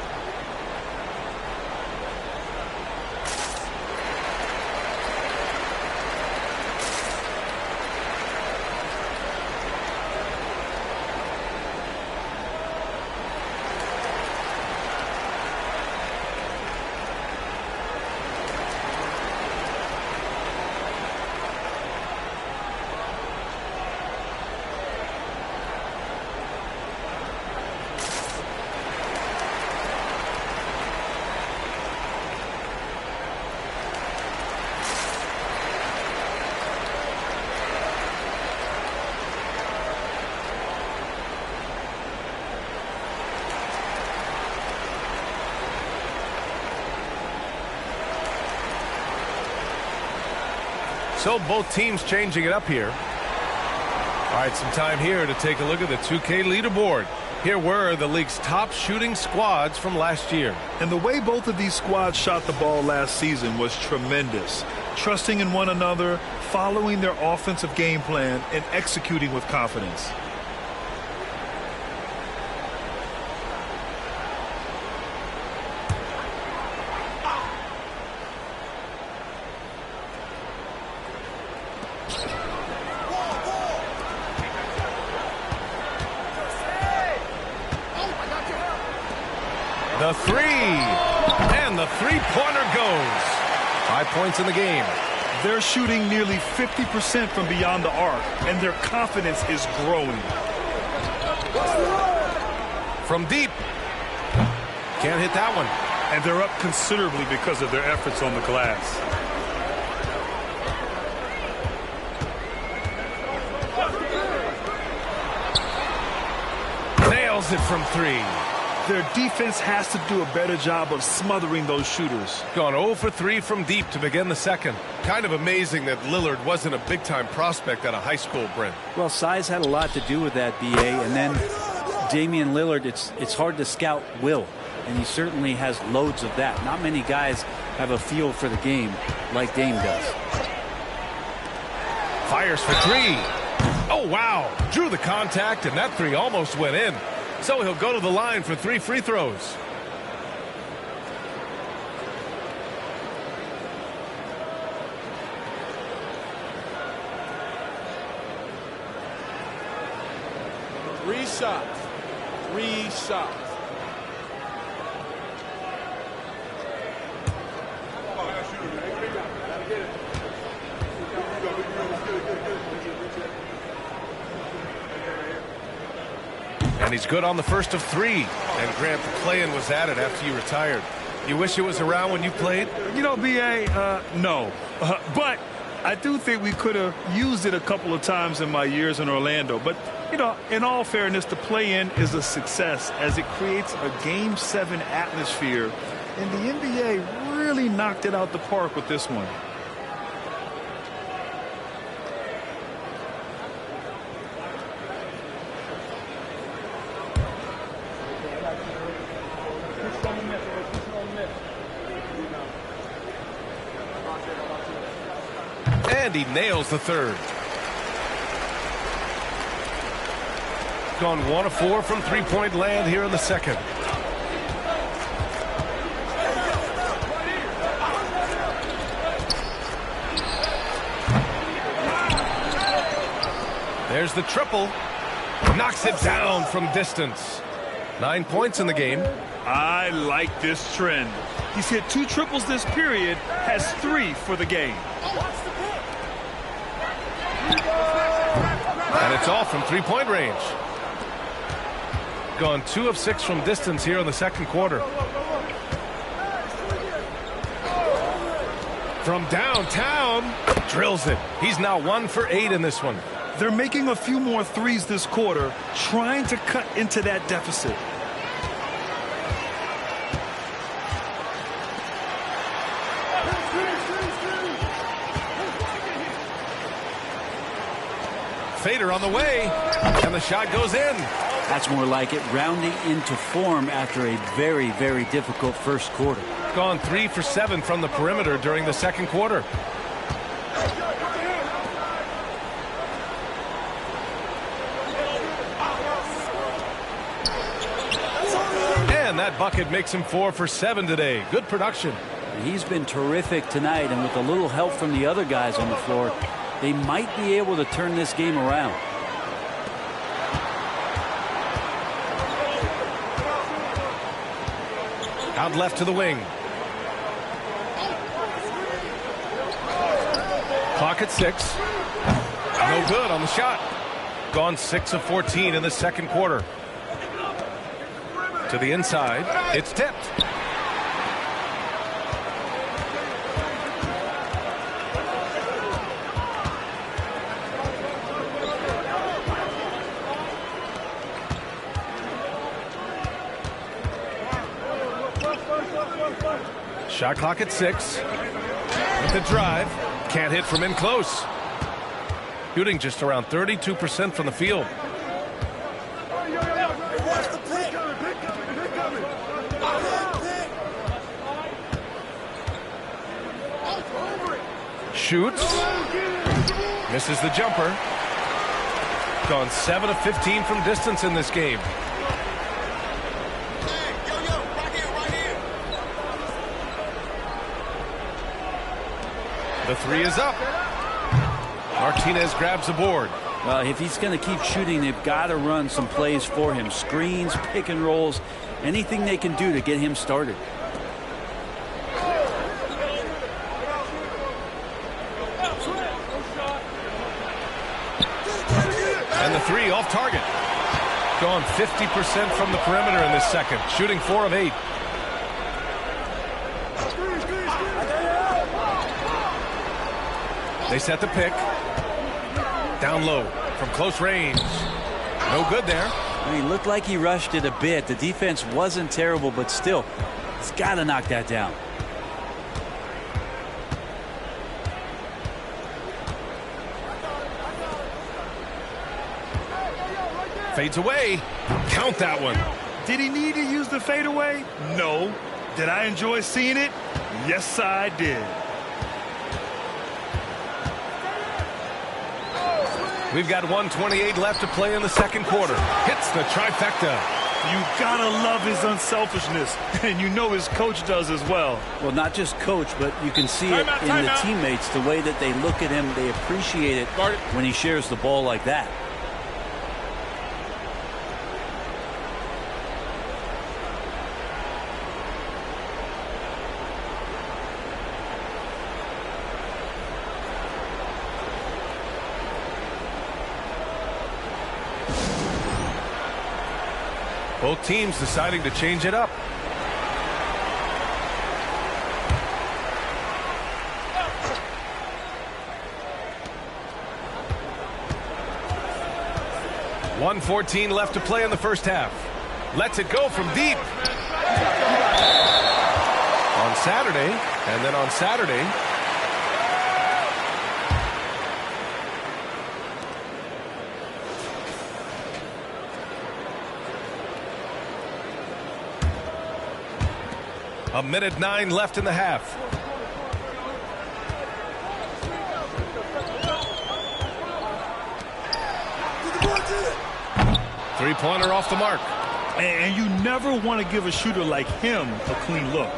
So both teams changing it up here. All right, some time here to take a look at the 2K leaderboard. Here were the league's top shooting squads from last year. And the way both of these squads shot the ball last season was tremendous. Trusting in one another, following their offensive game plan, and executing with confidence. The three, and the three-pointer goes. 5 points in the game. They're shooting nearly 50% from beyond the arc, and their confidence is growing. From deep. Can't hit that one. And they're up considerably because of their efforts on the glass. Nails it from three. Their defense has to do a better job of smothering those shooters. Gone 0 for 3 from deep to begin the second. Kind of amazing that Lillard wasn't a big-time prospect out of high school, Brent. Well, size had a lot to do with that, B.A. And then Damian Lillard, it's hard to scout will. And he certainly has loads of that. Not many guys have a feel for the game like Dame does. Fires for three. Oh, wow. Drew the contact, and that three almost went in. So he'll go to the line for 3 free throws. Three shots. 3 shots. And he's good on the first of 3. And Grant, the play-in was added after you retired. You wish it was around when you played? You know, B.A., no. But I do think we could have used it a couple of times in my years in Orlando. But, you know, in all fairness, the play-in is a success as it creates a Game 7 atmosphere. And the NBA really knocked it out the park with this one. And he nails the third. Gone 1 of 4 from three-point land here in the second. There's the triple. Knocks it down from distance. 9 points in the game. I like this trend. He's hit 2 triples this period, has 3 for the game. And it's all from three-point range. Gone 2 of 6 from distance here in the second quarter. From downtown, drills it. He's now 1 for 8 in this one. They're making a few more threes this quarter, trying to cut into that deficit. Fader on the way, and the shot goes in. That's more like it, rounding into form after a very, very difficult first quarter. Gone 3 for 7 from the perimeter during the second quarter. And that bucket makes him 4 for 7 today. Good production. He's been terrific tonight, and with a little help from the other guys on the floor, they might be able to turn this game around. Out left to the wing. Clock at 6. No good on the shot. Gone 6 of 14 in the second quarter. To the inside. It's tipped. Shot clock at 6. With the drive. Can't hit from in close. Shooting just around 32% from the field. Shoots. Misses the jumper. Gone 7 of 15 from distance in this game. The three is up. Martinez grabs the board. Well, if he's going to keep shooting, they've got to run some plays for him. Screens, pick and rolls, anything they can do to get him started. And the three off target. Gone 50% from the perimeter in this second. Shooting 4 of 8. They set the pick. Down low from close range. No good there. He looked like he rushed it a bit. The defense wasn't terrible, but still, he's got to knock that down. Fades away. Count that one. Did he need to use the fadeaway? No. Did I enjoy seeing it? Yes, I did. We've got 1:28 left to play in the second quarter. Hits the trifecta. You gotta love his unselfishness, and you know his coach does as well. Well, not just coach, but you can see it in the teammates, the way that they look at him. They appreciate it when he shares the ball like that. Both teams deciding to change it up. .114 left to play in the first half. Lets it go from deep. On Saturday, and then on Saturday, a minute 9 left in the half. Three-pointer off the mark. And you never want to give a shooter like him a clean look.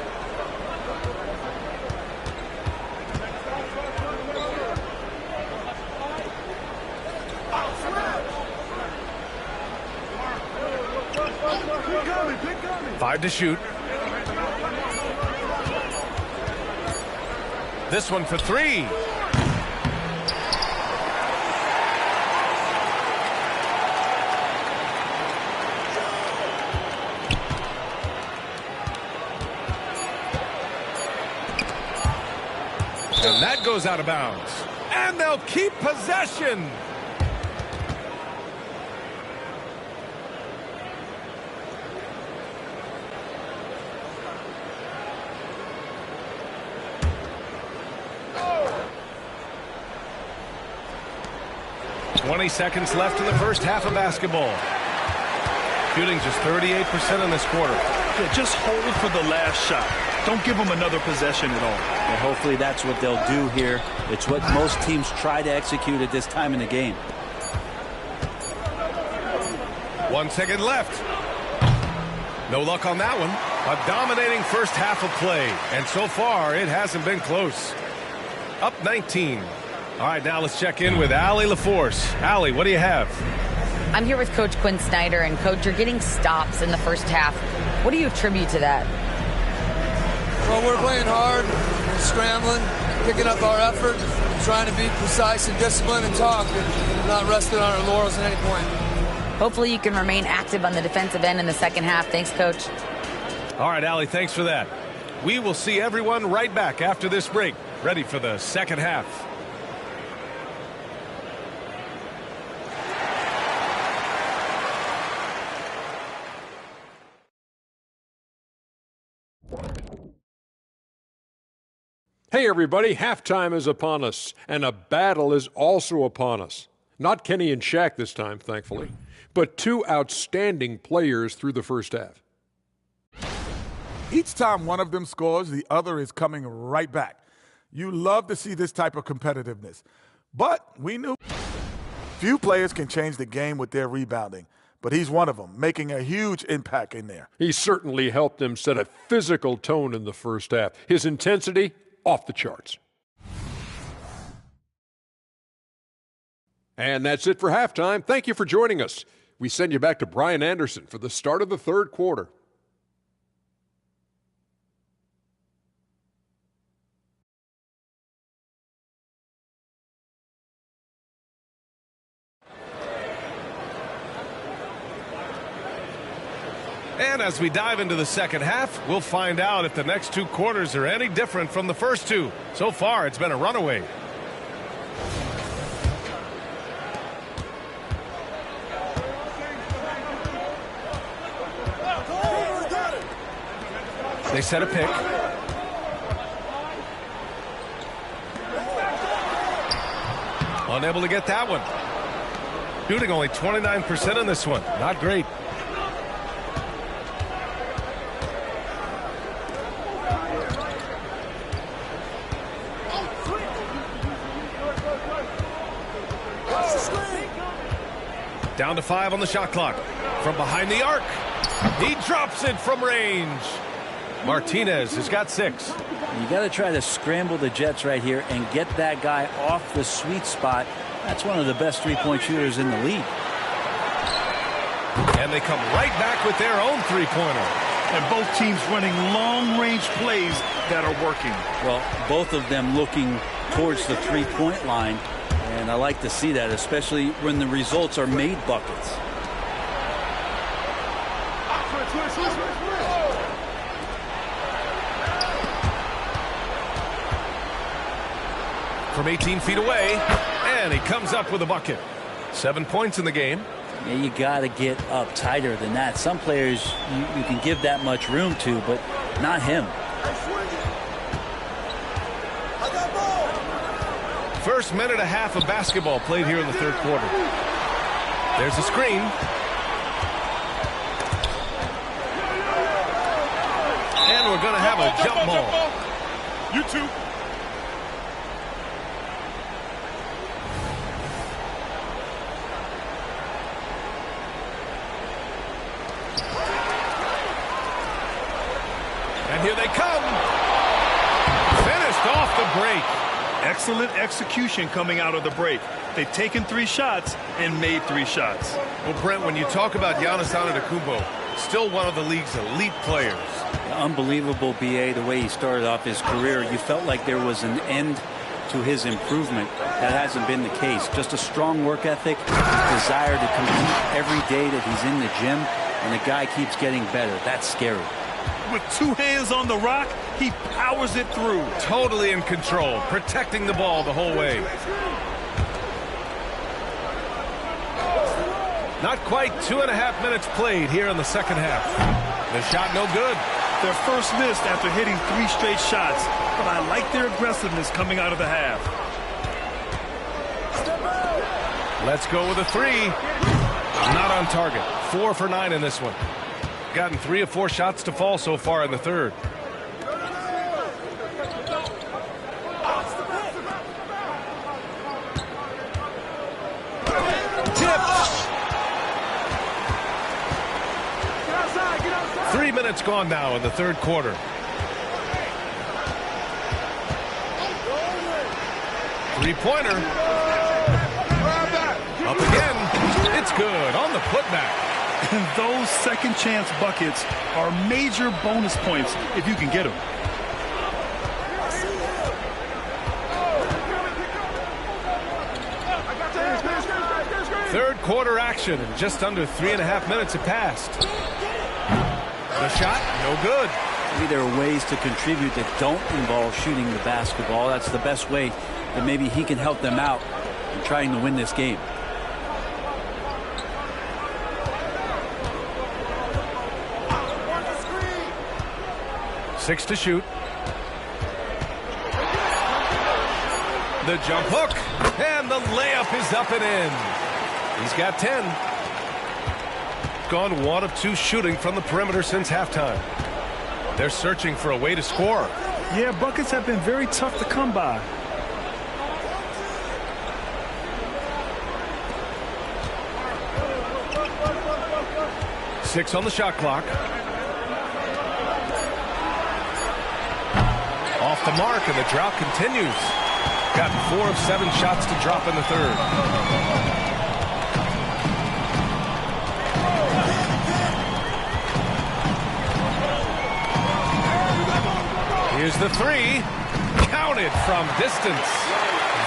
Five to shoot. This one for three. And that goes out of bounds. And they'll keep possession. .20 seconds left in the first half of basketball. Shooting just 38% in this quarter. Yeah, just hold for the last shot. Don't give them another possession at all. And hopefully that's what they'll do here. It's what most teams try to execute at this time in the game. 1 second left. No luck on that one. A dominating first half of play. And so far, it hasn't been close. Up 19. All right, now let's check in with Allie LaForce. Allie, what do you have? I'm here with Coach Quinn Snyder. And, Coach, you're getting stops in the first half. What do you attribute to that? Well, we're playing hard, scrambling, picking up our effort, trying to be precise and disciplined and talk, and not resting on our laurels at any point. Hopefully you can remain active on the defensive end in the second half. Thanks, Coach. All right, Allie, thanks for that. We will see everyone right back after this break, ready for the second half. Hey, everybody, halftime is upon us, and a battle is also upon us. Not Kenny and Shaq this time, thankfully, but two outstanding players through the first half. Each time one of them scores, the other is coming right back. You love to see this type of competitiveness. But we knew few players can change the game with their rebounding, but he's one of them, making a huge impact in there. He certainly helped them set a physical tone in the first half. His intensity, off the charts. And that's it for halftime. Thank you for joining us. We send you back to Brian Anderson for the start of the third quarter. And as we dive into the second half, we'll find out if the next two quarters are any different from the first two. So far, it's been a runaway. They set a pick. Unable to get that one. Shooting only 29% in this one. Not great. Down to 5 on the shot clock. From behind the arc. He drops it from range. Martinez has got 6. You got to try to scramble the Jets right here and get that guy off the sweet spot. That's one of the best three-point shooters in the league. And they come right back with their own three-pointer. And both teams running long-range plays that are working. Well, both of them looking towards the three-point line. And I like to see that, especially when the results are made buckets. From 18 feet away, and he comes up with a bucket. 7 points in the game. Yeah, you got to get up tighter than that. Some players you can give that much room to, but not him. First minute and a half of basketball played here in the third quarter. There's a screen. And we're going to have a jump ball. You two. And here they come. Finished off the break. Excellent execution coming out of the break. They've taken 3 shots and made 3 shots. Well, Brent, when you talk about Giannis Antetokounmpo, still one of the league's elite players. Unbelievable, BA, the way he started off his career. You felt like there was an end to his improvement. That hasn't been the case. Just a strong work ethic, desire to compete every day that he's in the gym, and the guy keeps getting better. That's scary. With 2 hands on the rock, he powers it through. Totally in control, protecting the ball the whole way. Not quite 2.5 minutes played here in the second half. The shot no good. Their first miss after hitting 3 straight shots, but I like their aggressiveness coming out of the half. Let's go with a 3. Not on target. 4 for 9 in this one. Gotten 3 of 4 shots to fall so far in the third. Tipped. 3 minutes gone now in the third quarter. Three-pointer. Up again. It's good on the putback. And those second chance buckets are major bonus points if you can get them. Third quarter action, and just under 3.5 minutes have passed. The shot, no good. Maybe there are ways to contribute that don't involve shooting the basketball. That's the best way that maybe he can help them out in trying to win this game. Six to shoot. The jump hook, and the layup is up and in. He's got 10. Gone 1 of 2 shooting from the perimeter since halftime. They're searching for a way to score. Yeah, buckets have been very tough to come by. Six on the shot clock. Off the mark, and the drought continues. Got 4 of 7 shots to drop in the third. Here's the 3. Counted from distance.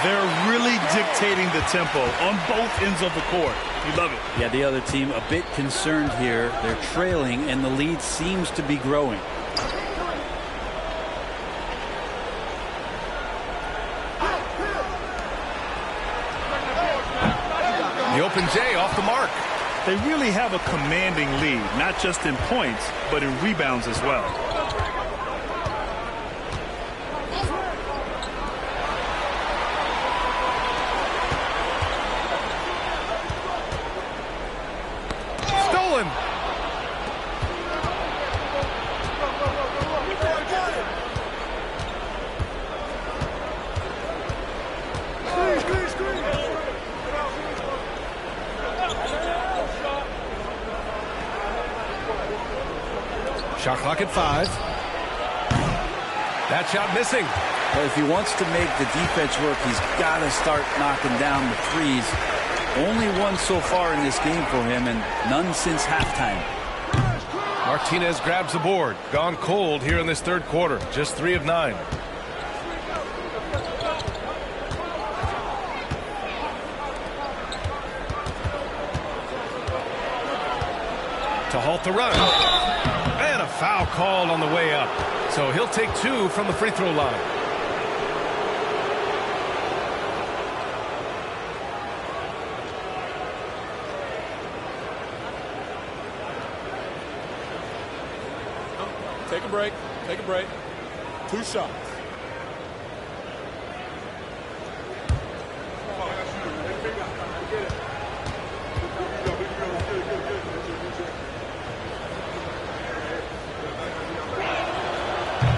They're really dictating the tempo on both ends of the court. You love it. Yeah, the other team a bit concerned here. They're trailing, and the lead seems to be growing. The open J off the mark. They really have a commanding lead, not just in points, but in rebounds as well. Stolen. Shot clock at 5. That shot missing. Well, if he wants to make the defense work, he's got to start knocking down the threes. Only 1 so far in this game for him, and none since halftime. Martinez grabs the board. Gone cold here in this third quarter. Just 3 of 9. To halt the run. And a foul called on the way up. So he'll take 2 from the free throw line. Take a break. Take a break. 2 shots.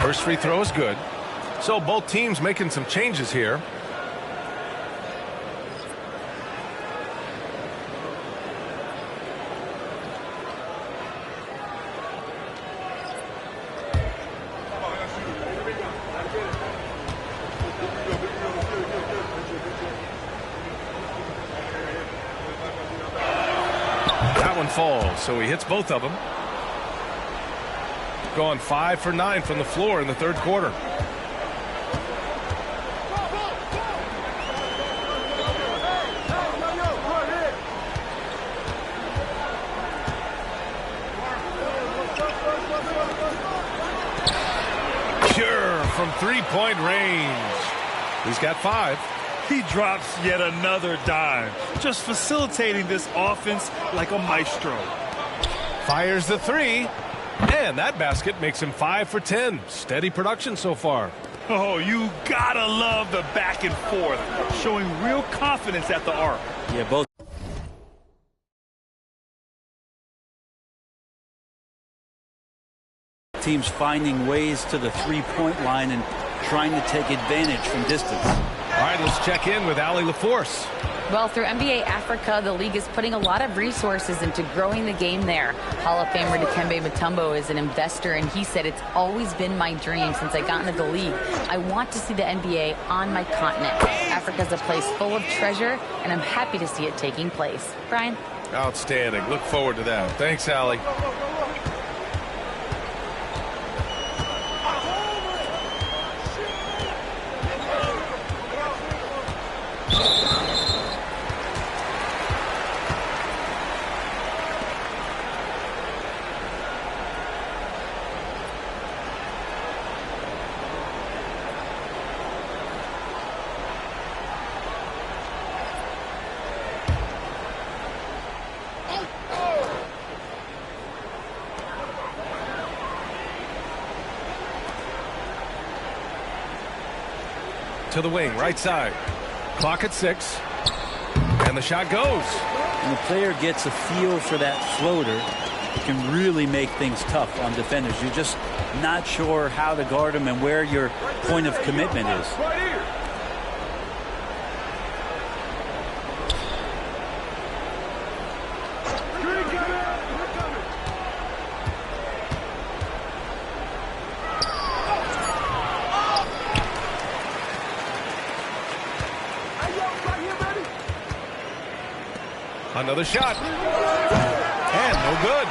First free throw is good. So both teams making some changes here. That one falls, so he hits both of them. Going 5 for 9 from the floor in the third quarter. Pure from 3-point range. He's got 5. He drops yet another dime, just facilitating this offense like a maestro. Fires the 3. And that basket makes him 5 for 10. Steady production so far. Oh, you gotta love the back and forth, showing real confidence at the arc. Yeah, both teams finding ways to the three-point line and trying to take advantage from distance. All right, let's check in with Allie LaForce. Well, through NBA Africa, the league is putting a lot of resources into growing the game there. Hall of Famer Dikembe Mutombo is an investor, and he said, "It's always been my dream since I got into the league. I want to see the NBA on my continent. Africa's a place full of treasure, and I'm happy to see it taking place." Brian? Outstanding. Look forward to that. Thanks, Allie. to the wing, right side. Clock at 6. And the shot goes. When the player gets a feel for that floater, it can really make things tough on defenders. You're just not sure how to guard them and where your point of commitment is. Another shot. And no good.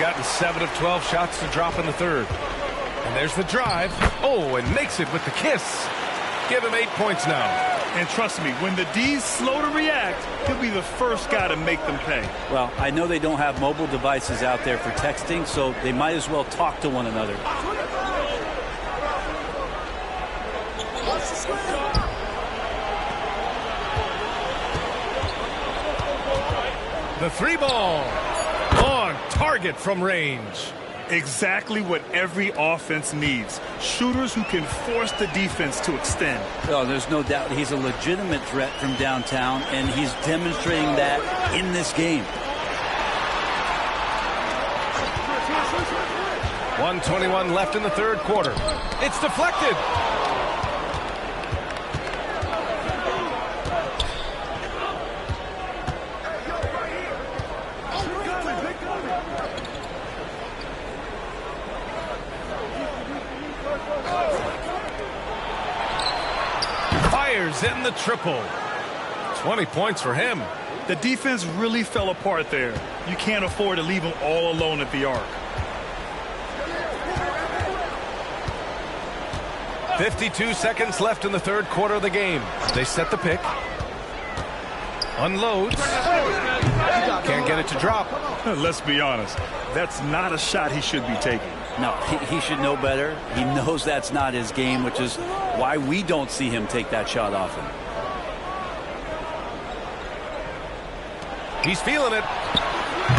Gotten 7 of 12 shots to drop in the third. And there's the drive. Oh, and makes it with the kiss. Give him 8 points now. And trust me, when the D's slow to react, he'll be the first guy to make them pay. Well, I know they don't have mobile devices out there for texting, so they might as well talk to one another. The 3 ball. On target from range. Exactly what every offense needs. Shooters who can force the defense to extend. Oh, there's no doubt he's a legitimate threat from downtown, and he's demonstrating that in this game. 1:21 left in the third quarter. It's deflected. In the triple. 20 points for him. The defense really fell apart there. You can't afford to leave them all alone at the arc. 52 seconds left in the third quarter of the game. They set the pick. Unloads. Can't get it to drop. Let's be honest. That's not a shot he should be taking. No, he should know better. He knows that's not his game, which is why we don't see him take that shot often. He's feeling it.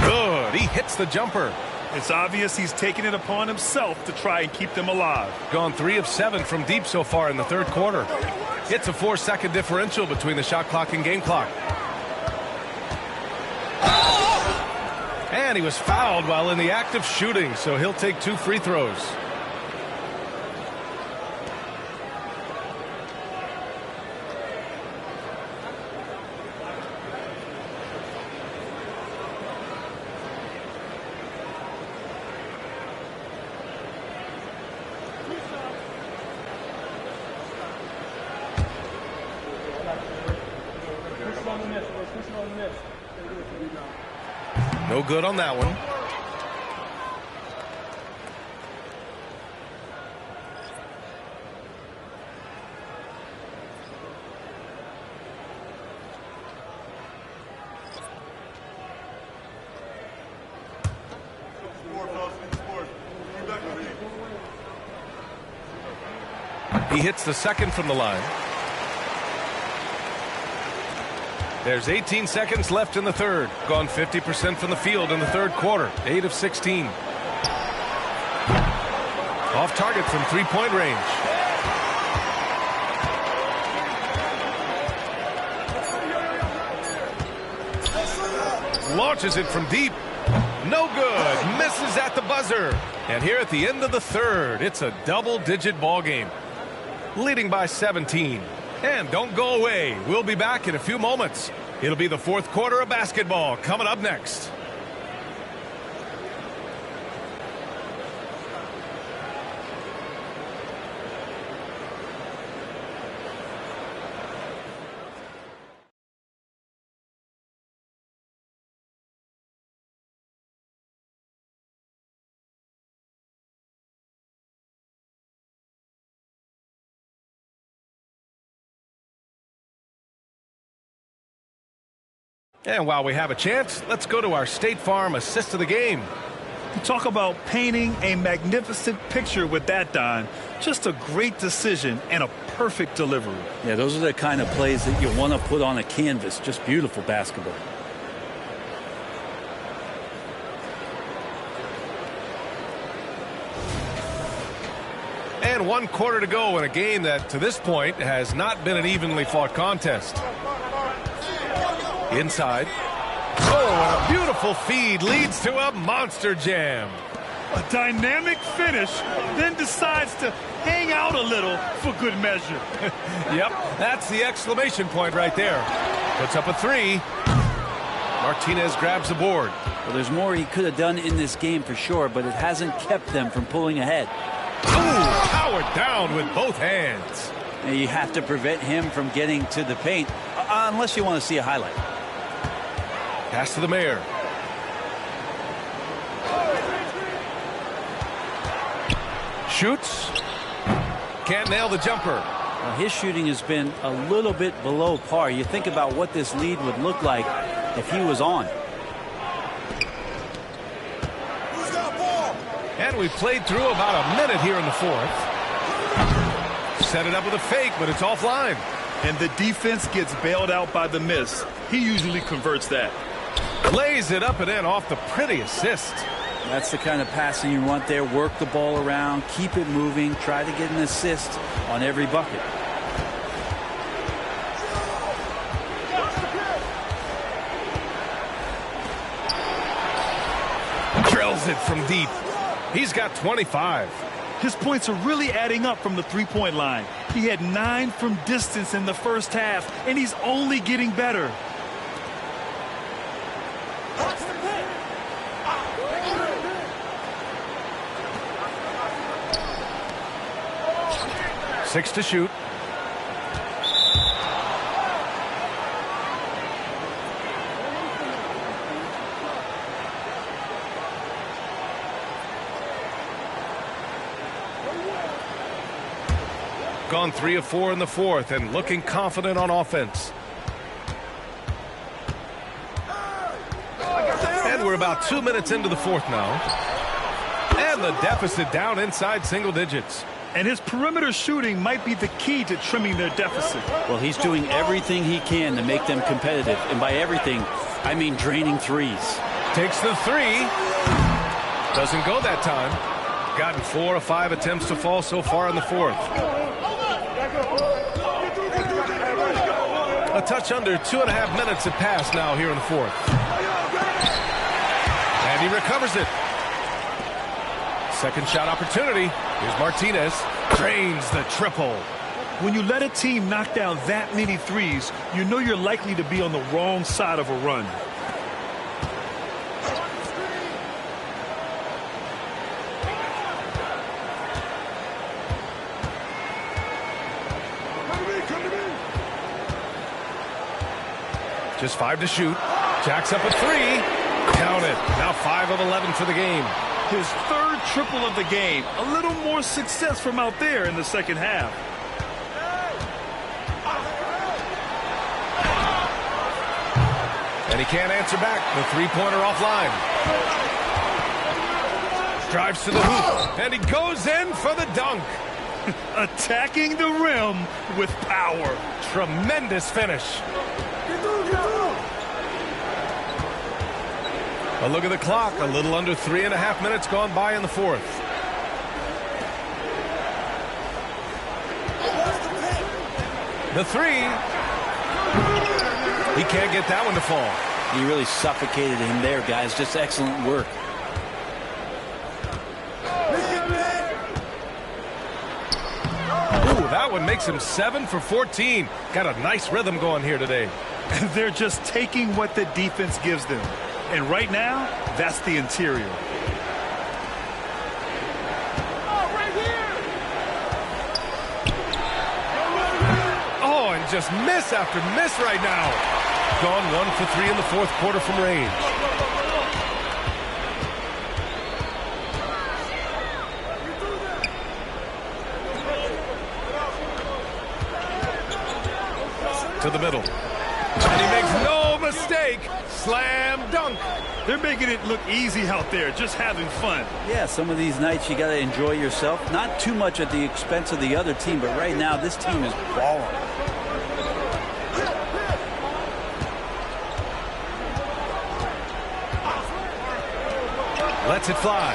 Good. He hits the jumper. It's obvious he's taking it upon himself to try and keep them alive. Gone 3 of 7 from deep so far in the third quarter. It's a 4-second differential between the shot clock and game clock. And he was fouled while in the act of shooting, so he'll take 2 free throws. No good on that one. He hits the second from the line. There's 18 seconds left in the third. Gone 50% from the field in the third quarter. 8 of 16. Off target from 3-point range. Launches it from deep. No good. Misses at the buzzer. And here at the end of the third, it's a double-digit ball game. Leading by 17. And don't go away. We'll be back in a few moments. It'll be the fourth quarter of basketball coming up next. And while we have a chance, let's go to our State Farm assist of the game. Talk about painting a magnificent picture with that, Don. Just a great decision and a perfect delivery. Yeah, those are the kind of plays that you want to put on a canvas. Just beautiful basketball. And 1 quarter to go in a game that, to this point, has not been an evenly fought contest. Inside. Oh, and a beautiful feed leads to a monster jam. A dynamic finish, then decides to hang out a little for good measure. Yep, that's the exclamation point right there. Puts up a 3. Martinez grabs the board. Well, there's more he could have done in this game for sure, but it hasn't kept them from pulling ahead. Ooh, powered down with both hands. Now, you have to prevent him from getting to the paint, unless you want to see a highlight. Pass to the mayor. Shoots. Can't nail the jumper. Well, his shooting has been a little bit below par. You think about what this lead would look like if he was on. And we played through about a minute here in the 4th. Set it up with a fake, but it's offline. And the defense gets bailed out by the miss. He usually converts that. Lays it up and in off the pretty assist. That's the kind of passing you want there. Work the ball around, keep it moving, try to get an assist on every bucket. Drills it from deep. He's got 25. His points are really adding up from the three-point line. He had 9 from distance in the first half, and he's only getting better. Six to shoot. Gone 3 of 4 in the 4th and looking confident on offense. And we're about 2 minutes into the 4th now. And the deficit down inside single digits. And his perimeter shooting might be the key to trimming their deficit. Well, he's doing everything he can to make them competitive. And by everything, I mean draining threes. Takes the 3. Doesn't go that time. Gotten 4 of 5 attempts to fall so far in the 4th. A touch under 2.5 minutes have passed now here in the 4th. And he recovers it. Second shot opportunity. Here's Martinez. Drains the triple. When you let a team knock down that many threes, you know you're likely to be on the wrong side of a run. Just 5 to shoot. Jacks up a 3. Count it. Now 5 of 11 for the game. His 3rd triple of the game. A little more success from out there in the second half. And he can't answer back. The 3-pointer offline. Drives to the hoop. And he goes in for the dunk. Attacking the rim with power. Tremendous finish. A look at the clock. A little under 3.5 minutes gone by in the 4th. The 3. He can't get that one to fall. He really suffocated him there, guys. Just excellent work. Ooh, that one makes him 7 for 14. Got a nice rhythm going here today. They're just taking what the defense gives them. And right now, that's the interior. Oh, and just miss after miss right now. Gone 1 for 3 in the 4th quarter from range. To the middle. And he makes no mistake. Slam dunk. They're making it look easy out there, just having fun. Yeah, some of these nights you got to enjoy yourself. Not too much at the expense of the other team, but right now this team is balling. Lets it fly.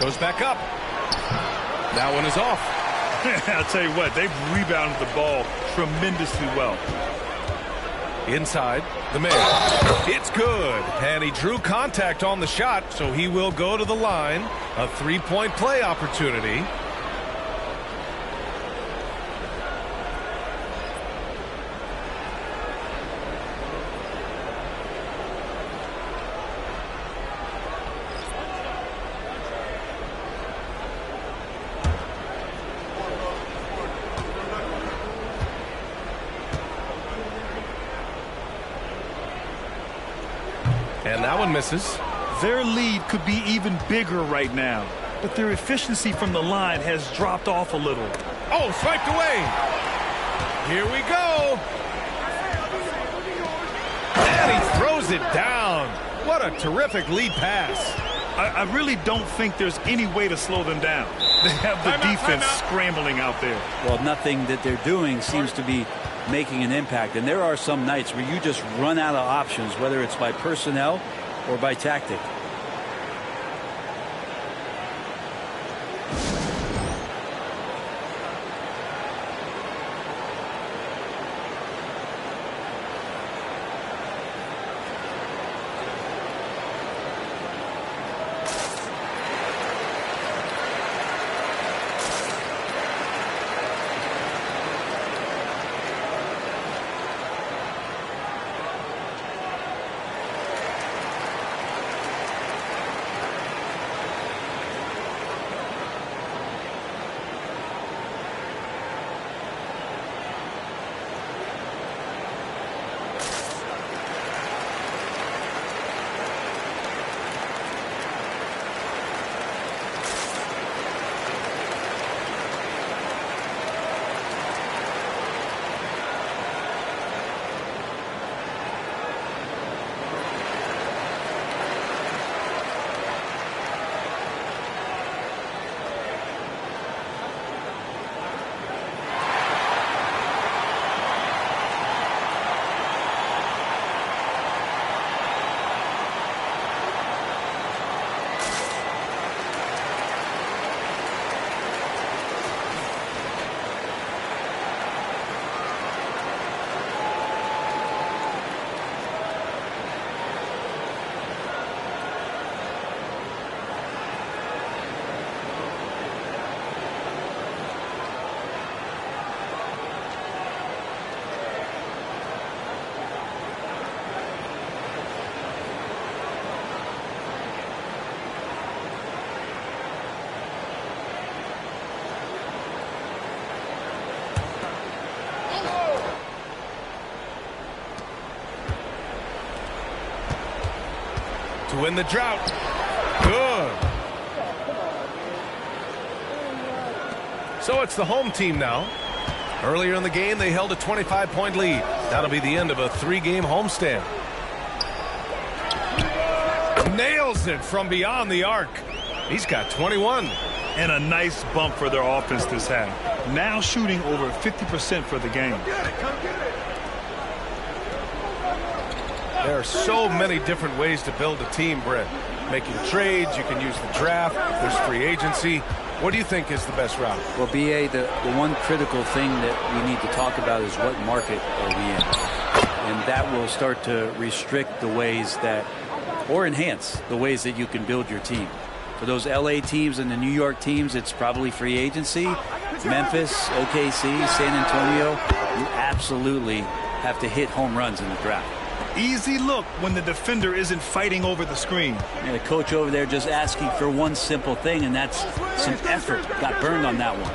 Goes back up. That one is off. I'll tell you what, they've rebounded the ball tremendously well. Inside, the man. It's good. And he drew contact on the shot, so he will go to the line. A three-point play opportunity. And that one misses. Their lead could be even bigger right now, but their efficiency from the line has dropped off a little. Oh, swiped away. Here we go. And he throws it down. What a terrific lead pass. I really don't think there's any way to slow them down. They have the defense scrambling out there. Well, nothing that they're doing seems to be making an impact. And there are some nights where you just run out of options, whether it's by personnel or by tactic. To win the drought. Good. So it's the home team now. Earlier in the game, they held a 25-point lead. That'll be the end of a 3-game homestand. Nails it from beyond the arc. He's got 21. And a nice bump for their offense this half. Now shooting over 50% for the game. There are so many different ways to build a team, Brett. Making trades, you can use the draft, there's free agency. What do you think is the best route? Well, BA, the one critical thing that we need to talk about is what market are we in? And that will start to restrict the ways that, or enhance the ways that you can build your team. For those LA teams and the New York teams, it's probably free agency. Memphis, OKC, San Antonio, you absolutely have to hit home runs in the draft. Easy look when the defender isn't fighting over the screen. And the coach over there just asking for one simple thing, and that's some effort. Got burned on that one.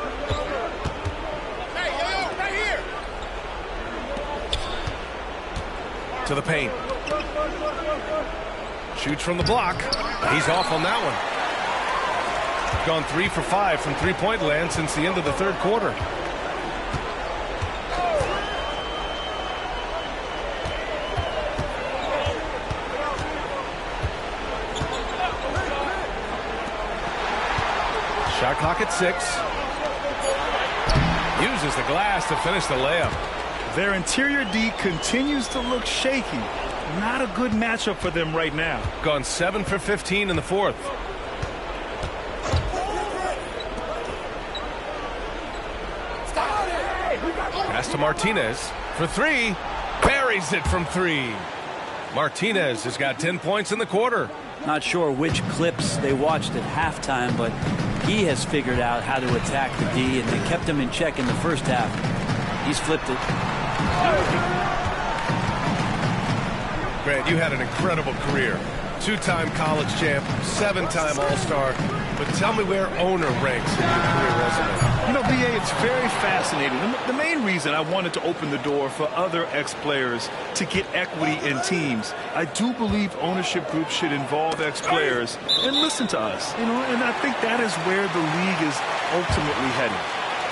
To the paint. Shoots from the block. He's off on that one. Gone 3 for 5 from three-point land since the end of the third quarter. Shot clock at 6. Uses the glass to finish the layup. Their interior D continues to look shaky. Not a good matchup for them right now. Gone 7 for 15 in the fourth. Pass to Martinez for three. Buries it from three. Martinez has got 10 points in the quarter. Not sure which clips they watched at halftime, but he has figured out how to attack the D, and they kept him in check in the first half. He's flipped it. Grant, you had an incredible career. Two-time college champ, 7-time All-Star. But tell me where owner ranks in your career resume. You know, B.A., it's very fascinating. The main reason I wanted to open the door for other ex-players to get equity in teams, I do believe ownership groups should involve ex-players and listen to us. You know, and I think that is where the league is ultimately headed.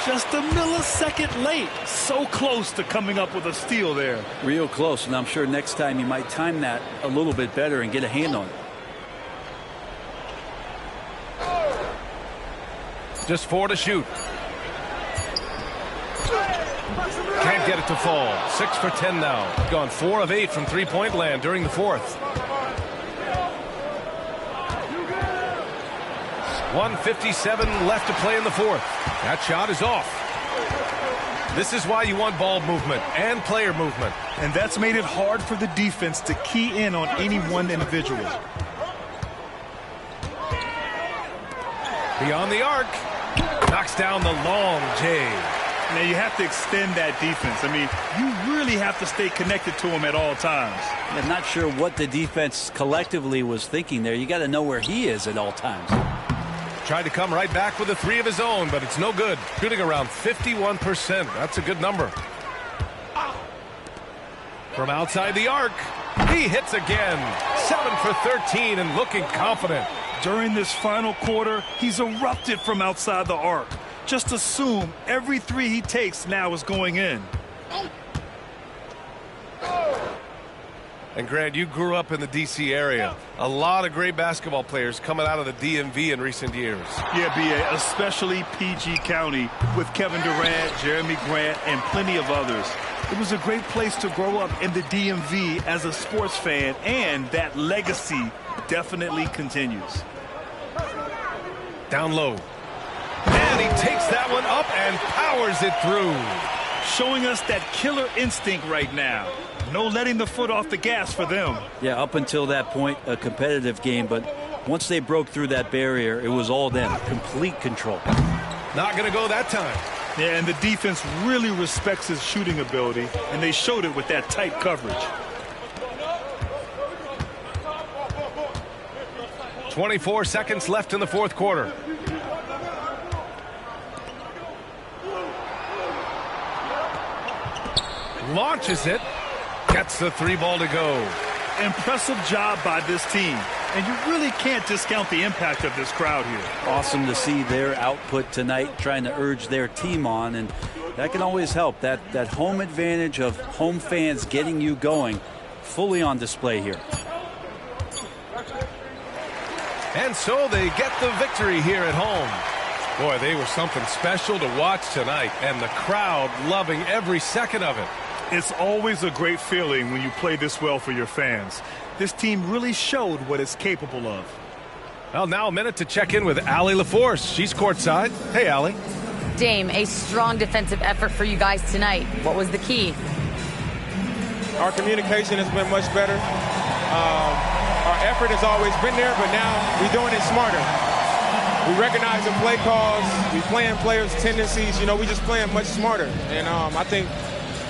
Just a millisecond late. So close to coming up with a steal there. Real close, and I'm sure next time you might time that a little bit better and get a hand on it. Just 4 to shoot. Can't get it to fall. 6 for 10 now. Gone 4 of 8 from three-point land during the fourth. 1:57 left to play in the fourth. That shot is off. This is why you want ball movement and player movement. And that's made it hard for the defense to key in on any one individual. Beyond the arc. Knocks down the long J. Now you have to extend that defense. I mean, you really have to stay connected to him at all times. I'm not sure what the defense collectively was thinking there. You got to know where he is at all times. Tried to come right back with a 3 of his own, but it's no good. Shooting around 51%. That's a good number. From outside the arc, he hits again. 7 for 13 and looking confident. During this final quarter, he's erupted from outside the arc. Just assume every 3 he takes now is going in. And Grant, you grew up in the D.C. area. A lot of great basketball players coming out of the DMV in recent years. Yeah, B.A., especially PG County with Kevin Durant, Jeremy Grant, and plenty of others. It was a great place to grow up in the DMV as a sports fan, and that legacy definitely continues. Down low. And he takes that one up and powers it through. Showing us that killer instinct right now. No letting the foot off the gas for them. Yeah, up until that point, a competitive game, but once they broke through that barrier, it was all them. Complete control. Not going to go that time. Yeah, and the defense really respects his shooting ability, and they showed it with that tight coverage. 24 seconds left in the fourth quarter. Launches it. Gets the 3 ball to go. Impressive job by this team. And you really can't discount the impact of this crowd here. Awesome to see their output tonight, trying to urge their team on, and that can always help. That home advantage of home fans getting you going, fully on display here. And so they get the victory here at home. Boy, they were something special to watch tonight, and the crowd loving every second of it. It's always a great feeling when you play this well for your fans. This team really showed what it's capable of. Well, now a minute to check in with Allie LaForce. She's courtside. Hey, Allie. Dame, a strong defensive effort for you guys tonight. What was the key? Our communication has been much better. Our effort has always been there, but now we're doing it smarter. We recognize the play calls. We playing players' tendencies. You know, we just playing much smarter. And I think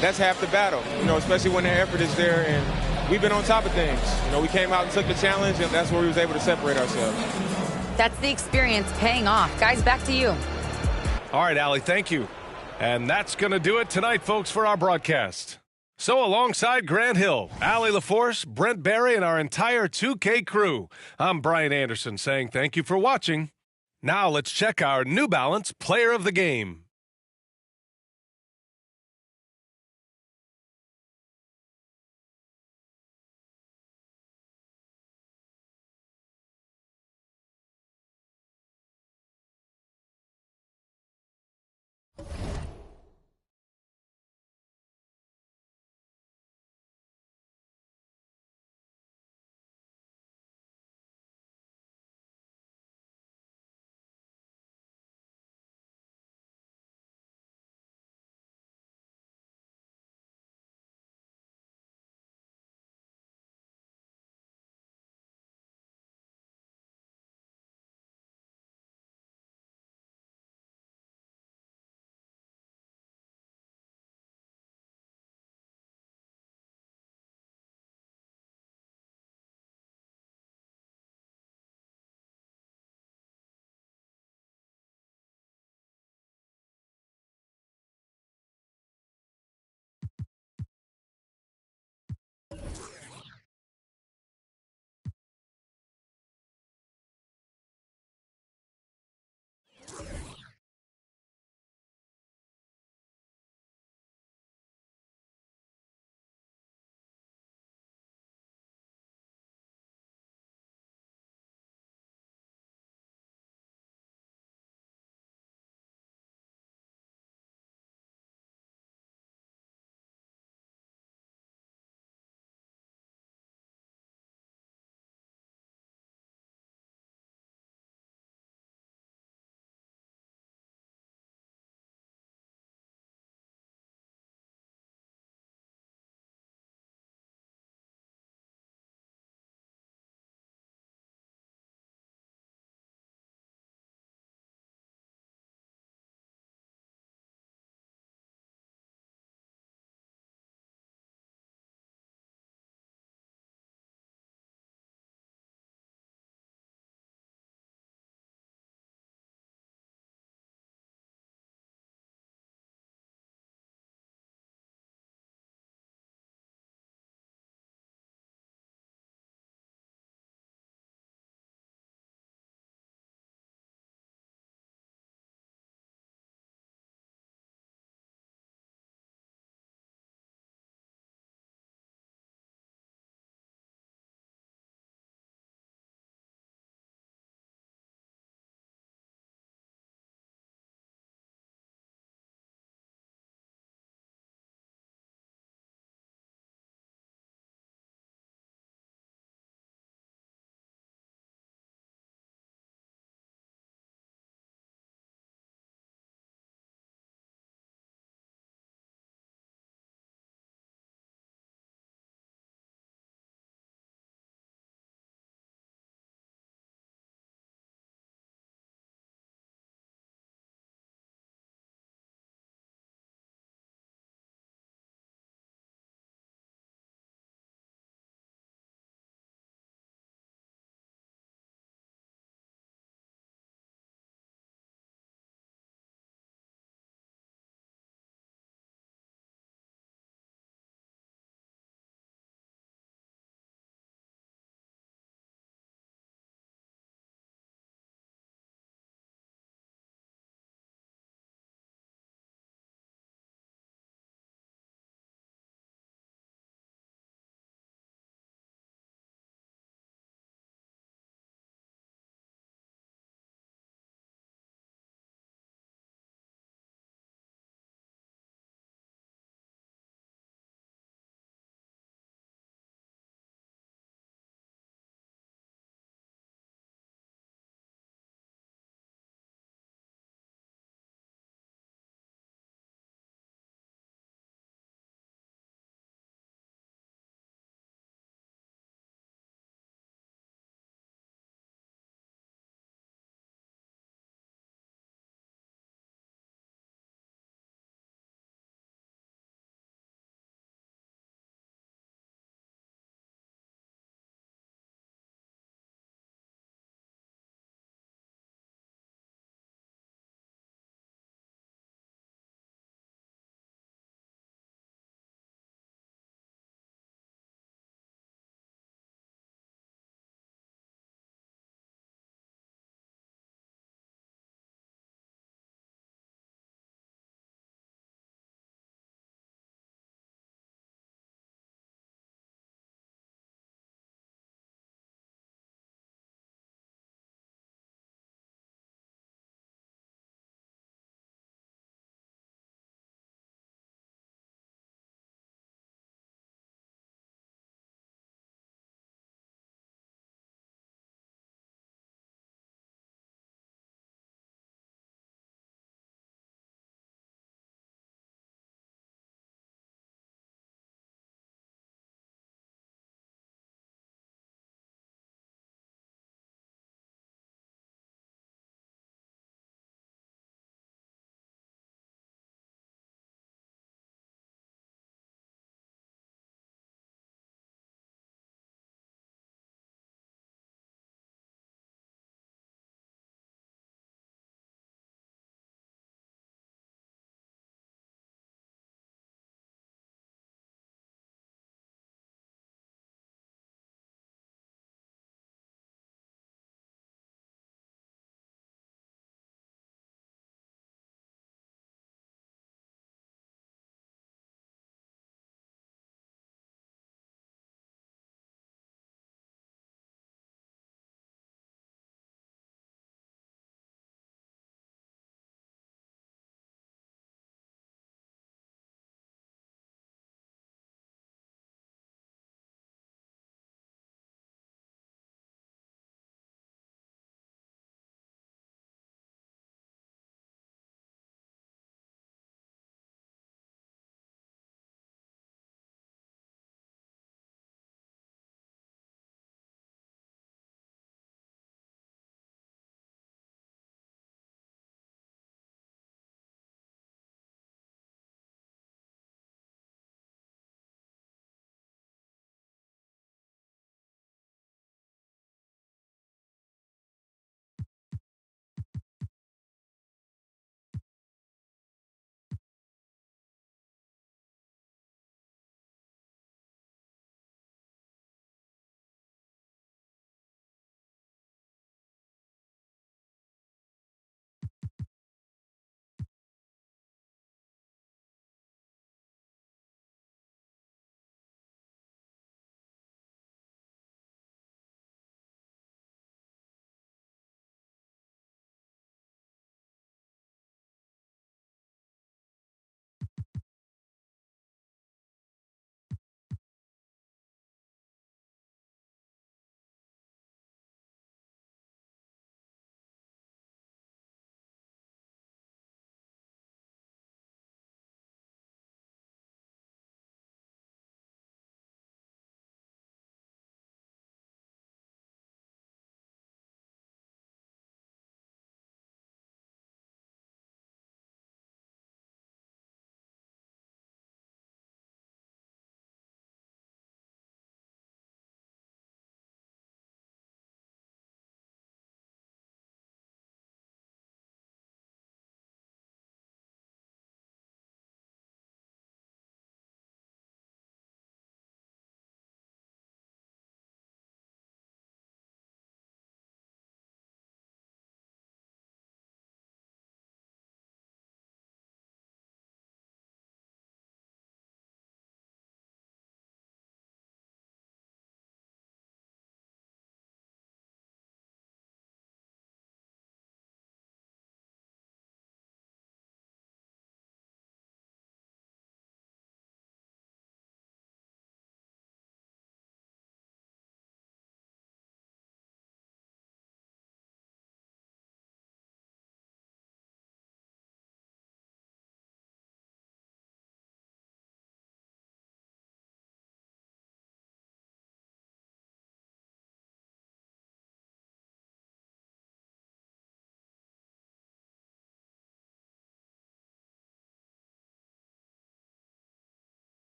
that's half the battle, you know, especially when their effort is there. And we've been on top of things. You know, we came out and took the challenge, and that's where we was able to separate ourselves. That's the experience paying off. Guys, back to you. All right, Allie, thank you. And that's going to do it tonight, folks, for our broadcast. So alongside Grant Hill, Allie LaForce, Brent Barry, and our entire 2K crew, I'm Brian Anderson saying thank you for watching. Now let's check our New Balance Player of the Game.